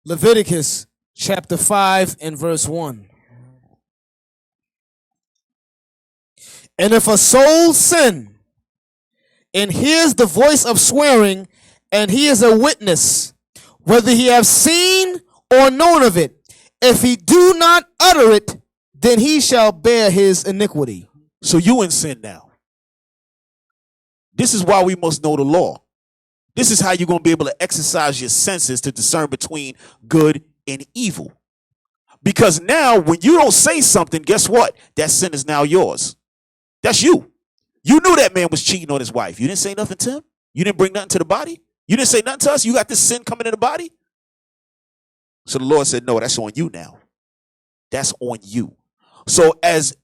Leviticus chapter 5 and verse 1. And if a soul sin and hears the voice of swearing, and he is a witness, whether he have seen or known of it, if he do not utter it, then he shall bear his iniquity. So you in sin now. This is why we must know the law. This is how you're going to be able to exercise your senses to discern between good and evil. Because now when you don't say something, guess what? That sin is now yours. That's you. You knew that man was cheating on his wife. You didn't say nothing to him. You didn't bring nothing to the body. You didn't say nothing to us. You got this sin coming in the body. So the Lord said, no, that's on you now. That's on you. So as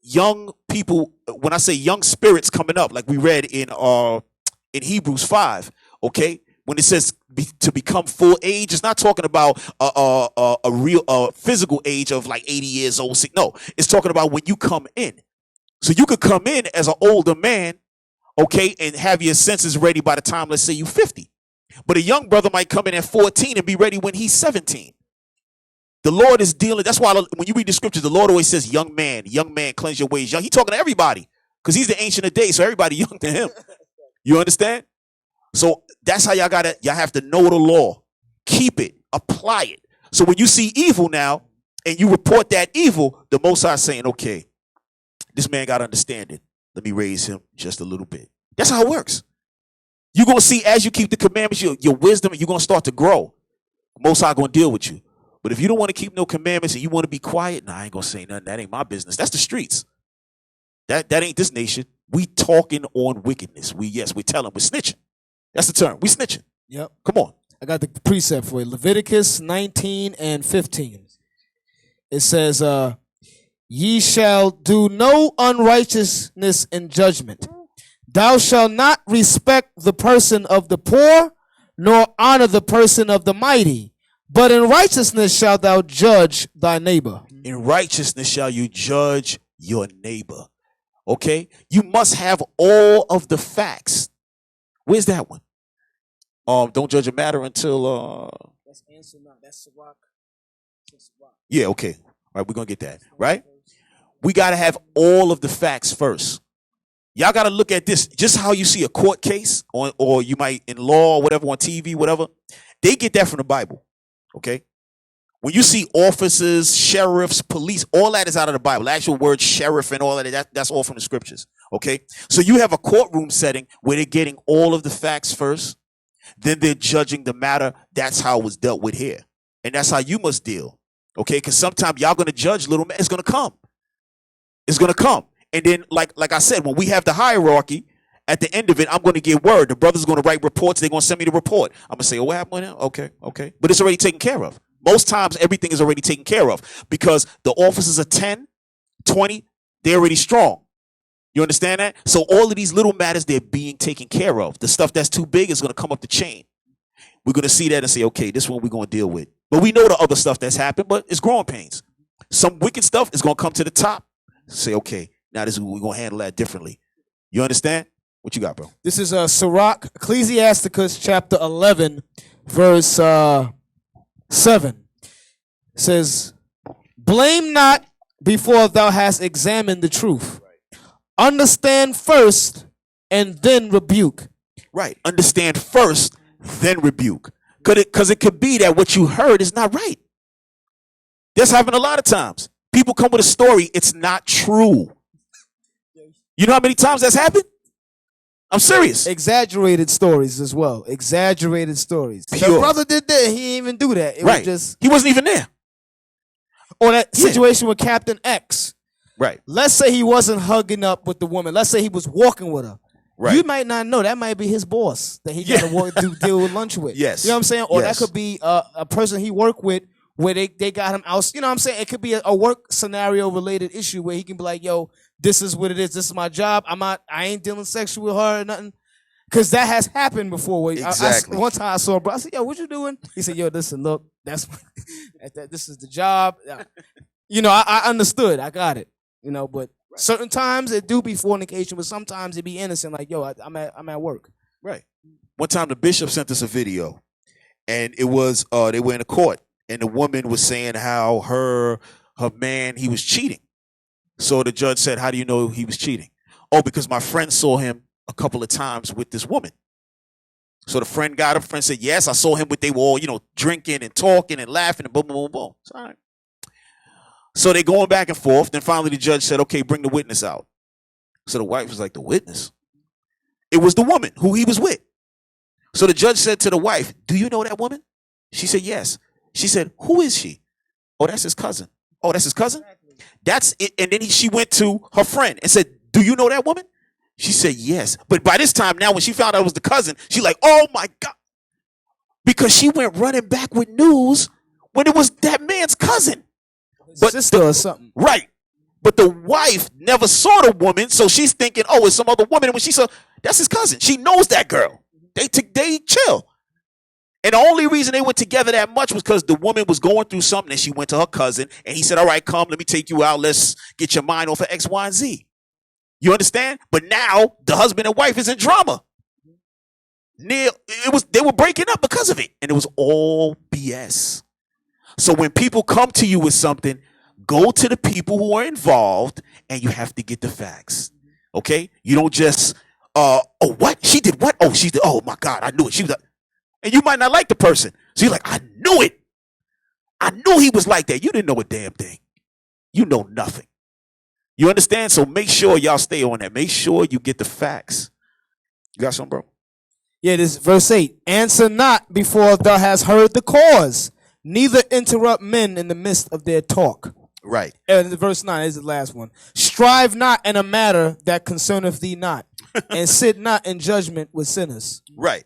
young people, when I say young spirits coming up, like we read in Hebrews 5, okay, when it says to become full age, it's not talking about a real physical age of like 80 years old. No, it's talking about when you come in. So you could come in as an older man, okay, and have your senses ready by the time, let's say, you're 50. But a young brother might come in at 14 and be ready when he's 17. The Lord is dealing. That's why when you read the scriptures, the Lord always says, young man, cleanse your ways. Young. He's talking to everybody because he's the Ancient of Days, so everybody young to him. You understand? So that's how y'all have to know the law, keep it, apply it. So when you see evil now and you report that evil, the Most High is saying, okay, this man got understanding. Let me raise him just a little bit. That's how it works. You're going to see as you keep the commandments, your wisdom, you're going to start to grow. Most High going to deal with you. But if you don't want to keep no commandments and you want to be quiet, nah, I ain't going to say nothing. That ain't my business. That's the streets. That ain't this nation. We talking on wickedness. We're telling. We're snitching. That's the term. We snitching. Yep. Come on. I got the precept for you. Leviticus 19 and 15. It says, ye shall do no unrighteousness in judgment. Thou shalt not respect the person of the poor, nor honor the person of the mighty. But in righteousness shalt thou judge thy neighbor. In righteousness shall you judge your neighbor. Okay? You must have all of the facts. Where's that one? Don't judge a matter until That's answer not. That's Sirach. Yeah, okay. All right, we're gonna get that. Right? We gotta have all of the facts first. Y'all gotta look at this. Just how you see a court case, or you might in law or whatever on TV, whatever. They get that from the Bible. Okay? When you see officers, sheriffs, police, all that is out of the Bible. The actual word sheriff and all of that's all from the scriptures. Okay? So you have a courtroom setting where they're getting all of the facts first, then they're judging the matter. That's how it was dealt with here. And that's how you must deal. Okay? Because sometimes y'all gonna judge little man. It's gonna come. It's gonna come. And then, like I said, when we have the hierarchy, at the end of it, I'm going to get word. The brother's going to write reports. They're going to send me the report. I'm going to say, oh, what happened now? Okay. But it's already taken care of. Most times, everything is already taken care of because the officers are 10, 20. They're already strong. You understand that? So all of these little matters, they're being taken care of. The stuff that's too big is going to come up the chain. We're going to see that and say, okay, this one we're going to deal with. But we know the other stuff that's happened, but it's growing pains. Some wicked stuff is going to come to the top. Say, okay, now this is we're going to handle that differently. You understand? What you got, bro? This is Sirach, Ecclesiasticus chapter 11, verse 7. It says, blame not before thou hast examined the truth. Understand first and then rebuke. Right. Understand first, then rebuke. Because it could be that what you heard is not right. That's happened a lot of times. People come with a story, it's not true. You know how many times that's happened? I'm serious. Exaggerated stories as well. Exaggerated stories. Pure. The brother did that. He didn't even do that. It right. was he wasn't even there. Or that situation with Captain X. Right. Let's say he wasn't hugging up with the woman. Let's say he was walking with her. Right. You might not know. That might be his boss that he got to deal with lunch with. Yes. You know what I'm saying? Or that could be a person he worked with where they got him out. You know what I'm saying? It could be a work scenario related issue where he can be like, yo, this is what it is. This is my job. I ain't dealing sexual with her or nothing. Because that has happened before. Exactly. One time I saw a bro. I said, yo, what you doing? He said, yo, listen, look, this is the job. You know, I understood. I got it. You know, but Certain times it do be fornication, but sometimes it be innocent. Like, yo, I'm at work. Right. One time the bishop sent us a video, and it was they were in a court, and the woman was saying how her man, he was cheating. So the judge said, "How do you know he was cheating?" "Oh, because my friend saw him a couple of times with this woman." So the friend got up. Friend said, "Yes, I saw him, but they were all, drinking and talking and laughing and boom, boom, boom, boom." It's all right. So they going back and forth. Then finally the judge said, "Okay, bring the witness out." So the wife was like, "The witness?" It was the woman who he was with. So the judge said to the wife, "Do you know that woman?" She said, "Yes." She said, "Who is she?" "Oh, that's his cousin." "Oh, that's his cousin?" That's it. And then she went to her friend and said, "Do you know that woman?" She said, "Yes." But by this time now, when she found out it was the cousin, she like, "Oh my God." Because she went running back with news when it was that man's cousin. But sister or something. Right. But the wife never saw the woman, so she's thinking, "Oh, it's some other woman." And when she saw, that's his cousin. She knows that girl. They chill. And the only reason they were together that much was because the woman was going through something and she went to her cousin and he said, "All right, come, let me take you out. Let's get your mind off of X, Y, and Z." You understand? But now the husband and wife is in drama. They were breaking up because of it. And it was all BS. So when people come to you with something, go to the people who are involved and you have to get the facts. Okay? You don't just, "Oh, what? She did what? Oh, she did. Oh my God, I knew it." She was and you might not like the person. So you're like, "I knew it. I knew he was like that." You didn't know a damn thing. You know nothing. You understand? So make sure y'all stay on that. Make sure you get the facts. You got something, bro? Yeah, this is verse 8. "Answer not before thou hast heard the cause, neither interrupt men in the midst of their talk." Right. And verse 9 is the last one. "Strive not in a matter that concerneth thee not, and sit not in judgment with sinners." Right.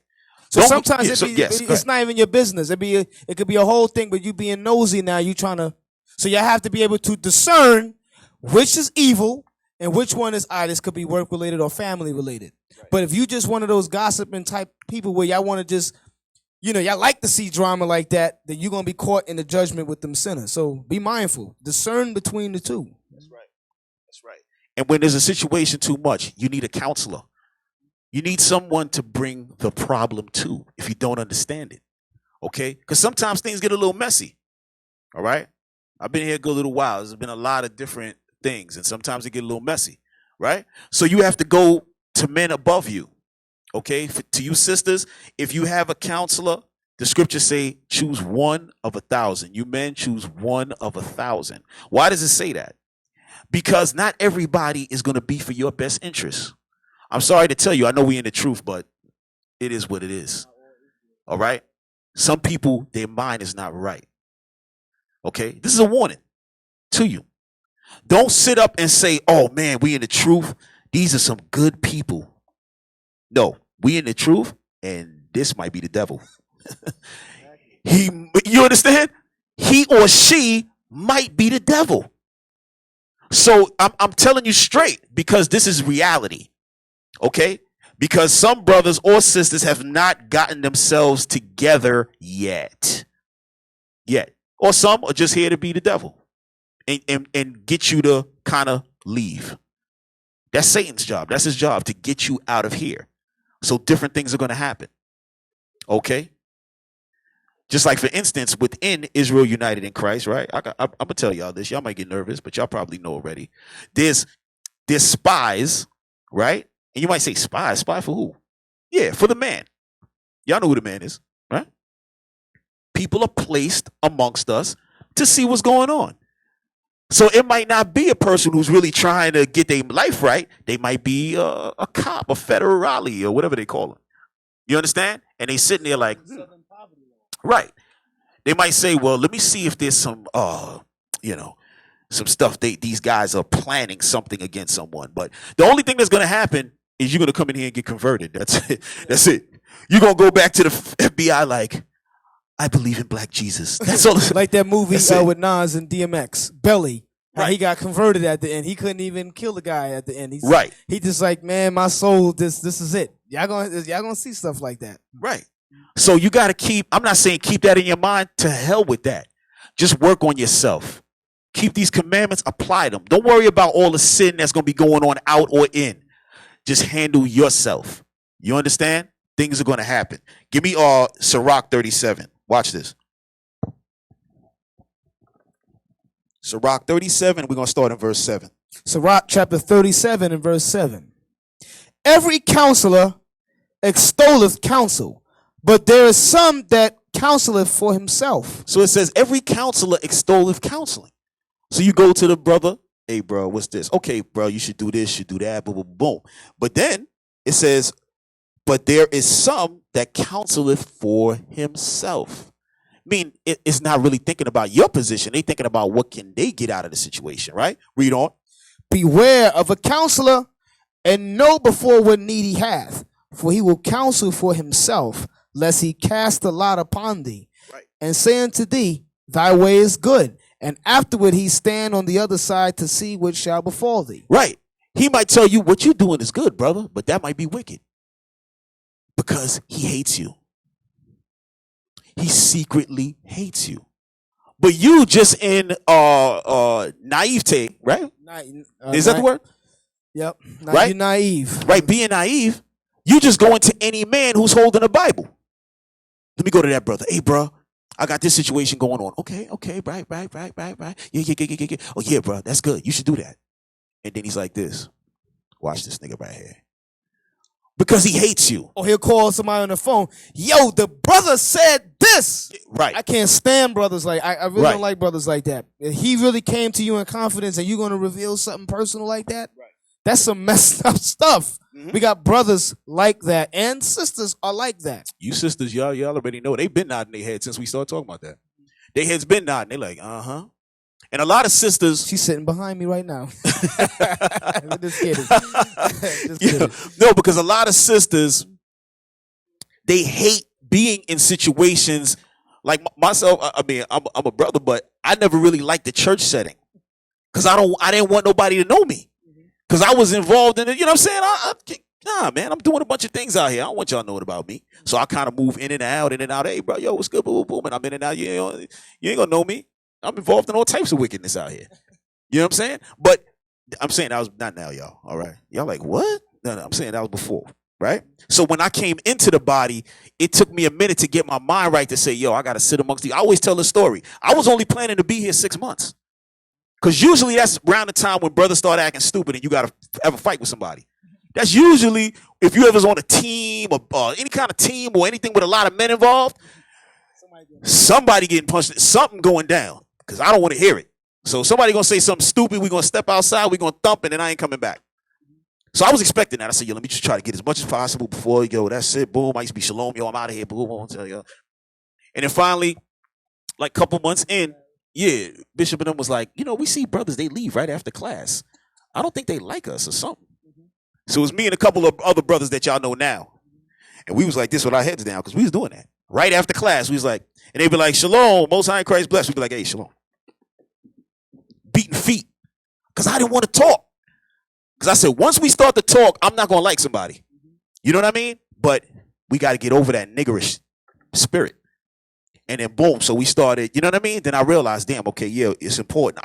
So sometimes it's not even your business. It could be a whole thing, but you being nosy now, you trying to. So you have to be able to discern which is evil and which one is this could be work related or family related. Right. But if you just one of those gossiping type people where y'all want to just, y'all like to see drama like that, then you're gonna be caught in the judgment with them sinners. So be mindful, discern between the two. That's right. That's right. And when there's a situation too much, you need a counselor. You need someone to bring the problem to if you don't understand it. Okay? Because sometimes things get a little messy. All right? I've been here a good little while. There's been a lot of different things, and sometimes it get a little messy. Right? So you have to go to men above you. Okay? To you sisters, if you have a counselor, the scriptures say choose one of 1,000. You men choose one of 1,000. Why does it say that? Because not everybody is going to be for your best interest. I'm sorry to tell you, I know we in the truth, but it is what it is. All right? Some people, their mind is not right. Okay? This is a warning to you. Don't sit up and say, "Oh man, we in the truth. These are some good people." No, we in the truth, and this might be the devil. You understand? He or she might be the devil. So I'm telling you straight, because this is reality. Okay? Because some brothers or sisters have not gotten themselves together yet. Or some are just here to be the devil and get you to kind of leave. That's Satan's job. That's his job, to get you out of here. So different things are going to happen. Okay? Just like, for instance, within Israel United in Christ, right? I'm going to tell y'all this. Y'all might get nervous, but y'all probably know already. There's spies, right? And you might say, spies? Spy for who? Yeah, for the man. Y'all know who the man is, right? People are placed amongst us to see what's going on. So it might not be a person who's really trying to get their life right. They might be a cop, a federale, or whatever they call them. You understand? And they sitting there like, right. They might say, "Well, let me see if there's some, some stuff these guys are planning something against someone." But the only thing that's going to happen is you're going to come in here and get converted. That's it. That's it. You're going to go back to the FBI like, "I believe in Black Jesus." That's all. Like that movie with Nas and DMX, Belly. Right. He got converted at the end. He couldn't even kill the guy at the end. Right. He just like, "Man, my soul, this is it." Y'all gonna see stuff like that. Right. So you got to I'm not saying keep that in your mind. To hell with that. Just work on yourself. Keep these commandments, apply them. Don't worry about all the sin that's going to be going on out or in. Just handle yourself. You understand? Things are going to happen. Give me Sirach 37. Watch this. Sirach 37, we're going to start in verse 7. Sirach chapter 37 and verse 7. Every counselor extolleth counsel, but there is some that counseleth for himself. So it says every counselor extolleth counseling. So you go to the brother, hey bro, what's this? Okay, bro, you should do this, should do that, boom, boom, boom. But then it says, but there is some that counseleth for himself. I mean, it's not really thinking about your position. They thinking about what can they get out of the situation, right? Read on. Beware of a counselor, and know before what need he hath, for he will counsel for himself, lest he cast a lot upon thee, right, and say unto thee, thy way is good, and afterward he stand on the other side to see what shall befall thee. Right. He might tell you what you're doing is good, brother, but that might be wicked because he hates you. He secretly hates you. But you just in naivete, right? Is that the word? Yep. Right? You're naive. Right, being naive. You just go into any man who's holding a Bible. Let me go to that brother. Hey, bro, I got this situation going on. Okay, right. Yeah. Oh, yeah, bro, that's good. You should do that. And then he's like this. Watch this nigga right here. Because he hates you. Or he'll call somebody on the phone. Yo, the brother said this. Right. I can't stand brothers like I really don't like brothers like that. If he really came to you in confidence and you're going to reveal something personal like that, right, that's some messed up stuff. Mm-hmm. We got brothers like that, and sisters are like that. You sisters, y'all already know. They've been nodding their heads since we started talking about that. Their heads been nodding. They're like, uh-huh. And a lot of sisters. She's sitting behind me right now. Just kidding. Just kidding. Yeah. No, because a lot of sisters, they hate being in situations like myself. I mean, I'm a brother, but I never really liked the church setting because I didn't want nobody to know me because I was involved in it. You know what I'm saying? Nah, man, I'm doing a bunch of things out here. I don't want y'all knowing about me. So I kind of move in and out. Hey, bro, yo, what's good? Boom, boom, boom. And I'm in and out. You ain't gonna know me. I'm involved in all types of wickedness out here. You know what I'm saying? But I'm saying that was not now, y'all. All right. Y'all like, what? No, I'm saying that was before. Right? So when I came into the body, it took me a minute to get my mind right to say, yo, I got to sit amongst you. I always tell the story. I was only planning to be here 6 months. Because usually that's around the time when brothers start acting stupid and you got to have a fight with somebody. That's usually, if you ever was on a team or any kind of team or anything with a lot of men involved, somebody getting punched, something going down. Because I don't want to hear it. So somebody going to say something stupid. We're going to step outside. We're going to thump it, and I ain't coming back. So I was expecting that. I said, yo, let me just try to get as much as possible before, yo, that's it. Boom. I used to be shalom. Yo, I'm out of here. Boom. I'll tell you. And then finally, like a couple months in, yeah, Bishop and them was like, we see brothers, they leave right after class. I don't think they like us or something. So it was me and a couple of other brothers that y'all know now. And we was like this with our heads down because we was doing that. Right after class, we was like, and they'd be like, shalom, most high in Christ bless. We'd be like, hey, shalom. Beating feet. Because I didn't want to talk. Because I said, once we start to talk, I'm not going to like somebody. You know what I mean? But we got to get over that niggerish spirit. And then boom, so we started, you know what I mean? Then I realized, damn, okay, yeah, it's important.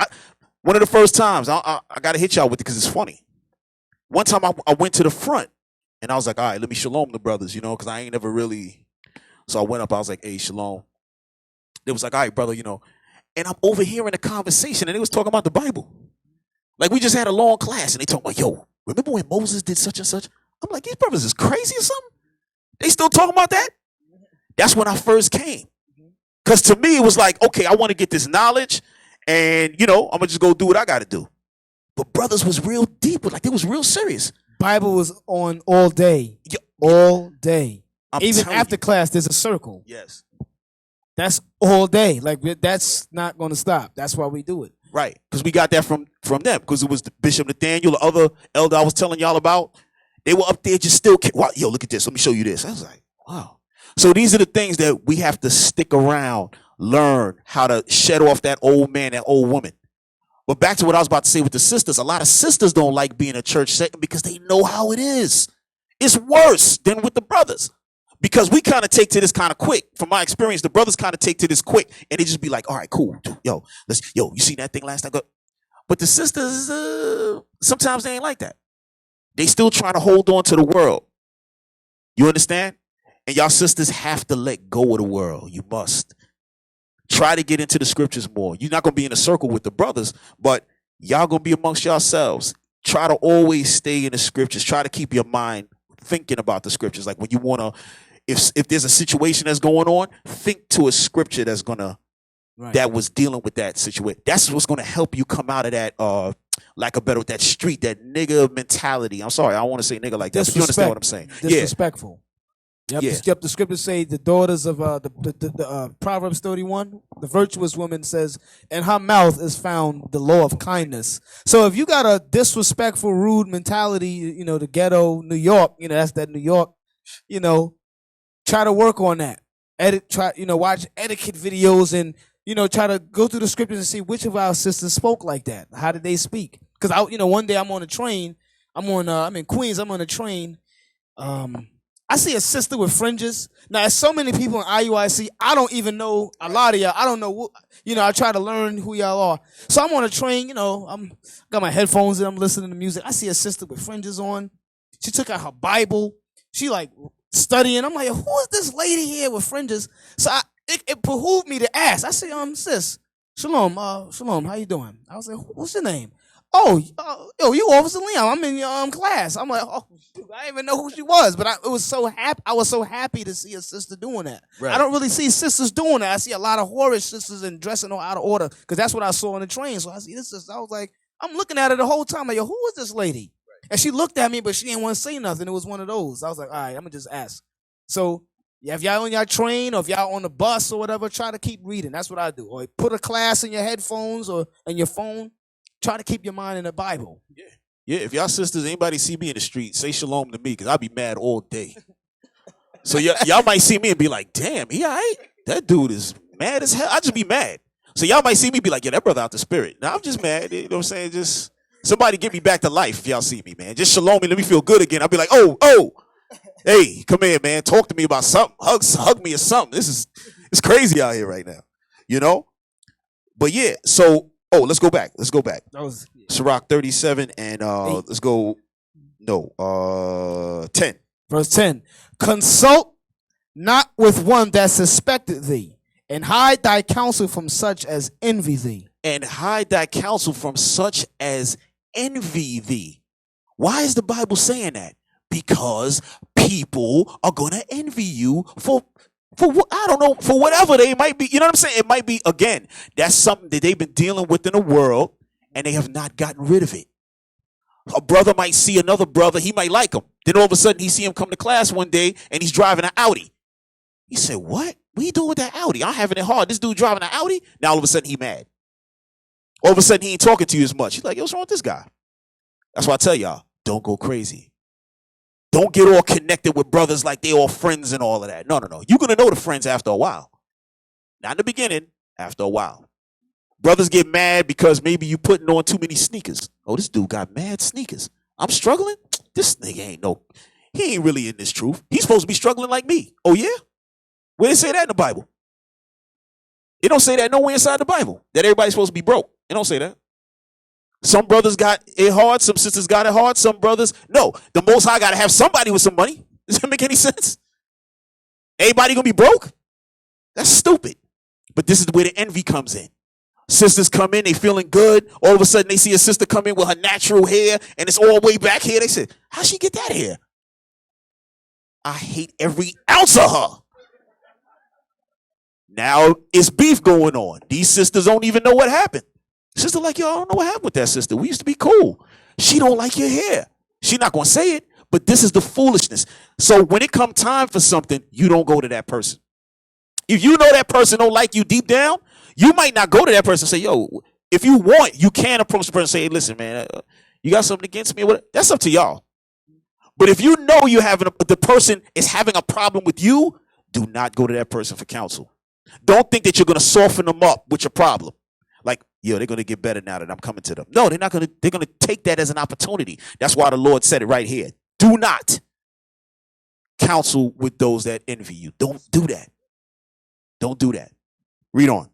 One of the first times, I got to hit y'all with it because it's funny. One time I went to the front and I was like, all right, let me shalom the brothers, because I ain't never really. So I went up, I was like, hey, shalom. They was like, all right, brother, and I'm overhearing a conversation and they was talking about the Bible. Like we just had a long class and they talking about, yo, remember when Moses did such and such? I'm like, these brothers is crazy or something? They still talking about that? That's when I first came. Because to me, it was like, okay, I want to get this knowledge and, I'm going to just go do what I got to do. But brothers was real deep. Like, they was real serious. Bible was on all day. All day. Even after class, there's a circle. Yes. That's all day. Like, that's not going to stop. That's why we do it. Right. Because we got that from them. Because it was the Bishop Nathaniel, the other elder I was telling y'all about. They were up there just still, wow, yo, look at this. Let me show you this. I was like, wow. So these are the things that we have to stick around, learn how to shed off that old man, that old woman. But back to what I was about to say with the sisters, a lot of sisters don't like being in a church setting because they know how it is. It's worse than with the brothers. Because we kind of take to this kind of quick. From my experience, the brothers kind of take to this quick, and they just be like, all right, cool. Yo, you seen that thing last night? But the sisters, sometimes they ain't like that. They still trying to hold on to the world. You understand? And y'all sisters have to let go of the world. You must. Try to get into the scriptures more. You're not going to be in a circle with the brothers, but y'all going to be amongst yourselves. Try to always stay in the scriptures. Try to keep your mind thinking about the scriptures. Like when you want to, if there's a situation that's going on, think to a scripture that's going to, that was dealing with that situation. That's what's going to help you come out of that, like a better with that street, that nigga mentality. I'm sorry, I don't want to say nigga like that, but you understand what I'm saying. Disrespectful. Yeah. Yep, the scriptures say the daughters of the Proverbs 31, the virtuous woman says, in her mouth is found the law of kindness. So if you got a disrespectful, rude mentality, the ghetto, New York, that's that New York, try to work on that. Watch etiquette videos and, try to go through the scriptures and see which of our sisters spoke like that. How did they speak? Because one day I'm on a train. I'm in Queens. I'm on a train. I see a sister with fringes. Now, there's so many people in IUIC, I don't even know a lot of y'all. I don't know, I try to learn who y'all are. So I'm on a train, I'm got my headphones in, I'm listening to music. I see a sister with fringes on. She took out her Bible. She like studying. I'm like, who is this lady here with fringes? So it behooved me to ask. I say, sis, Shalom, how you doing? I was like, what's your name? Oh, you Officer Leon. I'm in your class. I'm like, oh, shoot, I didn't even know who she was, but I was so happy to see a sister doing that. Right. I don't really see sisters doing that. I see a lot of whorish sisters and dressing all out of order because that's what I saw on the train. So I see this sister. I was like, I'm looking at her the whole time. Like, yo, who is this lady? Right. And she looked at me, but she didn't want to say nothing. It was one of those. I was like, all right, I'm gonna just ask. So yeah, if y'all on your train or if y'all on the bus or whatever, try to keep reading. That's what I do. Or put a class in your headphones or in your phone. Try to keep your mind in the Bible. Yeah, if y'all sisters, anybody see me in the street, say shalom to me, because I'll be mad all day. So y'all might see me and be like, damn, he all right? That dude is mad as hell. I just be mad. So y'all might see me be like, yeah, that brother out the spirit. Now I'm just mad. You know what I'm saying? Just somebody get me back to life if y'all see me, man. Just shalom me, let me feel good again. I'll be like, oh, hey, come here, man. Talk to me about something. Hug me or something. It's crazy out here right now. But yeah, so let's go back. That was Sirach 37 and let's go 10. Verse 10. Consult not with one that suspected thee, and hide thy counsel from such as envy thee. And hide thy counsel from such as envy thee. Why is the Bible saying that? Because people are going to envy you for I don't know, for whatever they might be. You know what I'm saying? It might be, again, that's something that they've been dealing with in the world, and they have not gotten rid of it. A brother might see another brother, he might like him. Then all of a sudden, he see him come to class one day, and he's driving an Audi. He said, what you doing with that Audi? I'm having it hard. This dude driving an Audi? Now all of a sudden, he mad. All of a sudden, he ain't talking to you as much. He's like, yo, what's wrong with this guy? That's why I tell y'all, don't go crazy. Don't get all connected with brothers like they all friends and all of that. No. You're going to know the friends after a while. Not in the beginning, after a while. Brothers get mad because maybe you putting on too many sneakers. Oh, this dude got mad sneakers. I'm struggling? This nigga he ain't really in this truth. He's supposed to be struggling like me. Oh, yeah? Where they say that in the Bible? It don't say that nowhere inside the Bible, that everybody's supposed to be broke. It don't say that. Some brothers got it hard. Some sisters got it hard. Some brothers, no. The Most High got to have somebody with some money. Does that make any sense? Everybody going to be broke? That's stupid. But this is where the envy comes in. Sisters come in, they feeling good. All of a sudden, they see a sister come in with her natural hair, and it's all the way back here. They say, how'd she get that hair? I hate every ounce of her. Now, it's beef going on. These sisters don't even know what happened. Sister like, yo, I don't know what happened with that sister. We used to be cool. She don't like your hair. She not going to say it, but this is the foolishness. So when it come time for something, you don't go to that person. If you know that person don't like you deep down, you might not go to that person and say, yo, if you want, you can approach the person and say, hey, listen, man, you got something against me? That's up to y'all. But if you know the person is having a problem with you, do not go to that person for counsel. Don't think that you're going to soften them up with your problem. Like, yo, they're going to get better now that I'm coming to them. No, they're not going to. They're going to take that as an opportunity. That's why the Lord said it right here. Do not counsel with those that envy you. Don't do that. Don't do that. Read on.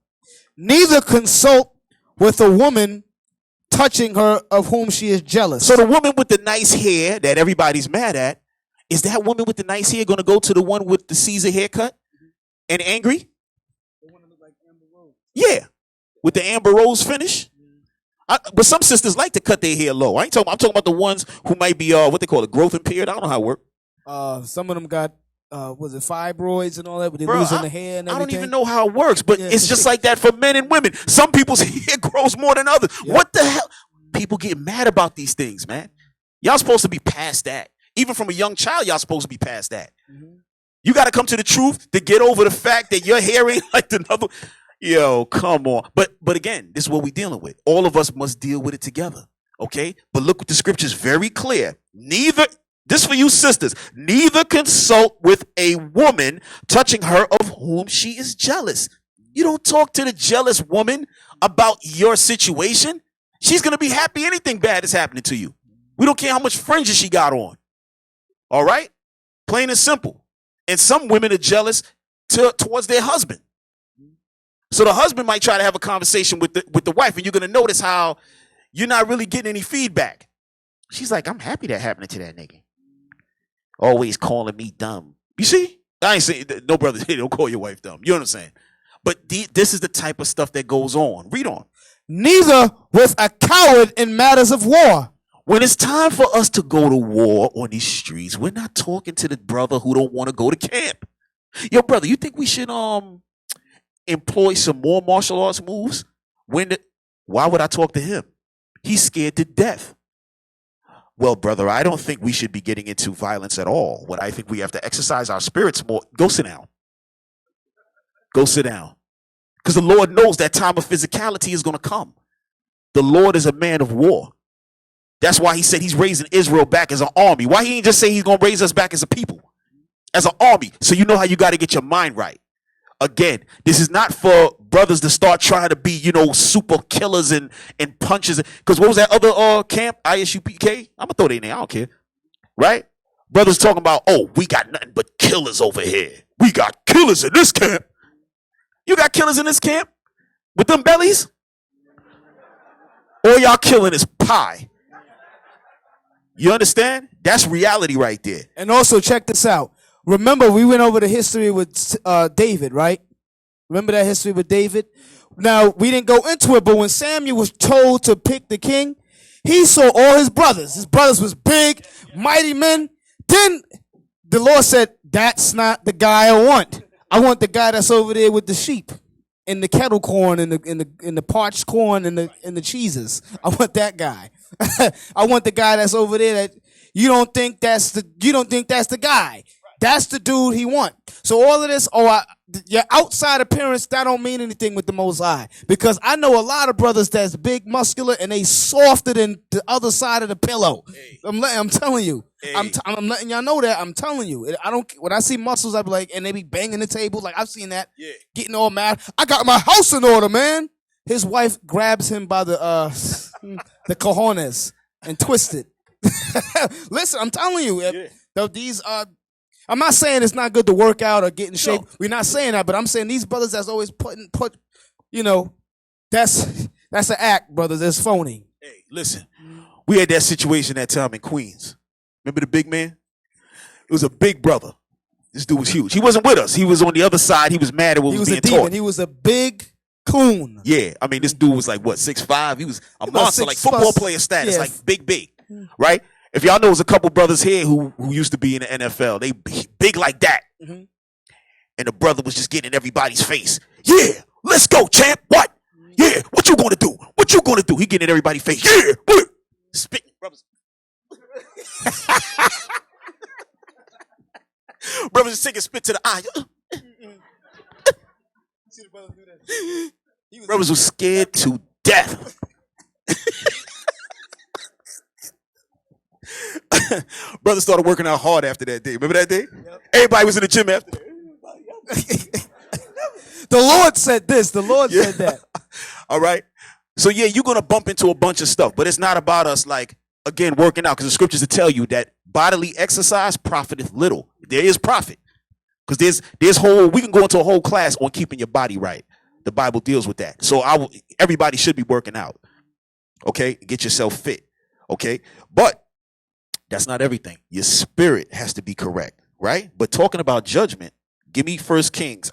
Neither consult with a woman touching her of whom she is jealous. So the woman with the nice hair that everybody's mad at, is that woman with the nice hair going to go to the one with the Caesar haircut and angry? Yeah, with the Amber Rose finish. But some sisters like to cut their hair low. I'm talking about the ones who might be what they call it, growth impaired. I don't know how it works. Some of them got was it fibroids and all that, but they're losing the hair and everything. I don't even know how it works, but it's just like that for men and women. Some people's hair grows more than others. Yeah. What the hell? People get mad about these things, man. Y'all supposed to be past that. Even from a young child, y'all supposed to be past that. Mm-hmm. You got to come to the truth to get over the fact that your hair ain't like the other. Yo, come on. But again, this is what we're dealing with. All of us must deal with it together. Okay? But look what the scripture's very clear. This for you sisters, neither consult with a woman touching her of whom she is jealous. You don't talk to the jealous woman about your situation. She's going to be happy anything bad is happening to you. We don't care how much fringes she got on. All right? Plain and simple. And some women are jealous towards their husband. So the husband might try to have a conversation with the wife, and you're going to notice how you're not really getting any feedback. She's like, I'm happy that happened to that nigga. Always calling me dumb. You see? I ain't saying, no brother, don't call your wife dumb. You know what I'm saying? But this is the type of stuff that goes on. Read on. Neither with a coward in matters of war. When it's time for us to go to war on these streets, we're not talking to the brother who don't want to go to camp. Yo, brother, you think we should employ some more martial arts moves? Why would I talk to him? He's scared to death. Well, brother, I don't think we should be getting into violence at all. What I think we have to exercise our spirits more. Go sit down. Go sit down. Because the Lord knows that time of physicality is going to come. The Lord is a man of war. That's why he said he's raising Israel back as an army. Why he ain't just say he's going to raise us back as a people? As an army. So you know how you got to get your mind right. Again, this is not for brothers to start trying to be, super killers and punches. Because what was that other camp, ISUPK? I'm going to throw their name. I don't care. Right? Brothers talking about, we got nothing but killers over here. We got killers in this camp. You got killers in this camp? With them bellies? All y'all killing is pie. You understand? That's reality right there. And also, check this out. Remember, we went over the history with David, right? Remember that history with David? Now, we didn't go into it, but when Samuel was told to pick the king, he saw all his brothers. His brothers was big, mighty men. Then the Lord said, that's not the guy I want. I want the guy that's over there with the sheep and the kettle corn and the parched corn and the cheeses. I want that guy. I want the guy that's over there that you don't think that's the guy. That's the dude he want. So all of this, your outside appearance, that don't mean anything with the Most High. Because I know a lot of brothers that's big, muscular, and they softer than the other side of the pillow. Hey. I'm telling you. Hey. I'm letting y'all know that. I'm telling you. When I see muscles, I be like, and they be banging the table. Like, I've seen that. Yeah. Getting all mad. I got my house in order, man. His wife grabs him by the cojones and twists it. Listen, I'm telling you. Yeah. These I'm not saying it's not good to work out or get in shape. No. We're not saying that, but I'm saying these brothers that's always that's an act, brothers. That's phony. Hey, listen, we had that situation that time in Queens. Remember the big man? It was a big brother. This dude was huge. He wasn't with us. He was on the other side. He was mad at what was being taught. He was a big coon. Yeah, I mean, this dude was like, what, 6'5"? He was a monster, like football player status, like big, right? If y'all know, there's a couple brothers here who used to be in the NFL. They big like that. Mm-hmm. And the brother was just getting in everybody's face. Yeah, let's go, champ. What? Yeah, what you gonna do? What you gonna do? He getting in everybody's face. Yeah, what? Spitting, brothers. Brothers just taking spit to the eye. Brothers was scared to death. Brother started working out hard after that day. Remember that day? Yep. Everybody was in the gym after. The Lord said this. The Lord said that. All right. So yeah, you're gonna bump into a bunch of stuff, but it's not about us like again working out, because the scriptures will tell you that bodily exercise profiteth little. there is profit. Because we can go into a whole class on keeping your body right. The Bible deals with that. So everybody should be working out. Okay? Get yourself fit. Okay? But that's not everything. Your spirit has to be correct, right? But talking about judgment, give me 1 Kings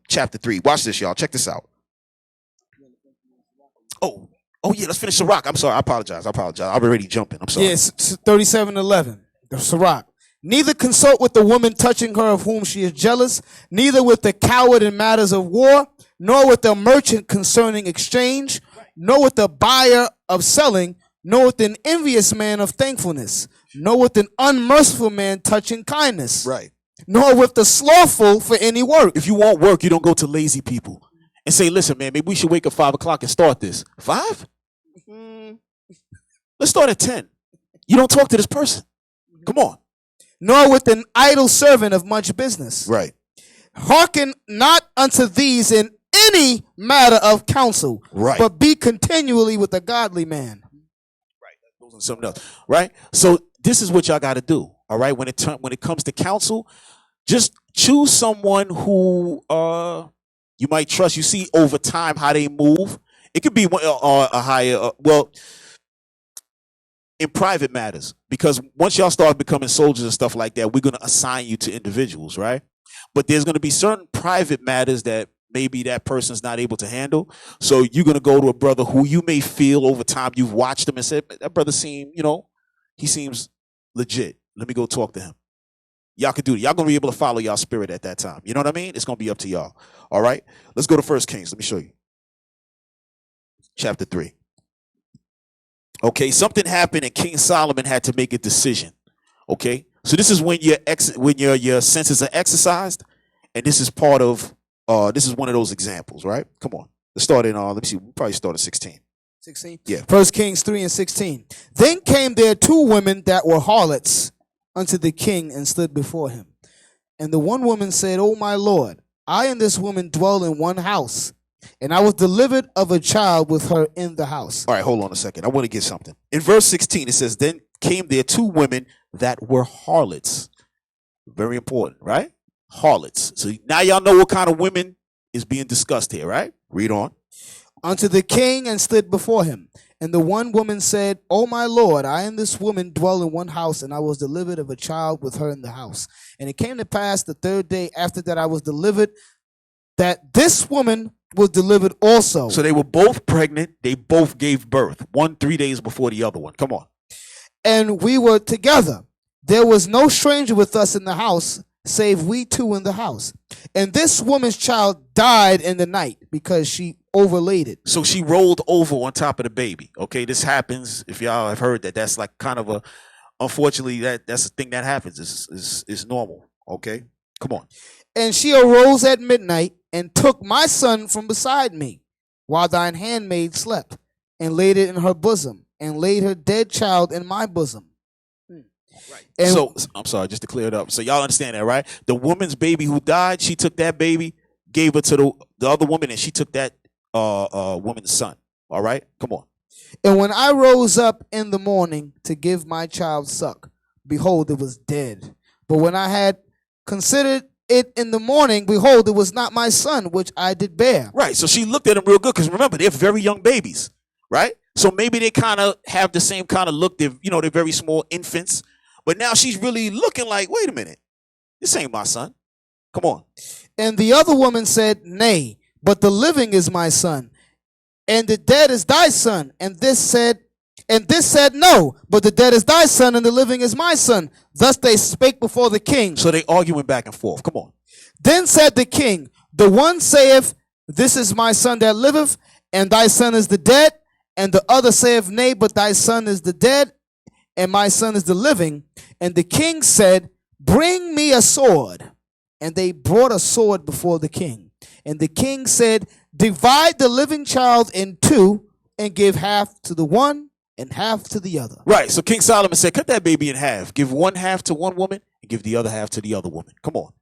chapter 3. Watch this, y'all. Check this out. Oh yeah, let's finish Sirach. I'm sorry. I apologize. I'm already jumping. I'm sorry. Yes, 37:11. The Sirach. Neither consult with the woman touching her of whom she is jealous, neither with the coward in matters of war, nor with the merchant concerning exchange, nor with the buyer of selling, nor with an envious man of thankfulness, nor with an unmerciful man touching kindness, Right. nor with the slothful for any work. If you want work, you don't go to lazy people and say, listen, man, maybe we should wake up 5 o'clock and start this. 5? Let's start at 10. You don't talk to this person. Come on. Nor with an idle servant of much business. Right. Hearken not unto these in any matter of counsel, right, but be continually with a godly man. Right. That goes on something else. Right. So this is what y'all got to do. All right. When it comes to counsel, just choose someone who you might trust. You see over time how they move. It could be a higher. In private matters, because once y'all start becoming soldiers and stuff like that, we're going to assign you to individuals, right? But there's going to be certain private matters that maybe that person's not able to handle. So you're going to go to a brother who you may feel over time, you've watched him and said, that brother he seems legit. Let me go talk to him. Y'all can do it. Y'all going to be able to follow y'all spirit at that time. You know what I mean? It's going to be up to y'all. All right? Let's go to 1 Kings. Let me show you. Chapter 3. Okay, something happened and King Solomon had to make a decision. Okay, so this is when your senses are exercised, and this is part of this is one of those examples, right? Come on, let's start in let me see, we'll probably start at 16. 16? Yeah. 1 Kings 3:16. Then came there 2 women that were harlots unto the king and stood before him. And the one woman said, O my lord, I and this woman dwell in one house, and I was delivered of a child with her in the house. All right, hold on a second. I want to get something. In verse 16, it says, then came there 2 women that were harlots. Very important, right? Harlots. So now y'all know what kind of women is being discussed here, right? Read on. Unto the king and stood before him. And the one woman said, O my lord, I and this woman dwell in one house, and I was delivered of a child with her in the house. And it came to pass the 3rd day after that I was delivered, that this woman was delivered also. So they were both pregnant. They both gave birth. One 3 days before the other one. Come on. And we were together. There was no stranger with us in the house, save we 2 in the house. And this woman's child died in the night because she overlaid it. So she rolled over on top of the baby. Okay, this happens. If y'all have heard that, that's like kind of unfortunately, that's a thing that happens. It's normal. Okay, come on. And she arose at midnight and took my son from beside me, while thine handmaid slept, and laid it in her bosom, and laid her dead child in my bosom. Right. And so I'm sorry, just to clear it up. So y'all understand that, right? The woman's baby who died, she took that baby, gave it to the other woman, and she took that woman's son. All right, come on. And when I rose up in the morning to give my child suck, behold, it was dead. But when I had considered it in the morning, behold, it was not my son which I did bear. Right. So she looked at him real good, because remember, they're very young babies, right? So maybe they kind of have the same kind of look. They're very small infants. But now she's really looking like, wait a minute, this ain't my son. Come on. And the other woman said, nay, but the living is my son, and the dead is thy son. And this said, no, but the dead is thy son, and the living is my son. Thus they spake before the king. So they arguing back and forth. Come on. Then said the king, the one saith, this is my son that liveth, and thy son is the dead. And the other saith, nay, but thy son is the dead, and my son is the living. And the king said, bring me a sword. And they brought a sword before the king. And the king said, divide the living child in 2, and give half to the one and half to the other. Right. So King Solomon said, cut that baby in half. Give one half to one woman and give the other half to the other woman. Come on.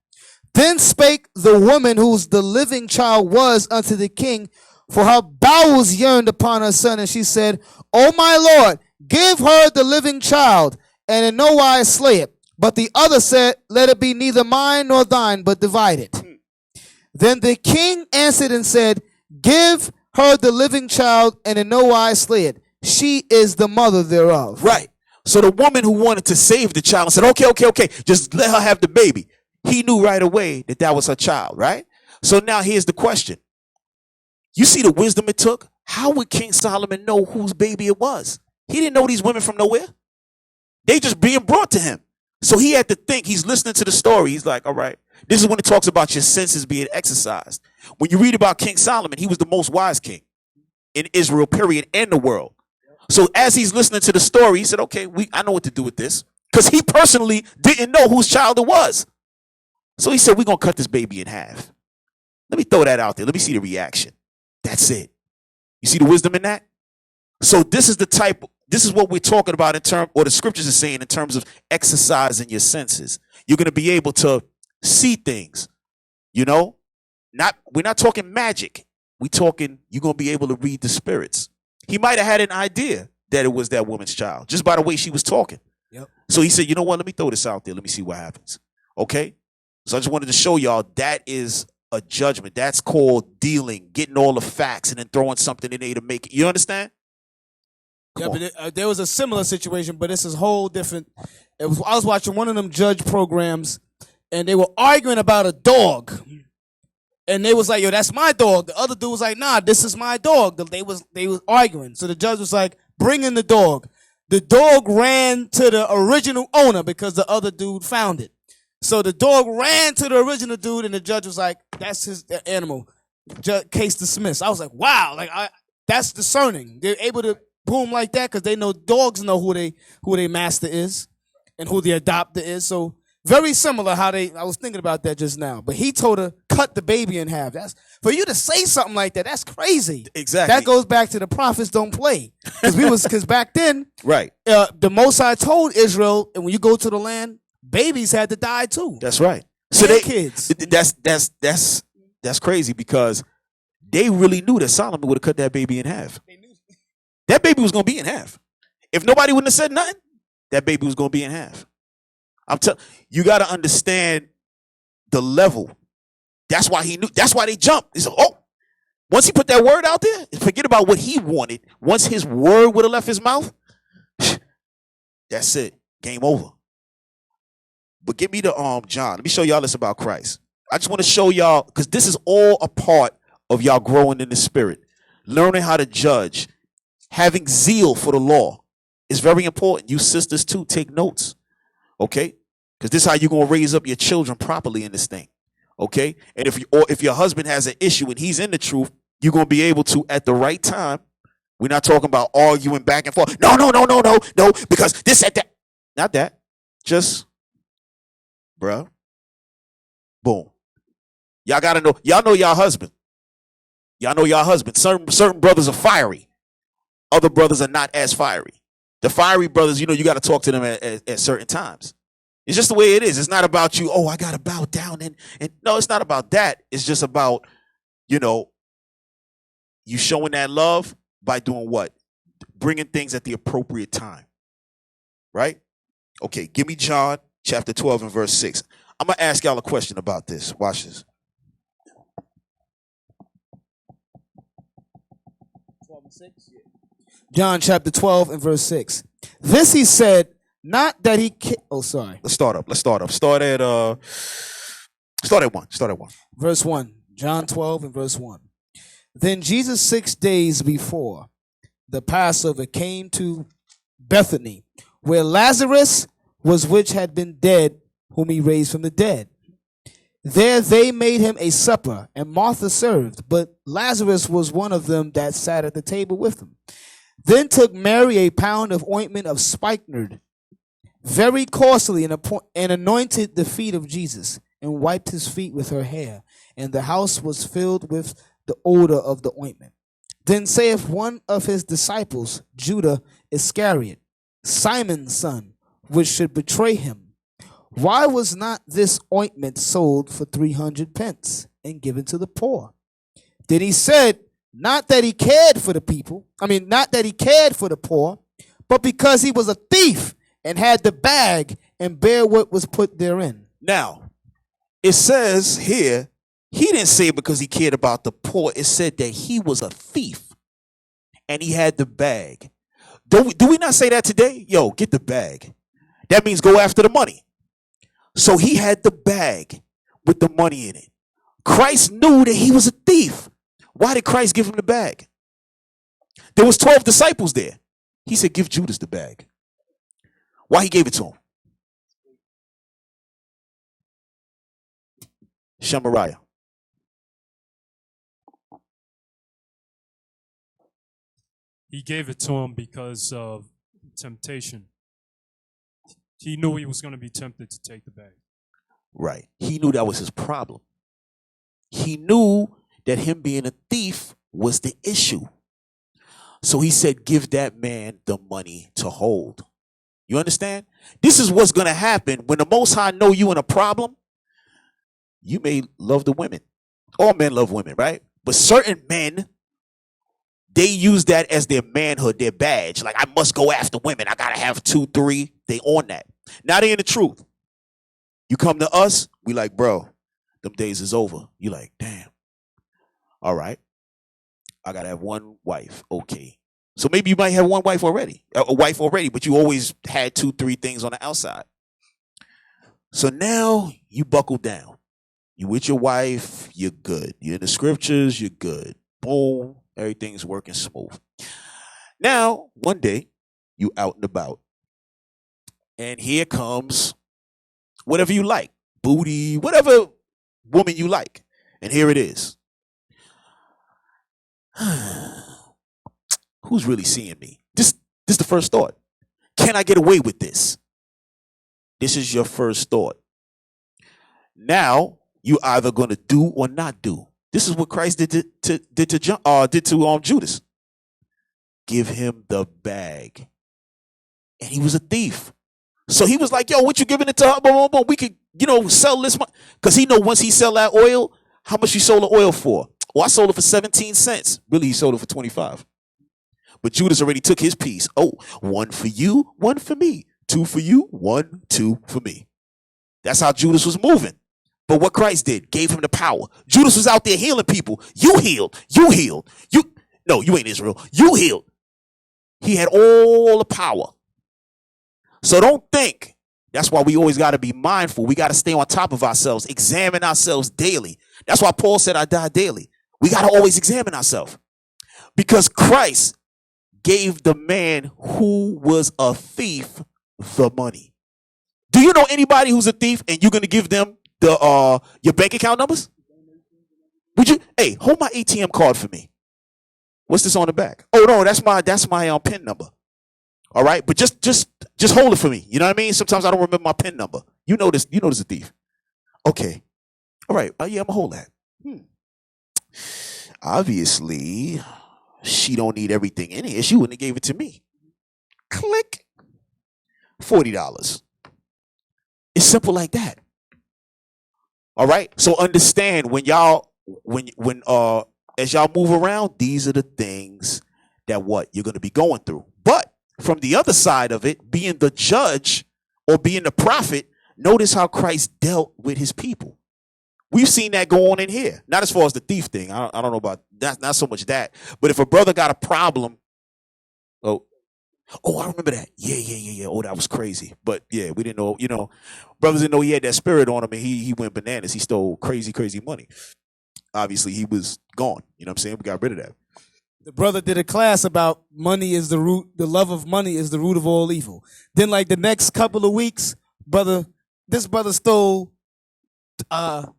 Then spake the woman whose the living child was unto the king, for her bowels yearned upon her son. And she said, O my lord, give her the living child, and in no wise slay it. But the other said, let it be neither mine nor thine, but divide it. Then the king answered and said, give her the living child, and in no wise slay it. She is the mother thereof. Right. So the woman who wanted to save the child said, okay, just let her have the baby. He knew right away that that was her child, right? So now here's the question. You see the wisdom it took? How would King Solomon know whose baby it was? He didn't know these women from nowhere. They just being brought to him. So he had to think. He's listening to the story. He's like, all right, this is when it talks about your senses being exercised. When you read about King Solomon, he was the most wise king in Israel, period, and the world. So as he's listening to the story, he said, okay, I know what to do with this. Because he personally didn't know whose child it was. So he said, we're going to cut this baby in half. Let me throw that out there. Let me see the reaction. That's it. You see the wisdom in that? So this is what we're talking about in terms, or the scriptures are saying in terms of exercising your senses. You're going to be able to see things, you know? We're not talking magic. We're talking, you're going to be able to read the spirits. He might have had an idea that it was that woman's child, just by the way she was talking. Yep. So he said, you know what? Let me throw this out there. Let me see what happens. Okay? So I just wanted to show y'all that is a judgment. That's called dealing, getting all the facts and then throwing something in there to make it. You understand? Yeah, but there was a similar situation, but this is whole different. I was watching one of them judge programs, and they were arguing about a dog. And they was like, yo, that's my dog. The other dude was like, nah, this is my dog. They was arguing. So the judge was like, bring in the dog. The dog ran to the original owner because the other dude found it. So the dog ran to the original dude, and the judge was like, that's his animal. Case dismissed. I was like, wow, that's discerning. They're able to boom like that because they know dogs know who they master is and who the adopter is. So very similar how I was thinking about that just now. But he told her, cut the baby in half. That's for you to say something like that. That's crazy. Exactly. That goes back to the prophets don't play. Because back then, right. The Most High told Israel, and when you go to the land, babies had to die too. That's right. So kids. That's crazy because they really knew that Solomon would have cut that baby in half. That baby was going to be in half. If nobody wouldn't have said nothing, that baby was going to be in half. I'm telling you, got to understand the level. That's why he knew. That's why they jumped. He said, oh, once he put that word out there, forget about what he wanted. Once his word would have left his mouth, that's it. Game over. But give me the John. Let me show y'all this about Christ. I just want to show y'all, because this is all a part of y'all growing in the spirit. Learning how to judge. Having zeal for the law is very important. You sisters too, take notes. Okay? Because this is how you're going to raise up your children properly in this thing. Okay? And if your husband has an issue and he's in the truth, you're going to be able to, at the right time, we're not talking about arguing back and forth. No, because this and that. Not that. Just, bruh. Boom. Y'all got to know. Y'all know y'all husband. Y'all know y'all husband. Certain brothers are fiery. Other brothers are not as fiery. The fiery brothers, you got to talk to them at certain times. It's just the way it is. It's not about you, I got to bow down. And no, it's not about that. It's just about, you showing that love by doing what? Bringing things at the appropriate time. Right? Okay, give me John chapter 12 and verse 6. I'm going to ask y'all a question about this. Watch this. 12 and 6? Yeah. John chapter 12 and verse 6. This he said, not that he sorry. Let's start up. Start at 1. Verse 1. John 12 and verse 1. Then Jesus 6 days before the Passover came to Bethany, where Lazarus was, which had been dead, whom he raised from the dead. There they made him a supper, and Martha served, but Lazarus was one of them that sat at the table with him. Then took Mary a pound of ointment of spikenard, very costly, and anointed the feet of Jesus, and wiped his feet with her hair. And the house was filled with the odor of the ointment. Then saith one of his disciples, Judas Iscariot, Simon's son, which should betray him, why was not this ointment sold for 300 pence and given to the poor? Then he said, not that he cared for the poor, but because he was a thief and had the bag and bare what was put therein. Now, it says here, he didn't say it because he cared about the poor. It said that he was a thief and he had the bag. Do we not say that today? Yo, get the bag. That means go after the money. So he had the bag with the money in it. Christ knew that he was a thief. Why did Christ give him the bag? There was 12 disciples there. He said, give Judas the bag. Why he gave it to him? Shemariah. He gave it to him because of temptation. He knew he was going to be tempted to take the bag. Right. He knew that was his problem. He knew that him being a thief was the issue. So he said, give that man the money to hold. You understand? This is what's going to happen when the Most High know you in a problem. You may love the women. All men love women, right? But certain men, they use that as their manhood, their badge. Like, I must go after women. I got to have 2, 3. They on that. Now they in the truth. You come to us, we like, bro, them days is over. You like, damn. All right. I got to have one wife. Okay. So maybe you might have one wife already, but you always had 2, 3 things on the outside. So now you buckle down. You with your wife, you're good. You're in the scriptures, you're good. Boom, everything's working smooth. Now, one day, you out and about. And here comes whatever you like. Booty, whatever woman you like. And here it is. Who's really seeing me? This is the first thought. Can I get away with this? This is your first thought. Now, you either going to do or not do. This is what Christ did to Judas. Give him the bag. And he was a thief. So he was like, yo, what you giving it to her? Boom, boom, boom. We could, sell this much. Because he know once he sell that oil, how much you sold the oil for? Well, I sold it for 17 cents. Really, he sold it for 25. But Judas already took his piece. Oh, 1 for you, 1 for me. 2 for you, 1, 2 for me. That's how Judas was moving. But what Christ did, gave him the power. Judas was out there healing people. You healed. You healed. No, you ain't Israel. You healed. He had all the power. So don't think. That's why we always got to be mindful. We got to stay on top of ourselves, examine ourselves daily. That's why Paul said, I die daily. We got to always examine ourselves. Because Christ gave the man who was a thief the money. Do you know anybody who's a thief and you're going to give them your bank account numbers? Would you? Hey, hold my ATM card for me. What's this on the back? Oh no, that's my PIN number. All right, but just hold it for me. You know what I mean? Sometimes I don't remember my PIN number. You know this a thief. Okay. All right. Yeah, I'm gonna hold that. Obviously, she don't need everything in here. She wouldn't have gave it to me. Click. $40. It's simple like that. All right. So understand when as y'all move around, these are the things that you're going to be going through. But from the other side of it, being the judge or being the prophet, notice how Christ dealt with his people. We've seen that go on in here. Not as far as the thief thing. I don't know about that. Not so much that. But if a brother got a problem, oh, I remember that. Yeah. Oh, that was crazy. But yeah, we didn't know, brothers didn't know he had that spirit on him and he went bananas. He stole crazy money. Obviously, he was gone. You know what I'm saying? We got rid of that. The brother did a class about money is the root, the love of money is the root of all evil. Then like the next couple of weeks, this brother stole, about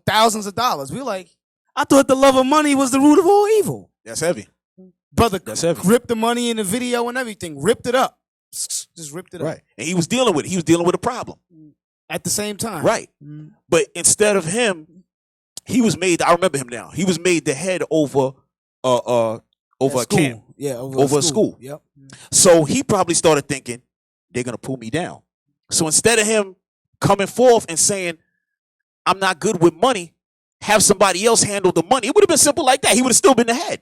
thousands of dollars. We were like, I thought the love of money was the root of all evil. That's heavy. Brother ripped the money in the video and everything, ripped it up. Just ripped it up. Right. And he was dealing with it. He was dealing with a problem. At the same time. Right. But instead of him, he was made, I remember him now. He was made the head over a camp. Yeah, over a school. Yep. So he probably started thinking, they're going to pull me down. So instead of him coming forth and saying, I'm not good with money, have somebody else handle the money, it would have been simple like that. He would have still been the head.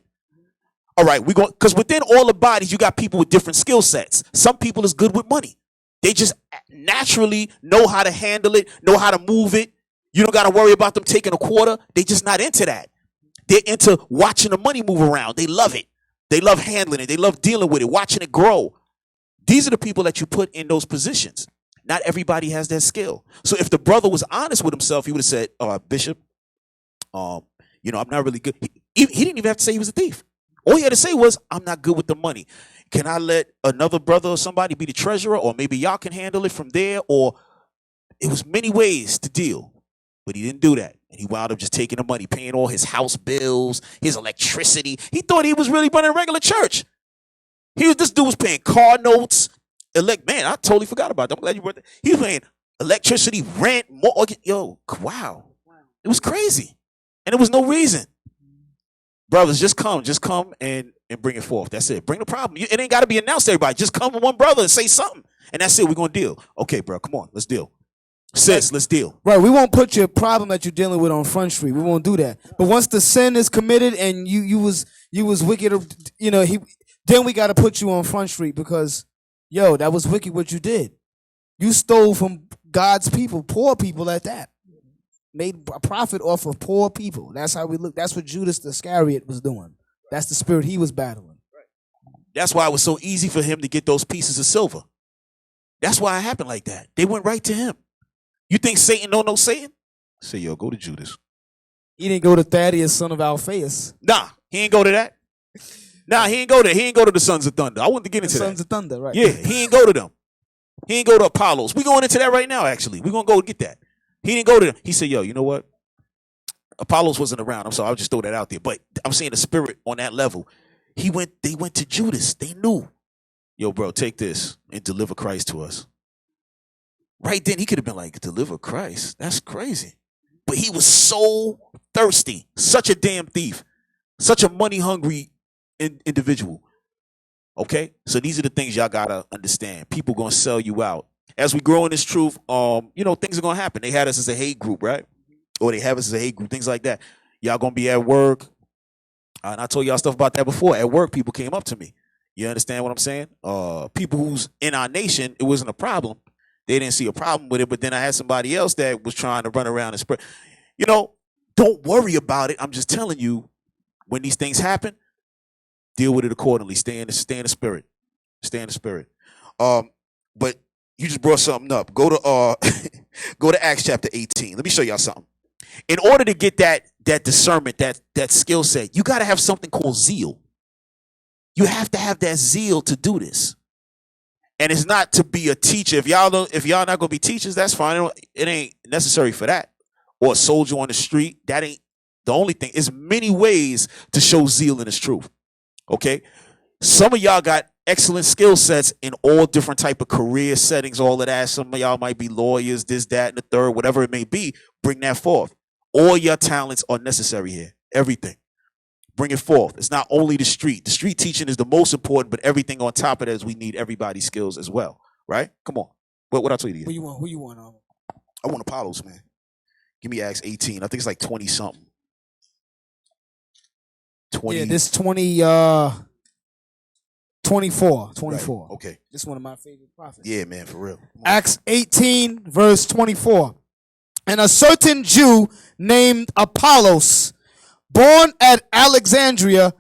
All right, we going because within all the bodies, you got people with different skill sets. Some people is good with money. They just naturally know how to handle it, know how to move it. You don't got to worry about them taking a quarter. They just not into that. They're into watching the money move around. They love it. They love handling it. They love dealing with it, watching it grow. These are the people that you put in those positions. Not everybody has that skill. So if the brother was honest with himself, he would have said, Bishop, I'm not really good. He didn't even have to say he was a thief. All he had to say was, I'm not good with the money. Can I let another brother or somebody be the treasurer? Or maybe y'all can handle it from there? Or it was many ways to deal. But he didn't do that. And he wound up just taking the money, paying all his house bills, his electricity. He thought he was really running a regular church. This dude was paying car notes. Man, I totally forgot about that. I'm glad you brought that. He was paying electricity, rent, mortgage. Yo, wow. It was crazy. And there was no reason. Brothers, just come and bring it forth. That's it. Bring the problem. It ain't got to be announced to everybody. Just come with one brother and say something. And that's it. We're going to deal. Okay, bro, come on. Let's deal. Sis, let's deal. Right. We won't put your problem that you're dealing with on Front Street. We won't do that. But once the sin is committed and you was wicked, then we got to put you on Front Street because, that was wicked what you did. You stole from God's people, poor people at that. Made a profit off of poor people. That's how we look. That's what Judas Iscariot was doing. That's the spirit he was battling. That's why it was so easy for him to get those pieces of silver. That's why it happened like that. They went right to him. You think Satan don't know Satan? Say, go to Judas. He didn't go to Thaddeus, son of Alphaeus. Nah, he ain't go to that. Nah, he ain't go there. He ain't go to the Sons of Thunder. I wanted to get into that. Sons of Thunder, right. Yeah, he ain't go to them. He ain't go to Apollos. We going into that right now, actually. We're going to go get that. He didn't go to them. He said, you know what? Apollos wasn't around. I'm sorry, I'll just throw that out there. But I'm saying the spirit on that level. They went to Judas. They knew. Yo, bro, take this and deliver Christ to us. Right then, he could have been like, deliver Christ? That's crazy. But he was so thirsty. Such a damn thief. Such a money-hungry individual. Okay? So these are the things y'all got to understand. People going to sell you out. As we grow in this truth, things are going to happen. They had us as a hate group, right? Or they have us as a hate group, things like that. Y'all going to be at work. And I told y'all stuff about that before. At work, people came up to me. You understand what I'm saying? People who's in our nation, it wasn't a problem. They didn't see a problem with it, but then I had somebody else that was trying to run around and spread. Don't worry about it. I'm just telling you, when these things happen, deal with it accordingly. Stay in the spirit. Stay in the spirit. But you just brought something up. Go to Acts chapter 18. Let me show y'all something. In order to get that discernment, that skill set, you got to have something called zeal. You have to have that zeal to do this. And it's not to be a teacher. If y'all not going to be teachers, that's fine. It ain't necessary for that. Or a soldier on the street. That ain't the only thing. There's many ways to show zeal in this truth. Okay? Some of y'all got excellent skill sets in all different type of career settings, all of that. Some of y'all might be lawyers, this, that, and the third, whatever it may be. Bring that forth. All your talents are necessary here. Everything. Bring it forth. It's not only the street. The street teaching is the most important, but everything on top of that is we need everybody's skills as well. Right? Come on. What I tell you? Who you want? I want Apollos, man. Give me Acts 18. I think it's like 20 something. 20. Yeah, this 24. Right. Okay. This is one of my favorite prophets. Yeah, man, for real. Acts 18, verse 24. And a certain Jew named Apollos, born at Alexandria,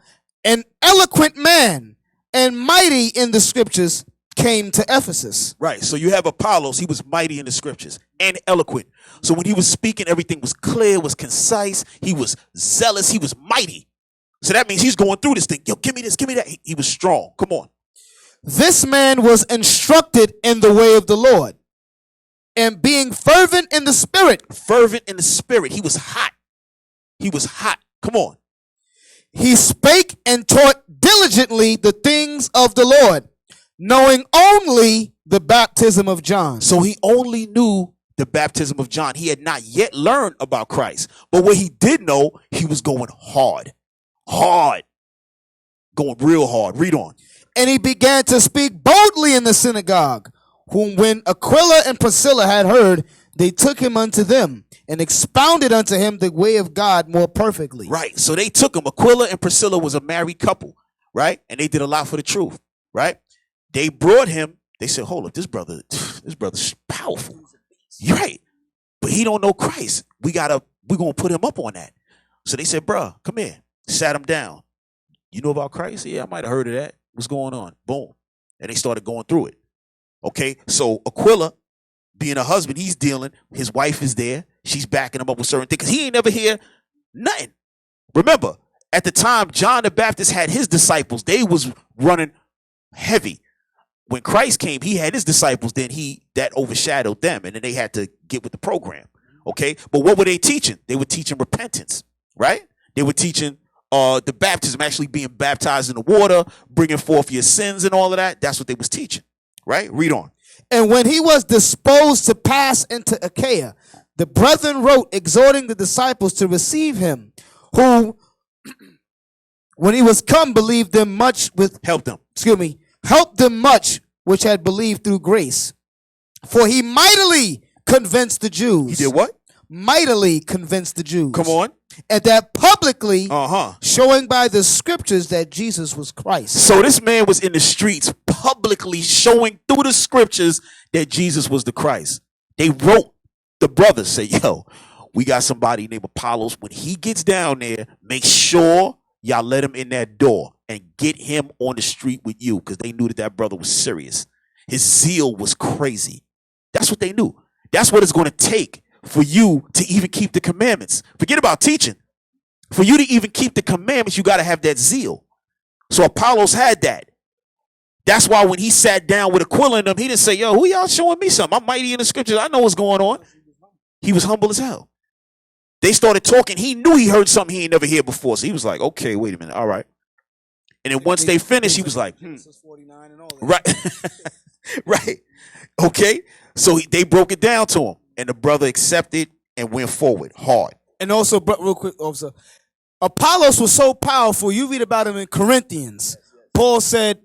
an eloquent man and mighty in the scriptures, came to Ephesus. Right. So you have Apollos. He was mighty in the scriptures and eloquent. So when he was speaking, everything was clear, was concise. He was zealous. He was mighty. So that means he's going through this thing. Yo, give me this, give me that. He was strong. Come on. This man was instructed in the way of the Lord, and being fervent in the spirit. Fervent in the spirit. He was hot. He was hot. Come on. He spake and taught diligently the things of the Lord, knowing only the baptism of John. So he only knew the baptism of John. He had not yet learned about Christ. But what he did know, he was going hard. Hard. Going real hard. Read on. And he began to speak boldly in the synagogue, whom when Aquila and Priscilla had heard, they took him unto them and expounded unto him the way of God more perfectly. Right. So they took him. Aquila and Priscilla was a married couple. right? And they did a lot for the truth, right? They brought him. They said, hold up, this brother's powerful. You're right. But he don't know Christ. We're going to put him up on that. So they said, bruh, come here. Sat him down. You know about Christ? Yeah, I might have heard of that. What's going on? Boom. And they started going through it. Okay, so Aquila, being a husband, he's dealing. His wife is there. She's backing him up with certain things because he ain't never hear nothing. Remember, at the time, John the Baptist had his disciples. They was running heavy. When Christ came, he had his disciples. Then that overshadowed them, and then they had to get with the program. Okay, but what were they teaching? They were teaching repentance, right? They were teaching the baptism, actually being baptized in the water, bringing forth your sins and all of that. That's what they was teaching, right? Read on. And when he was disposed to pass into Achaia, the brethren wrote, exhorting the disciples to receive him, who, when he was come, believed them much with helped them much which had believed through grace. For he mightily convinced the Jews. He did what? Mightily convinced the Jews. Come on. And that publicly, showing by the scriptures that Jesus was Christ. So this man was in the streets publicly showing through the scriptures that Jesus was the Christ. They wrote, the brothers say, yo, we got somebody named Apollos. When he gets down there, make sure y'all let him in that door and get him on the street with you, because they knew that brother was serious. His zeal was crazy. That's what they knew. That's what it's going to take for you to even keep the commandments. Forget about teaching. For you to even keep the commandments, you got to have that zeal. So Apollos had that. That's why when he sat down with Aquila and them, he didn't say, yo, who y'all showing me something? I'm mighty in the scriptures. I know what's going on. He was humble as hell. They started talking. He knew he heard something he ain't never heard before. So he was like, okay, wait a minute. All right. And then once they finished, he was like, right. Right. Okay. So they broke it down to him. And the brother accepted and went forward hard. And also, real quick, officer, Apollos was so powerful. You read about him in Corinthians. Paul said,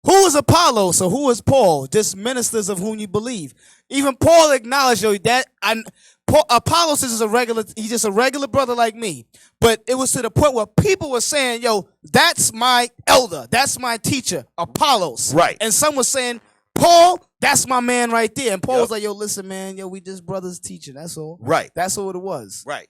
who is Apollos or who is Paul? Just ministers of whom you believe. Even Paul acknowledged that Apollos is he's just a regular brother like me. But it was to the point where people were saying, yo, that's my elder. That's my teacher, Apollos. Right. And some was saying, Paul, that's my man right there. And Paul was like, yo, listen, man, yo, we just brothers teaching. That's all. Right. That's all it was. Right.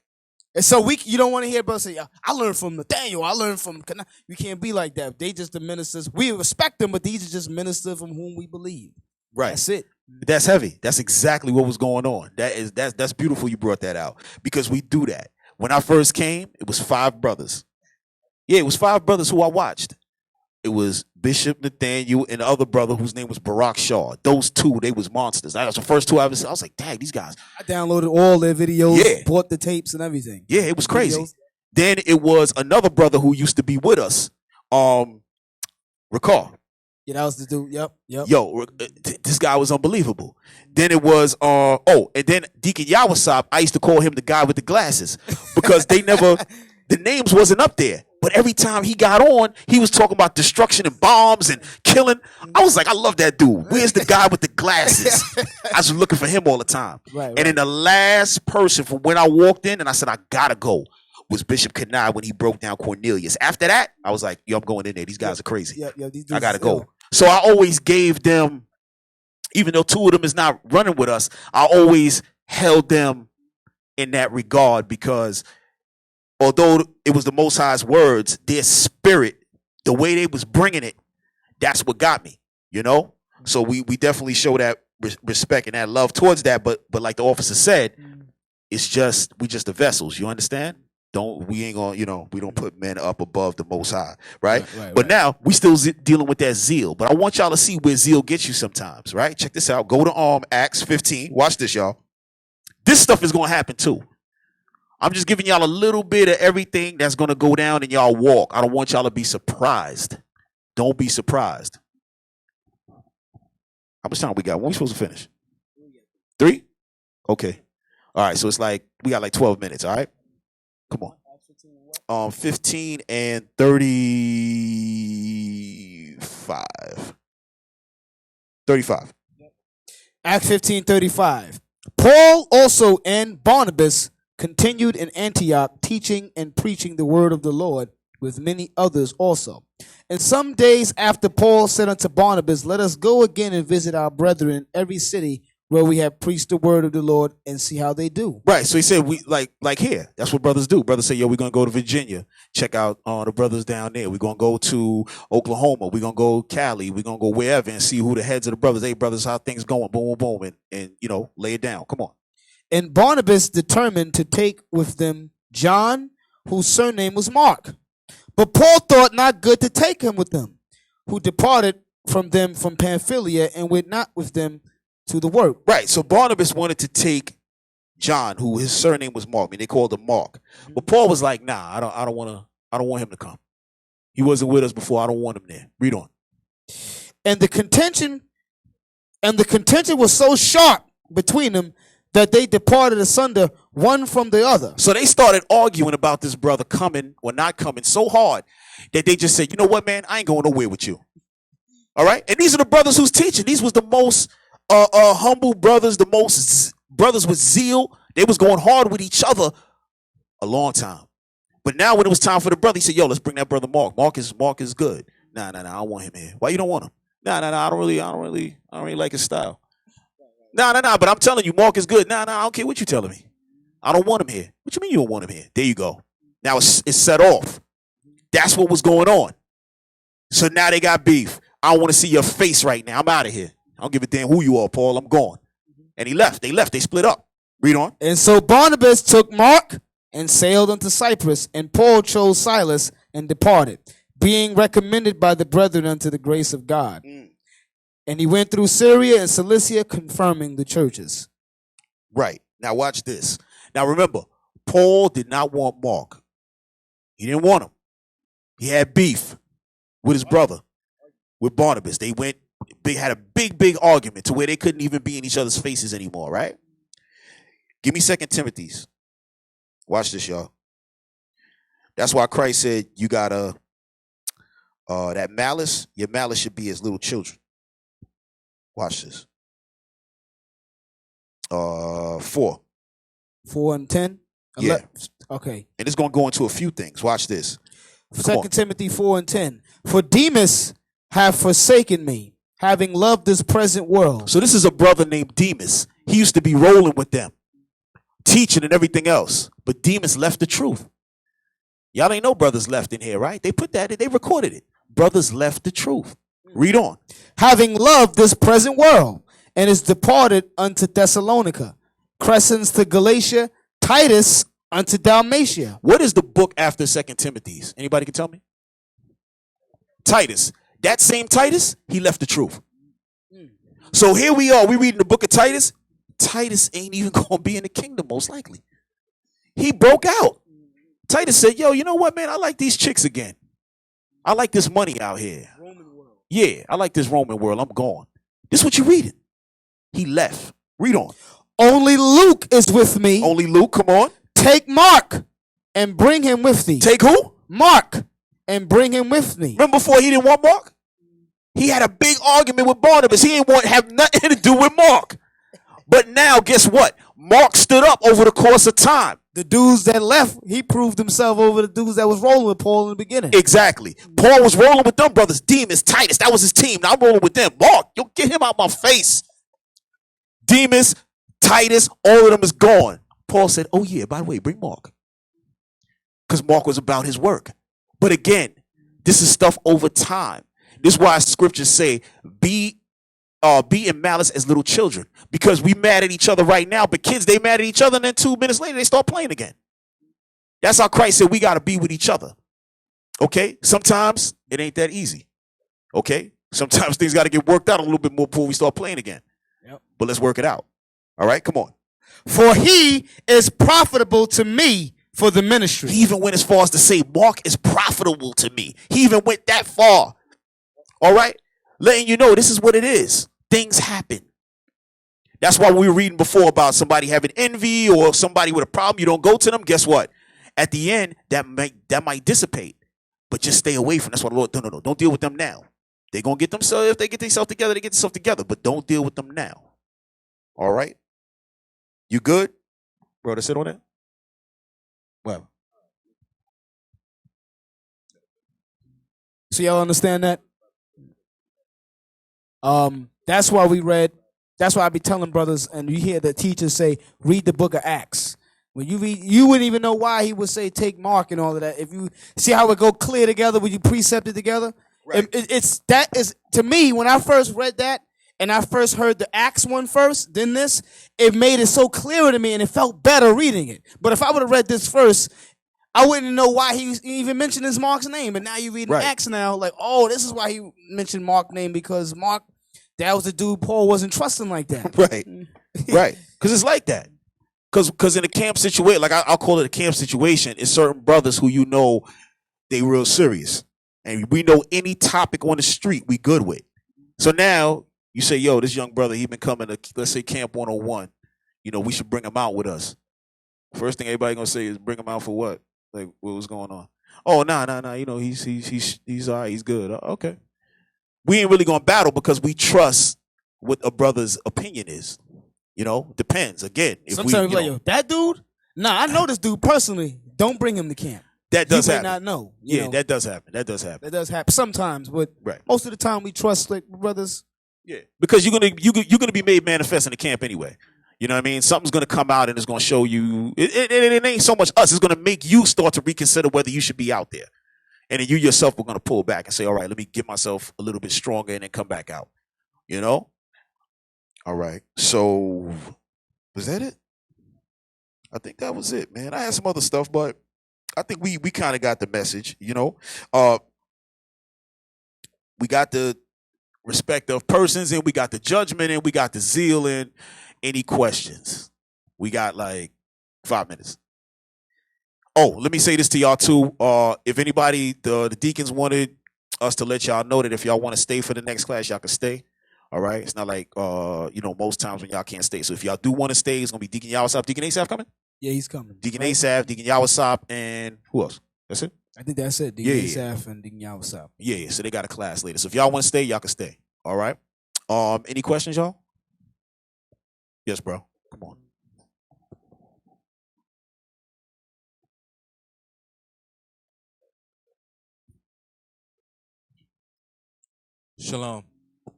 And so you don't want to hear brothers say, I learned from Nathaniel. I learned from. We can't be like that. They just the ministers. We respect them, but these are just ministers from whom we believe. Right. That's it. That's heavy. That's exactly what was going on. That's beautiful you brought that out, because we do that. When I first came, it was 5 brothers. Yeah, it was 5 brothers who I watched. It was Bishop Nathaniel and the other brother whose name was Barack Shaw. Those 2, they was monsters. That was the first 2 I ever saw. I was like, dang, these guys. I downloaded all their videos, Yeah. bought the tapes and everything. Yeah, it was crazy. Videos. Then it was another brother who used to be with us. Recall. Yeah, that was the dude. Yep. Yo, this guy was unbelievable. Then it was and then Deacon Yawasop, I used to call him the guy with the glasses, because the names wasn't up there. But every time he got on, he was talking about destruction and bombs and killing. I was like, I love that dude. Where's the guy with the glasses? I was looking for him all the time. Right. And then the last person from when I walked in and I said, I gotta go, was Bishop Kenai when he broke down Cornelius. After that, I was like, yo, I'm going in there. These guys are crazy. These I gotta go. So I always gave them, even though 2 of them is not running with us, I always held them in that regard, because although it was the Most High's words, their spirit, the way they was bringing it, that's what got me, you know? So we definitely show that respect and that love towards that. But like the officer said, it's just, we just the vessels, you understand? We ain't gonna, we don't put men up above the Most High, right? But now we still dealing with that zeal. But I want y'all to see where zeal gets you sometimes, right? Check this out. Go to Acts 15. Watch this, y'all. This stuff is gonna happen too. I'm just giving y'all a little bit of everything that's going to go down in y'all walk. I don't want y'all to be surprised. Don't be surprised. How much time we got? When are we supposed to finish? 3? Okay. All right. So it's like, we got like 12 minutes. All right. Come on. 15 and 35. 35. Acts 15:35. Paul also and Barnabas continued in Antioch, teaching and preaching the word of the Lord with many others also. And some days after, Paul said unto Barnabas, let us go again and visit our brethren in every city where we have preached the word of the Lord, and see how they do. Right. So he said, we like here. That's what brothers do. Brothers say, yo, we're gonna go to Virginia, check out the brothers down there. We're gonna go to Oklahoma. We're gonna go Cali. We're gonna go wherever and see who the heads of the brothers. Hey, brothers, how things going? Boom, boom, boom, and lay it down. Come on. And Barnabas determined to take with them John, whose surname was Mark. But Paul thought not good to take him with them, who departed from them from Pamphylia, and went not with them to the work. Right. So Barnabas wanted to take John, who his surname was Mark. I mean, they called him Mark. But Paul was like, nah, I don't want him to come. He wasn't with us before. I don't want him there. Read on. And the contention was so sharp between them that they departed asunder one from the other. So they started arguing about this brother coming or not coming so hard that they just said, you know what, man, I ain't going nowhere with you. All right. And these are the brothers who's teaching. These was the most humble brothers, the most brothers with zeal. They was going hard with each other a long time. But now when it was time for the brother, he said, yo, let's bring that brother Mark. Mark is good. Nah, I don't want him here. Why you don't want him? Nah, I don't really like his style. Nah, but I'm telling you, Mark is good. Nah, I don't care what you telling me. I don't want him here. What you mean you don't want him here? There you go. Now it's set off. That's what was going on. So now they got beef. I don't want to see your face right now. I'm out of here. I don't give a damn who you are, Paul. I'm gone. And he left. They left. They split up. Read on. And so Barnabas took Mark and sailed unto Cyprus, and Paul chose Silas and departed, being recommended by the brethren unto the grace of God. And he went through Syria and Cilicia, confirming the churches. Right. Now watch this. Now remember, Paul did not want Mark. He didn't want him. He had beef with his brother, with Barnabas. They had a big argument to where they couldn't even be in each other's faces anymore, right? Give me 2 Timothy's. Watch this, y'all. That's why Christ said you gotta that malice, your malice should be as little children. Watch this. 4. 4 and 10? Yeah. Okay. And it's gonna go into a few things. Watch this. 2 Timothy 4 and 10. For Demas have forsaken me, having loved this present world. So this is a brother named Demas. He used to be rolling with them, teaching and everything else. But Demas left the truth. Y'all ain't no brothers left in here, right? They put that in, they recorded it. Brothers left the truth. Read on. Having loved this present world, and is departed unto Thessalonica, Crescens to Galatia, Titus unto Dalmatia. What is the book after 2 Timothy's? Anybody can tell me? Titus. That same Titus, he left the truth. So here we are. We reading the book of Titus. Titus ain't even going to be in the kingdom, most likely. He broke out. Titus said, yo, you know what, man? I like these chicks again. I like this money out here. Yeah, I like this Roman world. I'm gone. This is what you're reading. He left. Read on. Only Luke is with me. Only Luke, come on. Take Mark and bring him with thee. Take who? Mark and bring him with me. Remember before he didn't want Mark? He had a big argument with Barnabas. He didn't have nothing to do with Mark. But now, guess what? Mark stood up over the course of time. The dudes that left, he proved himself over the dudes that was rolling with Paul in the beginning. Exactly. Paul was rolling with them brothers. Demas, Titus, that was his team. Now I'm rolling with them. Mark, yo, get him out my face. Demas, Titus, all of them is gone. Paul said, oh yeah, by the way, bring Mark. Because Mark was about his work. But again, this is stuff over time. This is why scriptures say, be in malice as little children. Because we mad at each other right now, but kids, they mad at each other, and then 2 minutes later, they start playing again. That's how Christ said we got to be with each other. Okay? Sometimes it ain't that easy. Okay? Sometimes things got to get worked out a little bit more before we start playing again. Yep. But let's work it out. All right? Come on. For he is profitable to me for the ministry. He even went as far as to say, Mark is profitable to me. He even went that far. All right? Letting you know this is what it is. Things happen. That's why we were reading before about somebody having envy or somebody with a problem. You don't go to them. Guess what? At the end, that might dissipate. But just stay away from. That's what the Lord. No. Don't deal with them now. They're gonna get themselves. If they get themselves together, they get themselves together. But don't deal with them now. All right. You good, brother? Sit on that. Well, So y'all understand that? That's why we read. That's why I be telling brothers, and you hear the teachers say, read the book of Acts. When you read, you wouldn't even know why he would say take Mark and all of that. If you see how it go clear together when you precept it together, Right. it's that is to me when I first read that and I first heard the Acts one first, then this, it made it so clear to me and it felt better reading it. But if I would have read this first, I wouldn't know why he even mentioned his Mark's name. But now you read Right. Acts now, like, oh, this is why he mentioned Mark's name because Mark, that was the dude Paul wasn't trusting like that. Right. Right. Because it's like that. Because in a camp situation, like I'll call it a camp situation, it's certain brothers who you know they real serious. And we know any topic on the street we good with. So now you say, yo, this young brother, he been coming to, let's say, Camp 101. You know, we should bring him out with us. First thing everybody gonna say is bring him out for what? Like, what was going on? Oh, nah. You know, he's all right, he's good. Okay. We ain't really gonna battle because we trust what a brother's opinion is. You know, depends. Again, if Sometimes we, like, yo, that dude? Nah, I know this dude personally. Don't bring him to camp. that does you may happen. not know. Yeah, that does happen. That does happen. That does happen sometimes, but Right. most of the time we trust like brothers. Yeah, because you're gonna be made manifest in the camp anyway. You know what I mean? Something's gonna come out and it's gonna show you. It ain't so much us. It's gonna make you start to reconsider whether you should be out there, and then you yourself are gonna pull back and say, "All right, let me get myself a little bit stronger and then come back out." You know? All right. So was that it? I think that was it, man. I had some other stuff, but I think we kind of got the message. You know, we got the respect of persons, and we got the judgment, and we got the zeal, and any questions? We got like 5 minutes. Oh, let me say this to y'all too. If anybody, the deacons wanted us to let y'all know that if y'all want to stay for the next class, y'all can stay. All right. It's not like you know, most times when y'all can't stay. So if y'all do want to stay, it's gonna be Deacon Asaph. Deacon Asaph coming? Yeah, he's coming. Deacon Asaph, Deacon Asaph, and who else? That's it? I think that's it. Deacon Asaph and Deacon Asaph. Yeah. So they got a class later. So if y'all want to stay, y'all can stay. All right. Any questions, y'all? Yes, bro. Come on. Shalom.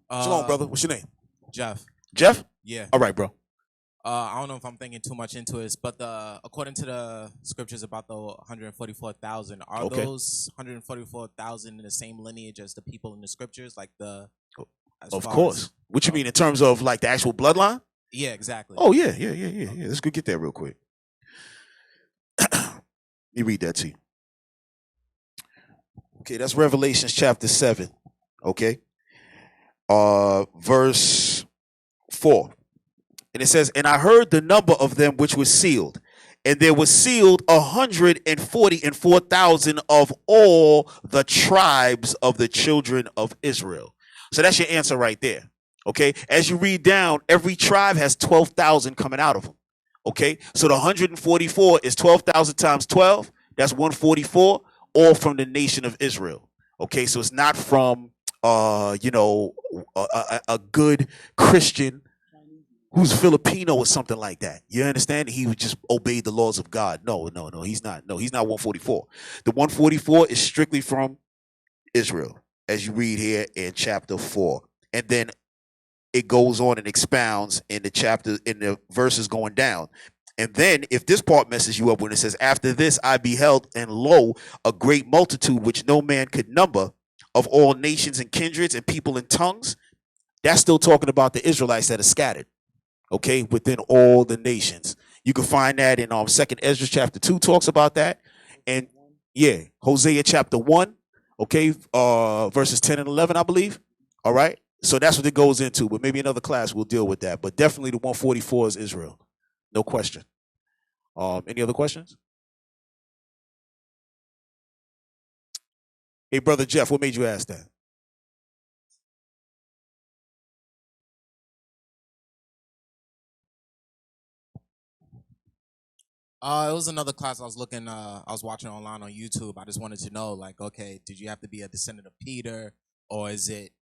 Shalom, brother. What's your name? Jeff. Jeff? Yeah. All right, bro. I don't know if I'm thinking too much into it, but according to the scriptures about the 144,000, are Okay. those 144,000 in the same lineage as the people in the scriptures, like the? Of course. What you mean in terms of like the actual bloodline? Yeah, exactly. Oh yeah. Let's go get that real quick. Let me read that to you. Okay, that's Revelations chapter 7. Okay. Verse 4. And it says, and I heard the number of them which was sealed, and there was sealed 144,000 of all the tribes of the children of Israel. So that's your answer right there. Okay. As you read down, every tribe has 12,000 coming out of them. Okay. So the 144 is 12,000 times 12. That's 144, all from the nation of Israel. Okay. So it's not from, you know, a good Christian who's Filipino or something like that. You understand? He would just obey the laws of God. No, he's not. No, he's not 144. The 144 is strictly from Israel, as you read here in chapter 4. And then it goes on and expounds in the chapter, in the verses going down. And then if this part messes you up when it says, after this I beheld, and lo, a great multitude which no man could number, of all nations and kindreds and people and tongues, that's still talking about the Israelites that are scattered. Okay, within all the nations. You can find that in 2nd Ezra chapter 2 talks about that. And yeah, Hosea chapter 1, okay, verses 10 and 11, I believe. All right. So that's what it goes into. But maybe another class we'll deal with that. But definitely the 144 is Israel. No question. Any other questions? Hey, brother Jeff, what made you ask that? It was another class I was watching online on YouTube. I just wanted to know, like, okay, did you have to be a descendant of Peter, or is it?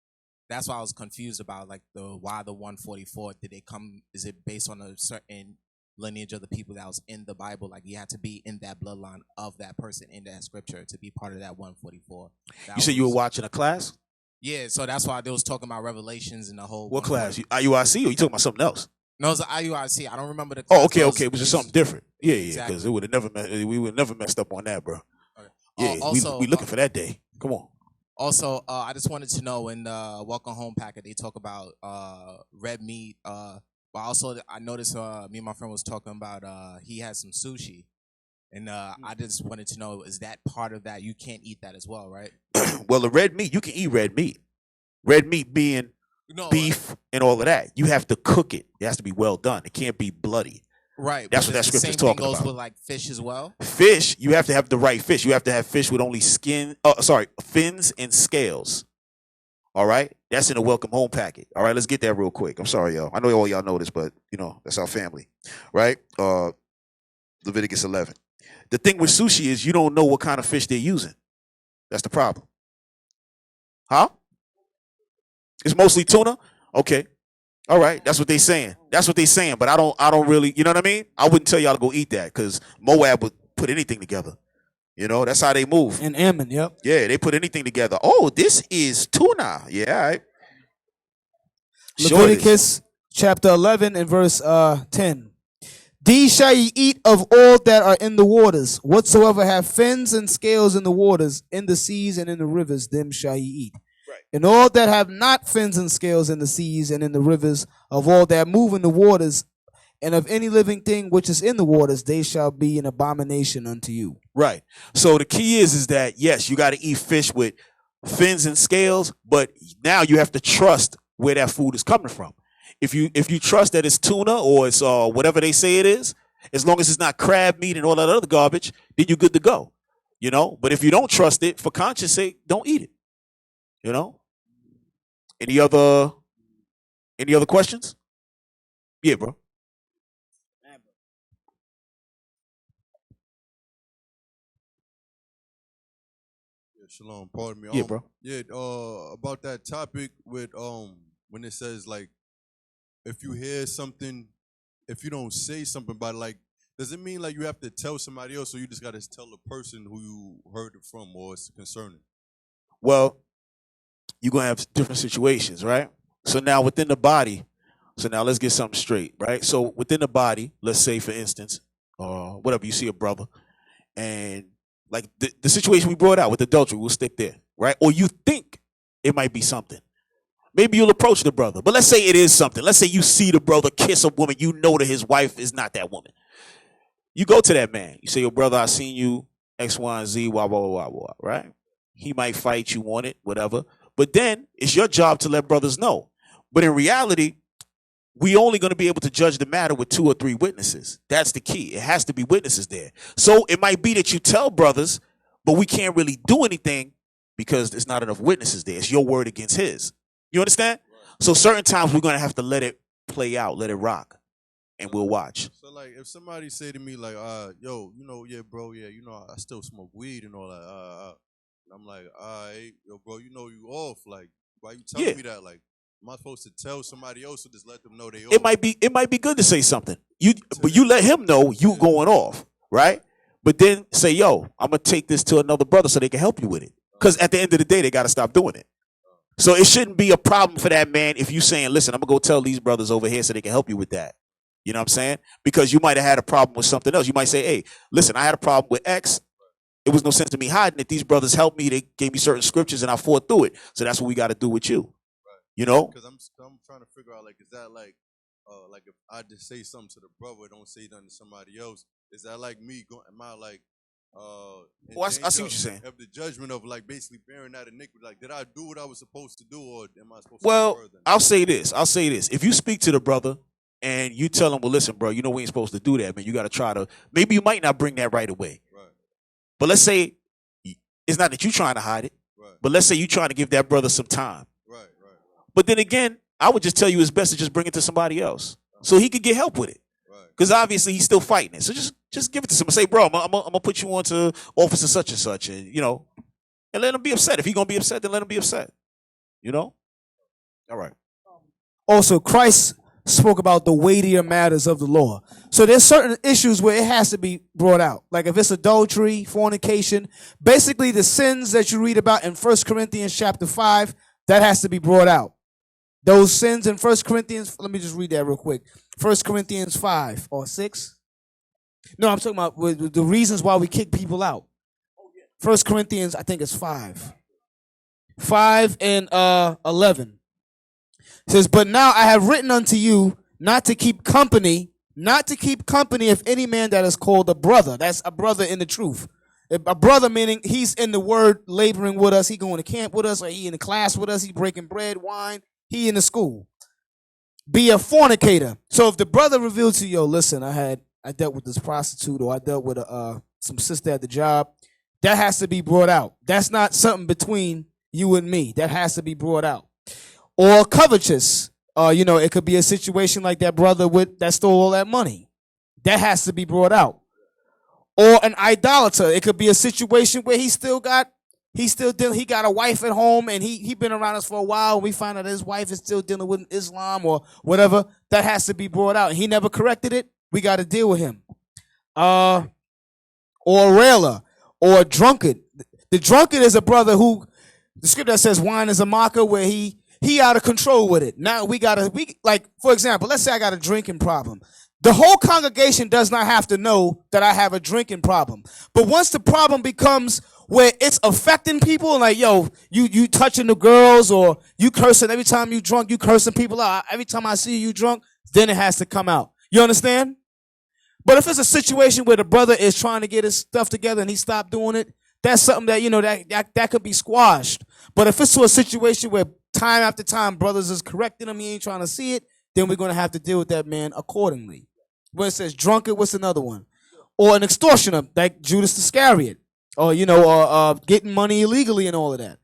That's why I was confused about, like, why the 144? Did they come? Is it based on a certain lineage of the people that was in the Bible. Like you had to be in that bloodline of that person in that scripture to be part of that 144. You said you were watching a class? Yeah, so that's why they was talking about Revelations and the whole. What class? IUIC or you talking about something else? No, it's IUIC. I don't remember the class. Oh, okay. It was just something different. Yeah, Exactly. because we would never messed up on that, bro. Okay. Yeah, Also, we looking for that day. Come on. Also, I just wanted to know in the Welcome Home packet they talk about red meat. But also I noticed me and my friend was talking about he had some sushi, and I just wanted to know, is that part of that? You can't eat that as well, right? Well, the red meat, you can eat red meat. Red meat being beef and all of that. You have to cook it. It has to be well done. It can't be bloody. Right. That's what that scripture's talking goes about. with like fish as well. Fish, you have to have the right fish. You have to have fish with only fins and scales. All right? That's in the Welcome Home packet. All right, let's get that real quick. I'm sorry, y'all. I know all y'all know this, but, that's our family. Right? Leviticus 11. The thing with sushi is you don't know what kind of fish they're using. That's the problem. Huh? It's mostly tuna? Okay. All right, that's what they saying. But I don't really, you know what I mean? I wouldn't tell y'all to go eat that because Moab would put anything together. That's how they move. And Ammon, yep. Yeah, they put anything together. Oh, this is tuna. Yeah, all right. Leviticus chapter 11 and verse 10. These shall ye eat of all that are in the waters. Whatsoever have fins and scales in the waters, in the seas and in the rivers, them shall ye eat. And all that have not fins and scales in the seas and in the rivers, of all that move in the waters, and of any living thing which is in the waters, they shall be an abomination unto you. Right. So the key is that, yes, you got to eat fish with fins and scales, but now you have to trust where that food is coming from. If you trust that it's tuna or it's whatever they say it is, as long as it's not crab meat and all that other garbage, then you're good to go. But if you don't trust it, for conscience sake, don't eat it. Any other questions? Yeah, bro. Yeah, shalom. Pardon me. Yeah, bro. Yeah, about that topic with when it says like if you hear something, if you don't say something about it, like does it mean like you have to tell somebody else or you just gotta tell the person who you heard it from or it's concerning? Well, you're going to have different situations, right? So now within the body, let's get something straight, right? So within the body, let's say, for instance, whatever, you see a brother, and like the situation we brought out with adultery, we'll stick there, right? Or you think it might be something. Maybe you'll approach the brother, but let's say it is something. Let's say you see the brother kiss a woman, you know that his wife is not that woman. You go to that man. You say, yo, brother, I seen you, X, Y, and Z, blah, blah, blah, blah, right? He might fight you on it, whatever. But then it's your job to let brothers know. But in reality, we only going to be able to judge the matter with 2 or 3 witnesses. That's the key. It has to be witnesses there. So it might be that you tell brothers, but we can't really do anything because there's not enough witnesses there. It's your word against his. You understand? So certain times we're going to have to let it play out, let it rock, and we'll watch. So like if somebody say to me like, yo, yeah, bro, yeah, I still smoke weed and all that, I'm like, all right, yo, bro, you off. Like, why you telling me that? Like, am I supposed to tell somebody else or just let them know they off? It might be good to say something. But you let him know you going off, right? But then say, yo, I'm gonna take this to another brother so they can help you with it. Because at the end of the day, they gotta stop doing it. So it shouldn't be a problem for that man if you saying, listen, I'm gonna go tell these brothers over here so they can help you with that. You know what I'm saying? Because you might have had a problem with something else. You might say, hey, listen, I had a problem with X. It was no sense to me hiding it. These brothers helped me. They gave me certain scriptures, and I fought through it. So that's what we got to do with you. Right. Because I'm trying to figure out, like, is that like if I just say something to the brother, don't say nothing to somebody else, is that like me going? Am I like? I see what you're saying. Of the judgment of like basically bearing that iniquity, like did I do what I was supposed to do, or am I supposed to? Well, I'll say this. If you speak to the brother and you tell him, well, listen, bro, we ain't supposed to do that, man. You got to try to. Maybe you might not bring that right away. But let's say it's not that you're trying to hide it, but let's say you're trying to give that brother some time. Right. But then again, I would just tell you it's best to just bring it to somebody else so he could get help with it. Because obviously he's still fighting it. So just give it to someone. Say, bro, I'm gonna put you on to officer such and such, and and let him be upset. If he's gonna be upset, then let him be upset. All right. Also, Christ spoke about the weightier matters of the law. So there's certain issues where it has to be brought out. Like if it's adultery, fornication, basically the sins that you read about in 1 Corinthians chapter 5, that has to be brought out. Those sins in 1 Corinthians, let me just read that real quick. 1 Corinthians 5 or 6. No, I'm talking about the reasons why we kick people out. 1 Corinthians, I think it's 5. 5 and 11. It says, but now I have written unto you not to keep company of any man that is called a brother. That's a brother in the truth. A brother meaning he's in the word laboring with us. He going to camp with us, or he in the class with us. He breaking bread, wine. He in the school. Be a fornicator. So if the brother revealed to you, yo, listen, I dealt with this prostitute, or I dealt with some sister at the job, that has to be brought out. That's not something between you and me. That has to be brought out. Or covetous. It could be a situation like that brother that stole all that money. That has to be brought out. Or an idolater. It could be a situation where he got a wife at home, and he been around us for a while, and we find out his wife is still dealing with Islam or whatever. That has to be brought out. He never corrected it. We got to deal with him. Or a railer, or a drunkard. The drunkard is a brother who, the scripture says wine is a mocker, where he out of control with it. Now for example, let's say I got a drinking problem. The whole congregation does not have to know that I have a drinking problem. But once the problem becomes where it's affecting people, like, yo, you touching the girls, or you cursing every time you drunk, you cursing people out. Every time I see you drunk, then it has to come out. You understand? But if it's a situation where the brother is trying to get his stuff together and he stopped doing it, that's something that, that could be squashed. But if it's to a situation where time after time brothers is correcting him, he ain't trying to see it, then we're going to have to deal with that man accordingly. When it says drunkard, what's another one? Or an extortioner, like Judas Iscariot. Or, getting money illegally and all of that.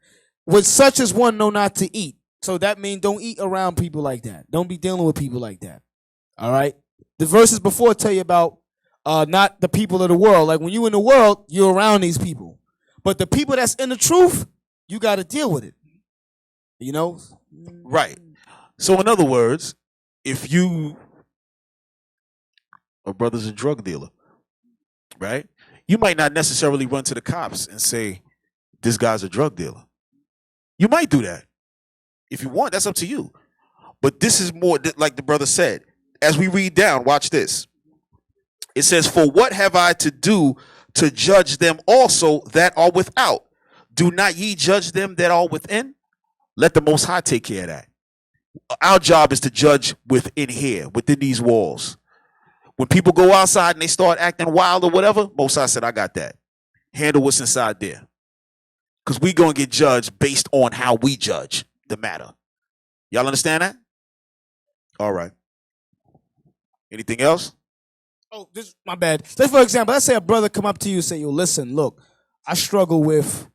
With such as one know not to eat. So that means don't eat around people like that. Don't be dealing with people like that. All right? The verses before tell you about not the people of the world. Like when you in the world, you're around these people. But the people that's in the truth, you got to deal with it. Right. So in other words, if you a brother's a drug dealer, right? You might not necessarily run to the cops and say, this guy's a drug dealer. You might do that. If you want, that's up to you. But this is more like the brother said. As we read down, watch this. It says, for what have I to do to judge them also that are without? Do not ye judge them that are within? Let the Most High take care of that. Our job is to judge within here, within these walls. When people go outside and they start acting wild or whatever, Most High said, I got that. Handle what's inside there. Because we're going to get judged based on how we judge the matter. Y'all understand that? All right. Anything else? Oh, my bad. For example, let's say a brother come up to you and say, yo, listen, look, I struggle with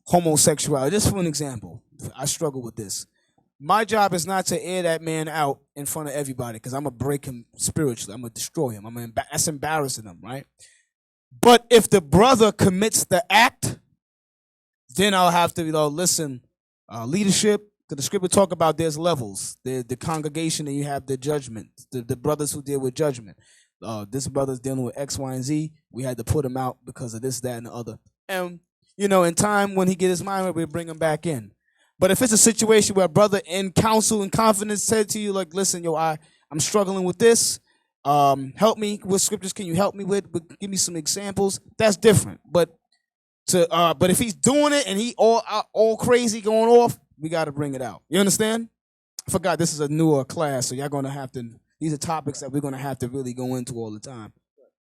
homosexuality. Just for an example, I struggle with this. My job is not to air that man out in front of everybody, because I'm going to break him spiritually. I'm going to destroy him. That's embarrassing him, right? But if the brother commits the act, then I'll have to, listen, leadership, because the scripture talk about there's levels. The congregation, and you have the judgment, the brothers who deal with judgment. This brother's dealing with X, Y, and Z. We had to put him out because of this, that, and the other. And, in time when he get his mind right, we'll bring him back in. But if it's a situation where a brother in counsel and confidence said to you, like, listen, yo, I'm struggling with this. Help me. What scriptures can you help me with? Give me some examples. That's different. But if he's doing it and he all crazy going off, we got to bring it out. You understand? I forgot this is a newer class, so y'all going to have to, these are topics that we're going to have to really go into all the time.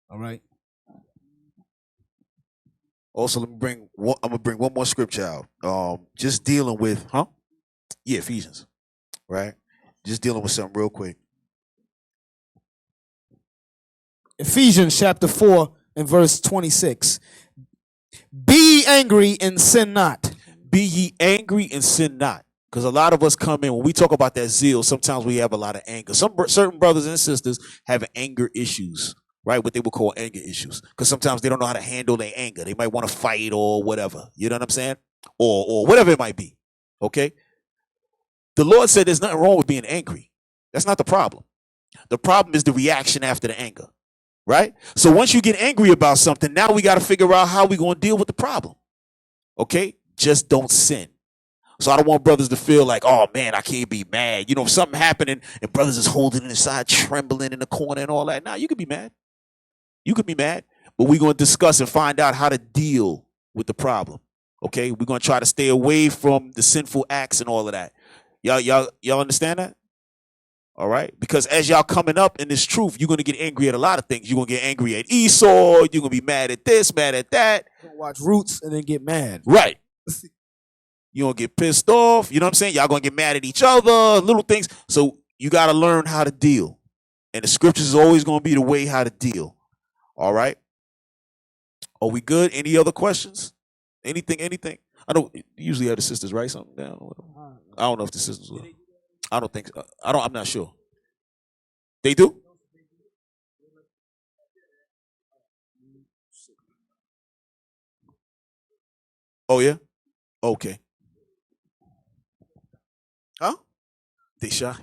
All right? Also, I'm gonna bring one more scripture out. Just dealing with, Ephesians, right? Just dealing with something real quick. Ephesians chapter 4 and verse 26. Be ye angry and sin not. Be ye angry and sin not. Because a lot of us come in, when we talk about that zeal, sometimes we have a lot of anger. Certain brothers and sisters have anger issues. Right, what they would call anger issues, because sometimes they don't know how to handle their anger. They might want to fight or whatever. You know what I'm saying? Or whatever it might be. Okay. The Lord said there's nothing wrong with being angry. That's not the problem. The problem is the reaction after the anger, right? So once you get angry about something, now we got to figure out how we going to deal with the problem. Okay? Just don't sin. So I don't want brothers to feel like, oh man, I can't be mad. You know, if something happening and brothers is holding it inside, trembling in the corner and all that. Nah, you could be mad. You could be mad. But we're going to discuss and find out how to deal with the problem. Okay? We're going to try to stay away from the sinful acts and all of that. Y'all understand that? All right? Because as y'all coming up in this truth, you're going to get angry at a lot of things. You're going to get angry at Esau. You're going to be mad at this, mad at that. You're gonna watch Roots and then get mad. Right. You're going to get pissed off. You know what I'm saying? Y'all going to get mad at each other, little things. So you got to learn how to deal. And the scriptures is always going to be the way how to deal. All right? Are we good? Any other questions? Anything? I know usually have the sisters write something down. I don't know if the sisters will. I don't think so. I'm not sure. They do? Oh yeah? Okay. Huh? They shy.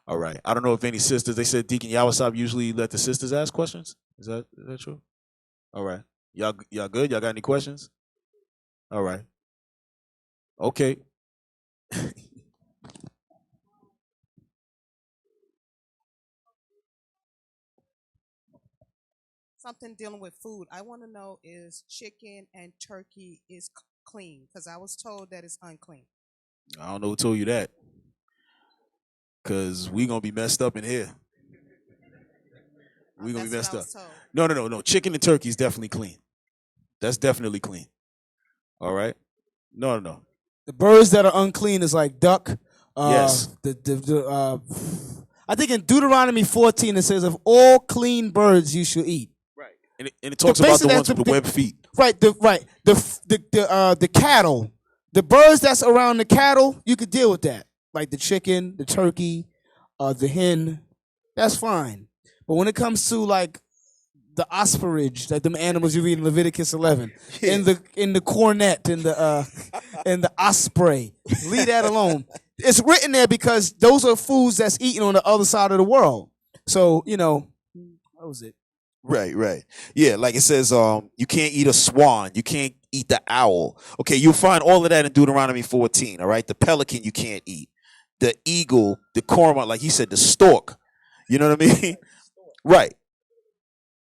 All right. I don't know if any sisters, they said Deacon Yawasab usually let the sisters ask questions. Is that true? All right. Y'all good? Y'all got any questions? All right. Okay. Something dealing with food. I want to know is chicken and turkey is clean? Because I was told that it's unclean. I don't know who told you that. Because we going to be messed up in here. We going to be messed up. No. Chicken and turkey is definitely clean. That's definitely clean. All right? No. The birds that are unclean is like duck. Yes. I think in Deuteronomy 14 it says, of all clean birds you should eat. Right. And it talks about the ones with the webbed feet. Right. The cattle. The birds that's around the cattle, you could deal with that. Like the chicken, the turkey, the hen. That's fine. But when it comes to like the osprich, like them animals you read in Leviticus 11, in the cornet, in the osprey, leave that alone. It's written there because those are foods that's eaten on the other side of the world. So what was it? Right. Yeah, like it says, you can't eat a swan, you can't eat the owl. Okay, you'll find all of that in Deuteronomy 14. All right, the pelican you can't eat, the eagle, the cormorant, like he said, the stork. You know what I mean? Right.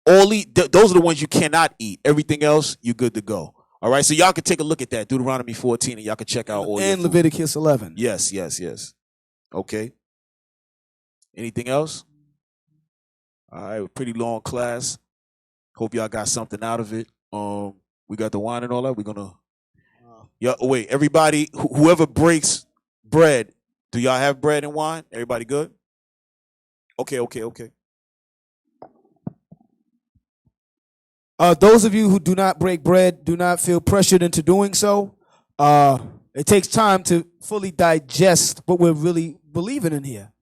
Those are the ones you cannot eat. Everything else, you're good to go. All right, so y'all can take a look at that, Deuteronomy 14, and y'all can check out all your food. Leviticus 11. Yes. Okay. Anything else? All right, pretty long class. Hope y'all got something out of it. We got the wine and all that. We're gonna. Wait, everybody, whoever breaks bread, do y'all have bread and wine? Everybody good? Okay. Those of you who do not break bread, do not feel pressured into doing so. It takes time to fully digest what we're really believing in here.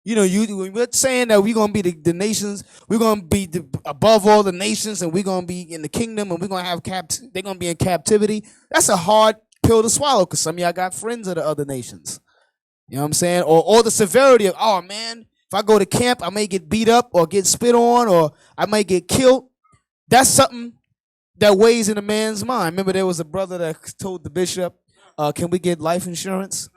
We're saying that we're going to be the nations, we're going to be above all the nations, and we're going to be in the kingdom, and we're going to have they're going to be in captivity. That's a hard pill to swallow because some of y'all got friends of the other nations. You know what I'm saying? Or the severity of, oh man, if I go to camp, I may get beat up or get spit on, or I might get killed. That's something that weighs in a man's mind. Remember, there was a brother that told the bishop, can we get life insurance?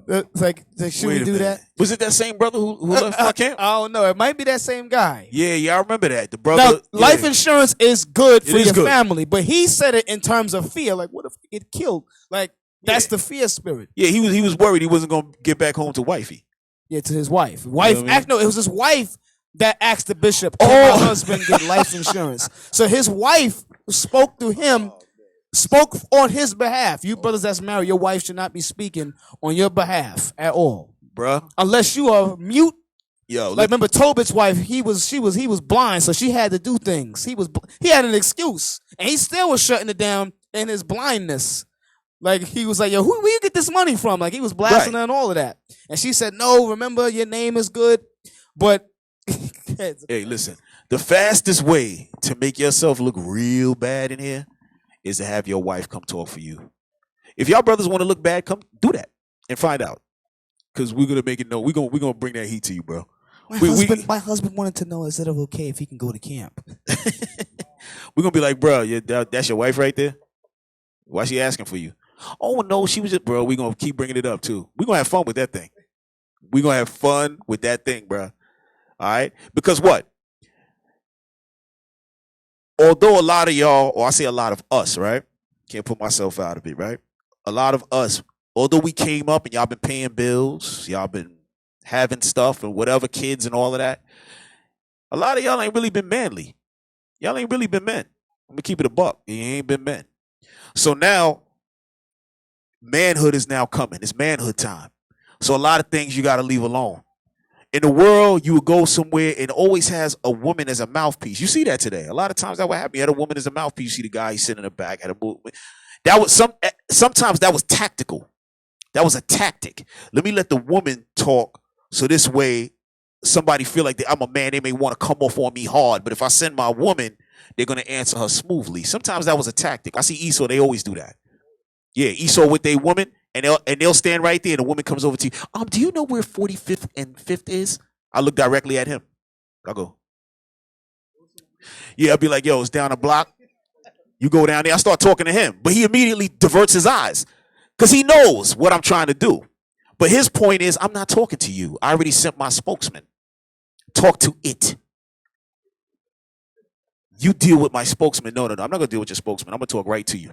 It's like, should we do that? Was it that same brother who left our camp? I don't know. It might be that same guy. Yeah, I remember that. The brother. Now, life insurance is good for your family, but he said it in terms of fear. Like, what if I get killed? Like, that's the fear spirit. Yeah, he was worried he wasn't going to get back home to wifey. Yeah, to his wife. No, it was his wife that asked the bishop, can my husband get life insurance? So his wife spoke to him, spoke on his behalf. You brothers that's married, your wife should not be speaking on your behalf at all, bruh. Unless you are mute. Yo, remember Tobit's wife? He was blind, so she had to do things. He had an excuse, and he still was shutting it down in his blindness. Like he was like, yo, where you get this money from? Like he was blasting her and all of that, and she said, no, remember your name is good, but. Hey, listen. The fastest way to make yourself look real bad in here is to have your wife come talk for you. If y'all brothers want to look bad, come do that and find out. Because we're gonna make it known. We're gonna bring that heat to you, bro. My husband wanted to know, is it okay if he can go to camp? We're gonna be like, bro, that's your wife right there? Why she asking for you? Oh no, she was just, bro. We're gonna keep bringing it up too. We're gonna have fun with that thing. We're gonna have fun with that thing, bro. All right? Because what? Although a lot of y'all, or I say a lot of us, right? Can't put myself out of it, right? A lot of us, although we came up and y'all been paying bills, y'all been having stuff and whatever, kids and all of that, a lot of y'all ain't really been manly. Y'all ain't really been men. I'm gonna keep it a buck. You ain't been men. So now, manhood is now coming. It's manhood time. So a lot of things you gotta leave alone. In the world, you would go somewhere and always has a woman as a mouthpiece. You see that today. A lot of times that would happen. You had a woman as a mouthpiece. You see the guy he's sitting in the back, had a movement. That was sometimes that was tactical. That was a tactic. Let me let the woman talk so this way somebody feel like I'm a man. They may want to come off on me hard, but if I send my woman, they're going to answer her smoothly. Sometimes that was a tactic. I see Esau, they always do that. Yeah, Esau with a woman, and they'll stand right there, and the woman comes over to you. Do you know where 45th and 5th is? I look directly at him. I'll go. Yeah, I'll be like, yo, it's down the block. You go down there. I start talking to him, but he immediately diverts his eyes because he knows what I'm trying to do. But his point is, I'm not talking to you. I already sent my spokesman. Talk to it. You deal with my spokesman. No. I'm not going to deal with your spokesman. I'm going to talk right to you.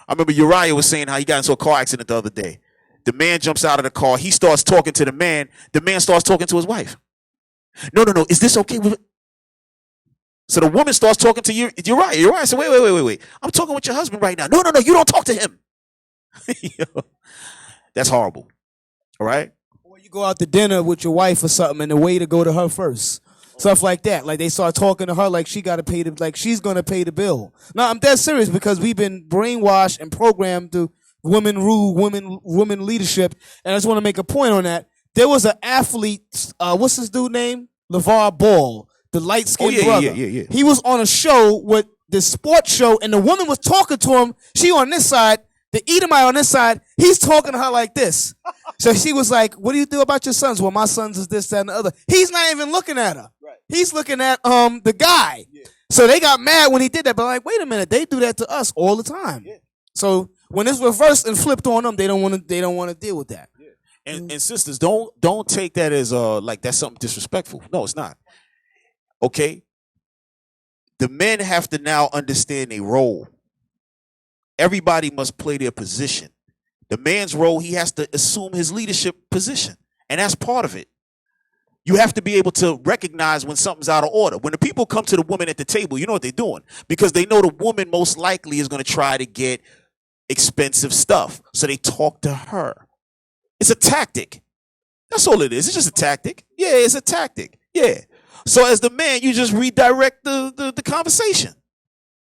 I remember Uriah was saying how he got into a car accident the other day. The man jumps out of the car. He starts talking to the man. The man starts talking to his wife. No. Is this okay? So the woman starts talking to Uriah. Uriah said, wait. I'm talking with your husband right now. No. You don't talk to him. That's horrible. All right? Or you go out to dinner with your wife or something and the waiter go to her first. Stuff like that. Like they start talking to her like she's gonna pay the bill. No, I'm dead serious because we've been brainwashed and programmed to women rule, women leadership. And I just want to make a point on that. There was an athlete, what's his dude name? LeVar Ball, the light-skinned brother. Yeah. He was on a show with the sports show, and the woman was talking to him. She on this side, the Edomite on this side. He's talking to her like this. So she was like, what do you do about your sons? Well, my sons is this, that, and the other. He's not even looking at her. Right. He's looking at the guy. Yeah. So they got mad when he did that. But like, wait a minute, they do that to us all the time. Yeah. So when it's reversed and flipped on them, they don't want to deal with that. Yeah. And sisters, don't take that as like that's something disrespectful. No, it's not. Okay. The men have to now understand their role. Everybody must play their position. The man's role, he has to assume his leadership position. And that's part of it. You have to be able to recognize when something's out of order. When the people come to the woman at the table, you know what they're doing. Because they know the woman most likely is going to try to get expensive stuff. So they talk to her. It's a tactic. That's all it is. It's just a tactic. Yeah, it's a tactic. Yeah. So as the man, you just redirect the conversation.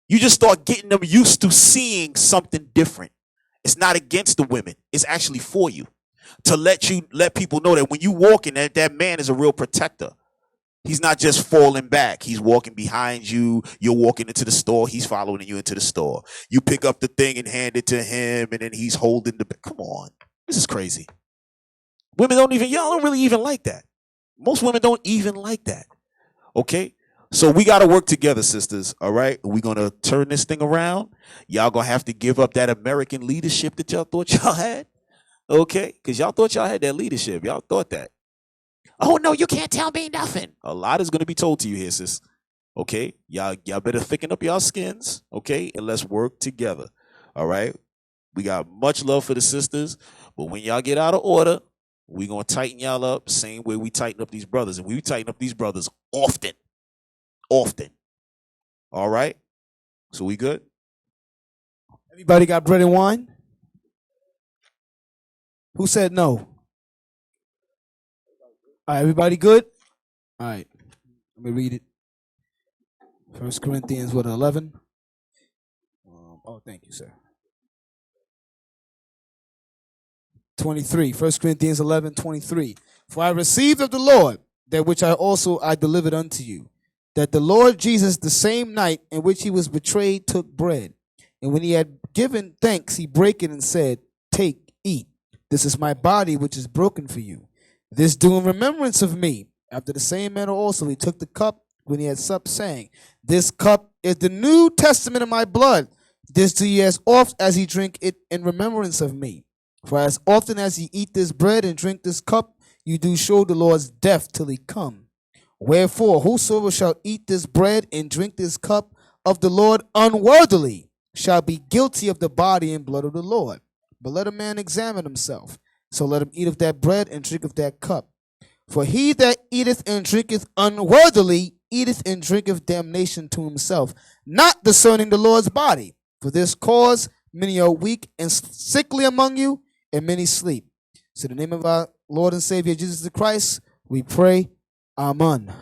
You just start getting them used to seeing something different. It's not against the women. It's actually for you. To let people know that when you walk in, that man is a real protector. He's not just falling back. He's walking behind you. You're walking into the store. He's following you into the store. You pick up the thing and hand it to him, and then he's holding the... Come on. This is crazy. Y'all don't really even like that. Most women don't even like that. Okay? So we got to work together, sisters, all right? We're going to turn this thing around. Y'all going to have to give up that American leadership that y'all thought y'all had, okay? Because y'all thought y'all had that leadership. Y'all thought that. Oh, no, you can't tell me nothing. A lot is going to be told to you here, sis, okay? Y'all better thicken up y'all skins, okay? And let's work together, all right? We got much love for the sisters, but when y'all get out of order, we're going to tighten y'all up same way we tighten up these brothers. And we tighten up these brothers often. All right? So we good? Everybody got bread and wine? Who said no? All right, everybody good? All right. Let me read it. 1 Corinthians, 11? Thank you, sir. 23. 1 Corinthians 11:23. For I received of the Lord that which I delivered unto you, that the Lord Jesus, the same night in which he was betrayed, took bread. And when he had given thanks, he brake it and said, take, eat. This is my body, which is broken for you. This do in remembrance of me. After the same manner also he took the cup when he had supped, saying, This cup is the New Testament of my blood. This do ye as oft as ye drink it in remembrance of me. For as often as ye eat this bread and drink this cup, you do show the Lord's death till he come. Wherefore, whosoever shall eat this bread and drink this cup of the Lord unworthily shall be guilty of the body and blood of the Lord. But let a man examine himself. So let him eat of that bread and drink of that cup. For he that eateth and drinketh unworthily eateth and drinketh damnation to himself, not discerning the Lord's body. For this cause many are weak and sickly among you, and many sleep. So in the name of our Lord and Savior Jesus the Christ, we pray. Amen.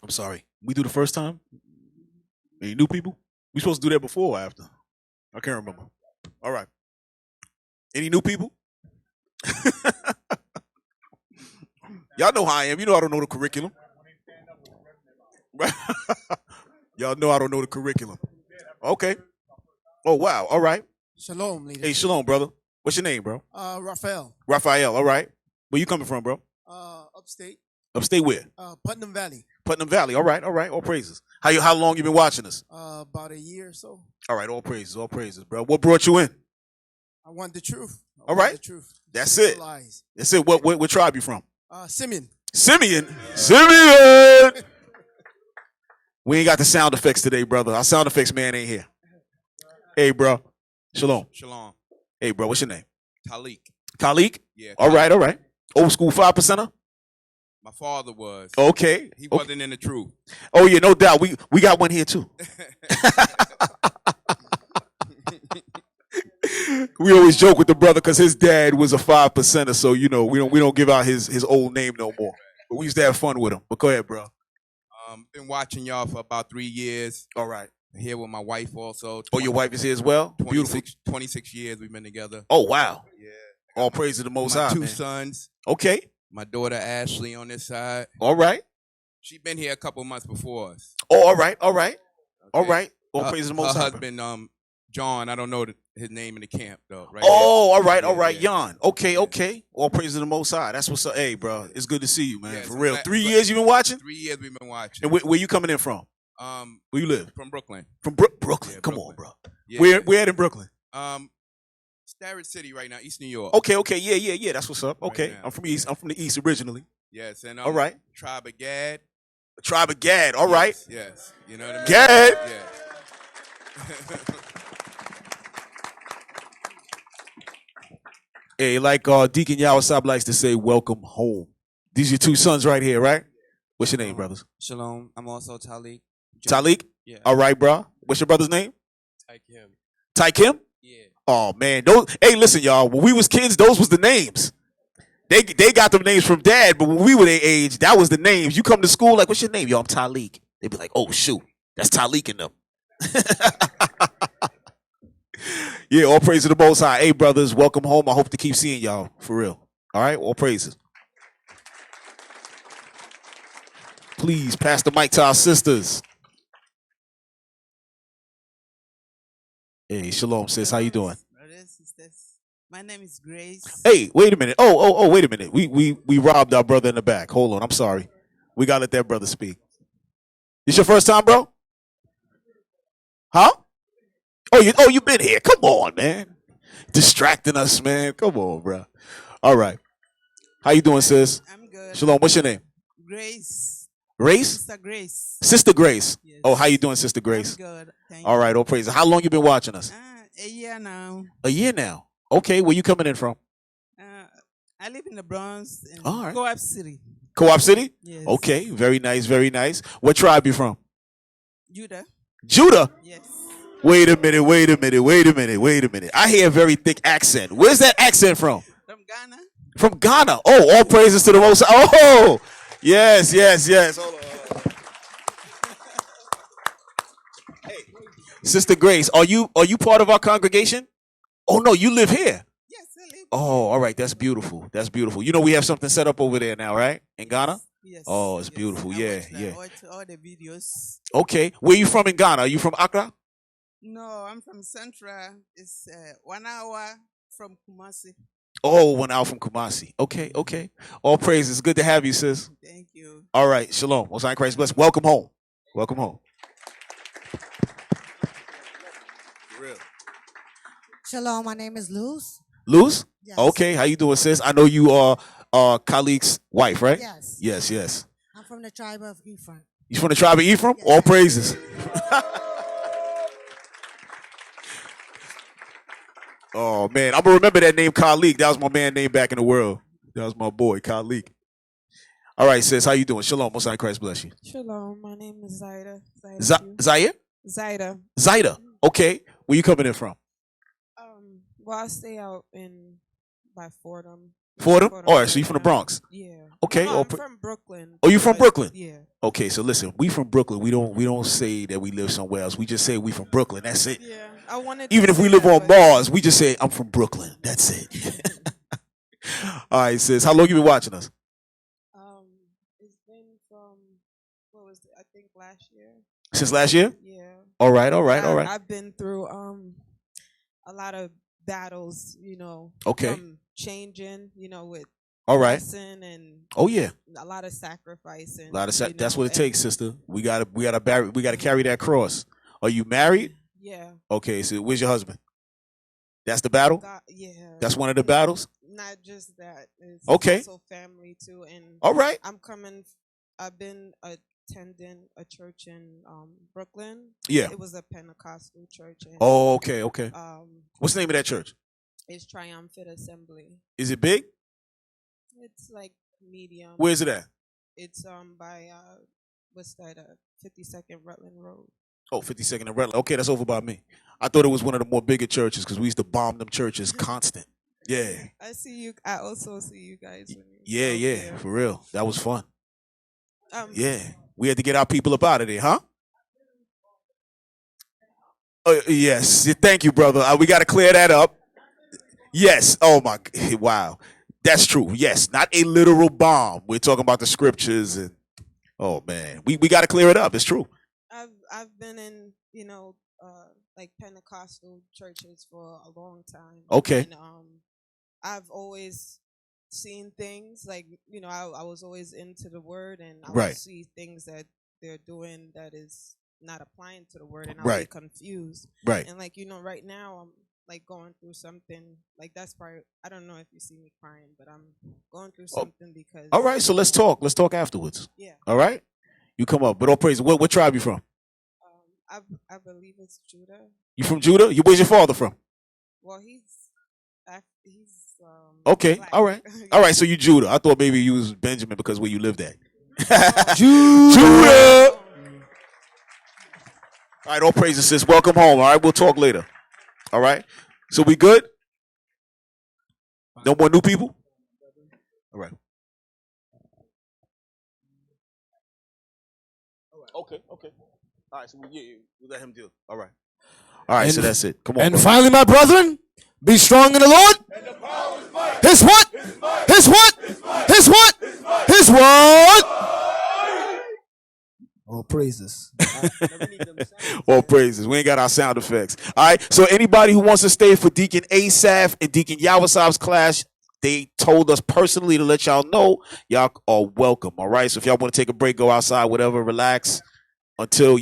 I'm sorry. We do the first time? Any new people? We supposed to do that before or after? I can't remember. All right. Any new people? Y'all know how I am. You know I don't know the curriculum. Y'all know I don't know the curriculum. Okay. Oh, wow. All right. Shalom, leader. Hey, shalom, brother. What's your name, bro? Raphael. Raphael. All right. Where you coming from, bro? Upstate. Upstate where? Putnam Valley. Putnam Valley. All right. All right. All praises. How long you been watching us? About a year or so. All right. All praises, bro. What brought you in? I want the truth. All right. The truth. That's it. Lies. That's it. What tribe you from? Simeon. Simeon. We ain't got the sound effects today, brother. Our sound effects man ain't here. Hey, bro. Shalom. Shalom. Hey, bro. What's your name? Talik. Talik? Yeah. All right. All right. Old school 5%er? My father was. Okay. He wasn't in the truth. Oh, yeah. No doubt. We got one here, too. We always joke with the brother because his dad was a 5%er, so you know we don't give out his old name no more. But we used to have fun with him. But go ahead, bro. Been watching y'all for about 3 years. All right. Here with my wife also. Oh, your wife is here as well? 26 years we've been together. Oh, wow. Yeah. All praise to the Most My High, two man. sons. Okay. My daughter Ashley on this side. All right. She been here a couple months before us. Oh, all right. All right. All right. All praise to the Most Her High. husband, John, I don't know his name in the camp though. Right? Oh, all right, Yeah, all right, yeah. Jan. Okay, okay. All praise to the Most High. That's what's up. Hey, bro, it's good to see you, man. Yes, For real. I'm 3 years you been watching? 3 years we've been watching. And where you coming in from? Where you live? From Brooklyn. From Brooklyn. Yeah, Come Brooklyn. on, bro. Yeah. Where at in Brooklyn? Starrett City right now, East New York. Okay, okay, yeah. That's what's up. Okay, now. I'm from East. I'm from the East originally. Yes, and all right. Tribe of Gad. Tribe of Gad. All right. Yes. You know what I mean? Gad. Yeah. Hey, like Deacon Asaph likes to say, welcome home. These are your two sons right here, right? What's your name, brothers? Shalom. I'm also Talik. Talik? Yeah. All right, bro. What's your brother's name? Tykim. Tykim? Yeah. Oh, man. Hey, listen, y'all. When we was kids, those was the names. They got them names from dad, but when we were their age, that was the names. You come to school, like, what's your name? Yo, I'm Talik. They'd be like, oh, shoot. That's Talik in them. Yeah, all praise to the Most High. Hey, brothers, welcome home. I hope to keep seeing y'all, for real. All right? All praises. Please pass the mic to our sisters. Hey, shalom, sis. How you doing? Brothers, sisters, my name is Grace. Hey, wait a minute. Oh, wait a minute. We robbed our brother in the back. Hold on. I'm sorry. We got to let that brother speak. This your first time, bro? Huh? Oh, you been here. Come on, man. Distracting us, man. Come on, bro. All right. How you doing, sis? I'm good. Shalom. What's your name? Grace. Grace? Sister Grace. Sister Grace. Yes. Oh, how you doing, Sister Grace? I'm good. Thank all right. All praise. How long you been watching us? A year now. A year now. Okay. Where you coming in from? I live in the Bronx in All right. Co-op City. Co-op City? Yes. Okay. Very nice. Very nice. What tribe you from? Judah. Judah? Yes. Wait a minute. I hear a very thick accent. Where's that accent from? From Ghana. From Ghana. Oh, all praises to the Most High. Oh, yes, yes, yes. Hold on. Hey, Sister Grace, are you part of our congregation? Oh no, you live here. Yes, I live. Oh, all right. That's beautiful. That's beautiful. You know we have something set up over there now, right? In Ghana? Yes. Oh, it's beautiful. Yeah, yeah. All the videos. Okay. Where you from in Ghana? Are you from Accra? No, I'm from Central. It's 1 hour from Kumasi. Oh, 1 hour from Kumasi. Okay, okay. All praises. Good to have you, sis. Thank you. All right. Shalom. Most High Christ bless. Welcome home. Welcome home. Shalom, my name is Luz. Luz? Yes. Okay. How you doing, sis? I know you are colleague's wife, right? Yes. Yes, yes. I'm from the tribe of Ephraim. You from the tribe of Ephraim? Yes. All praises. Oh man, I'm gonna remember that name, Khalik. That was my man name back in the world. That was my boy, Khalik. All right, sis, how you doing? Shalom, Most High Christ bless you. Shalom, my name is Zaida. Zaire? Zaida. Zaida. Okay, where you coming in from? Well, I stay out by Fordham. Fordham? All right, so you from the Bronx? Yeah. Okay. No, I'm from Brooklyn. Oh, you from Brooklyn? Yeah. Okay, so listen, we from Brooklyn. We don't say that we live somewhere else. We just say we from Brooklyn. That's it. Yeah. I wanted. Even if we live on Mars, we just say I'm from Brooklyn. That's it. All right, sis. How long you been watching us? It's been from what was it? I think last year. Since last year? Yeah. All right, all right, all right. I've been through a lot of battles, Okay. from changing, with All right. sin and Oh yeah. a lot of sacrifice and That's what it takes, sister. We gotta carry that cross. Are you married? Yeah. Okay, so where's your husband? That's the battle? God, yeah. That's one of the battles? Not just that. It's Okay. also family too. And All right. I've been attending a church in Brooklyn. Yeah. It was a Pentecostal church. And, Oh, okay, okay. What's the name of that church? It's Triumphant Assembly. Is it big? It's like medium. Where's it at? It's by what's that? 52nd Rutland Road. Oh, 52nd and Redland. Okay, that's over by me. I thought it was one of the more bigger churches because we used to bomb them churches constant. Yeah. I see you. I also see you guys. When Yeah, out yeah, there. for real. That was fun. Yeah. We had to get our people up out of there, huh? Yes. Thank you, brother. We got to clear that up. Yes. Oh, my. Wow. That's true. Yes. Not a literal bomb. We're talking about the scriptures. And oh, man. We got to clear it up. It's true. I've been in, like Pentecostal churches for a long time. Okay. And, I've always seen things like, I was always into the word and I Right. would see things that they're doing that is not applying to the word and I Right. was confused. Right. And like, right now I'm like going through something like that's probably, I don't know if you see me crying, but I'm going through something because. All right. So let's talk. Let's talk afterwards. Yeah. All right. You come up. But all praise. What tribe you from? I believe it's Judah. You from Judah? Where's your father from? Well, he's Okay. black. All right. All right. So you Judah. I thought maybe you was Benjamin because where you lived at. Judah. All right. All praises, sis. Welcome home. All right. We'll talk later. All right. So we good? No more new people? All right. Okay. Okay. All right. So we let him do. All right. All right. So that's it. Come on. And brother. finally, my brethren, be strong in the Lord. His what? His what? His what? His what? All praises. All praises. We ain't got our sound effects. All right. So anybody who wants to stay for Deacon Asaph and Deacon Yawasab's class, they told us personally to let y'all know y'all are welcome. All right. So if y'all want to take a break, go outside, whatever, relax until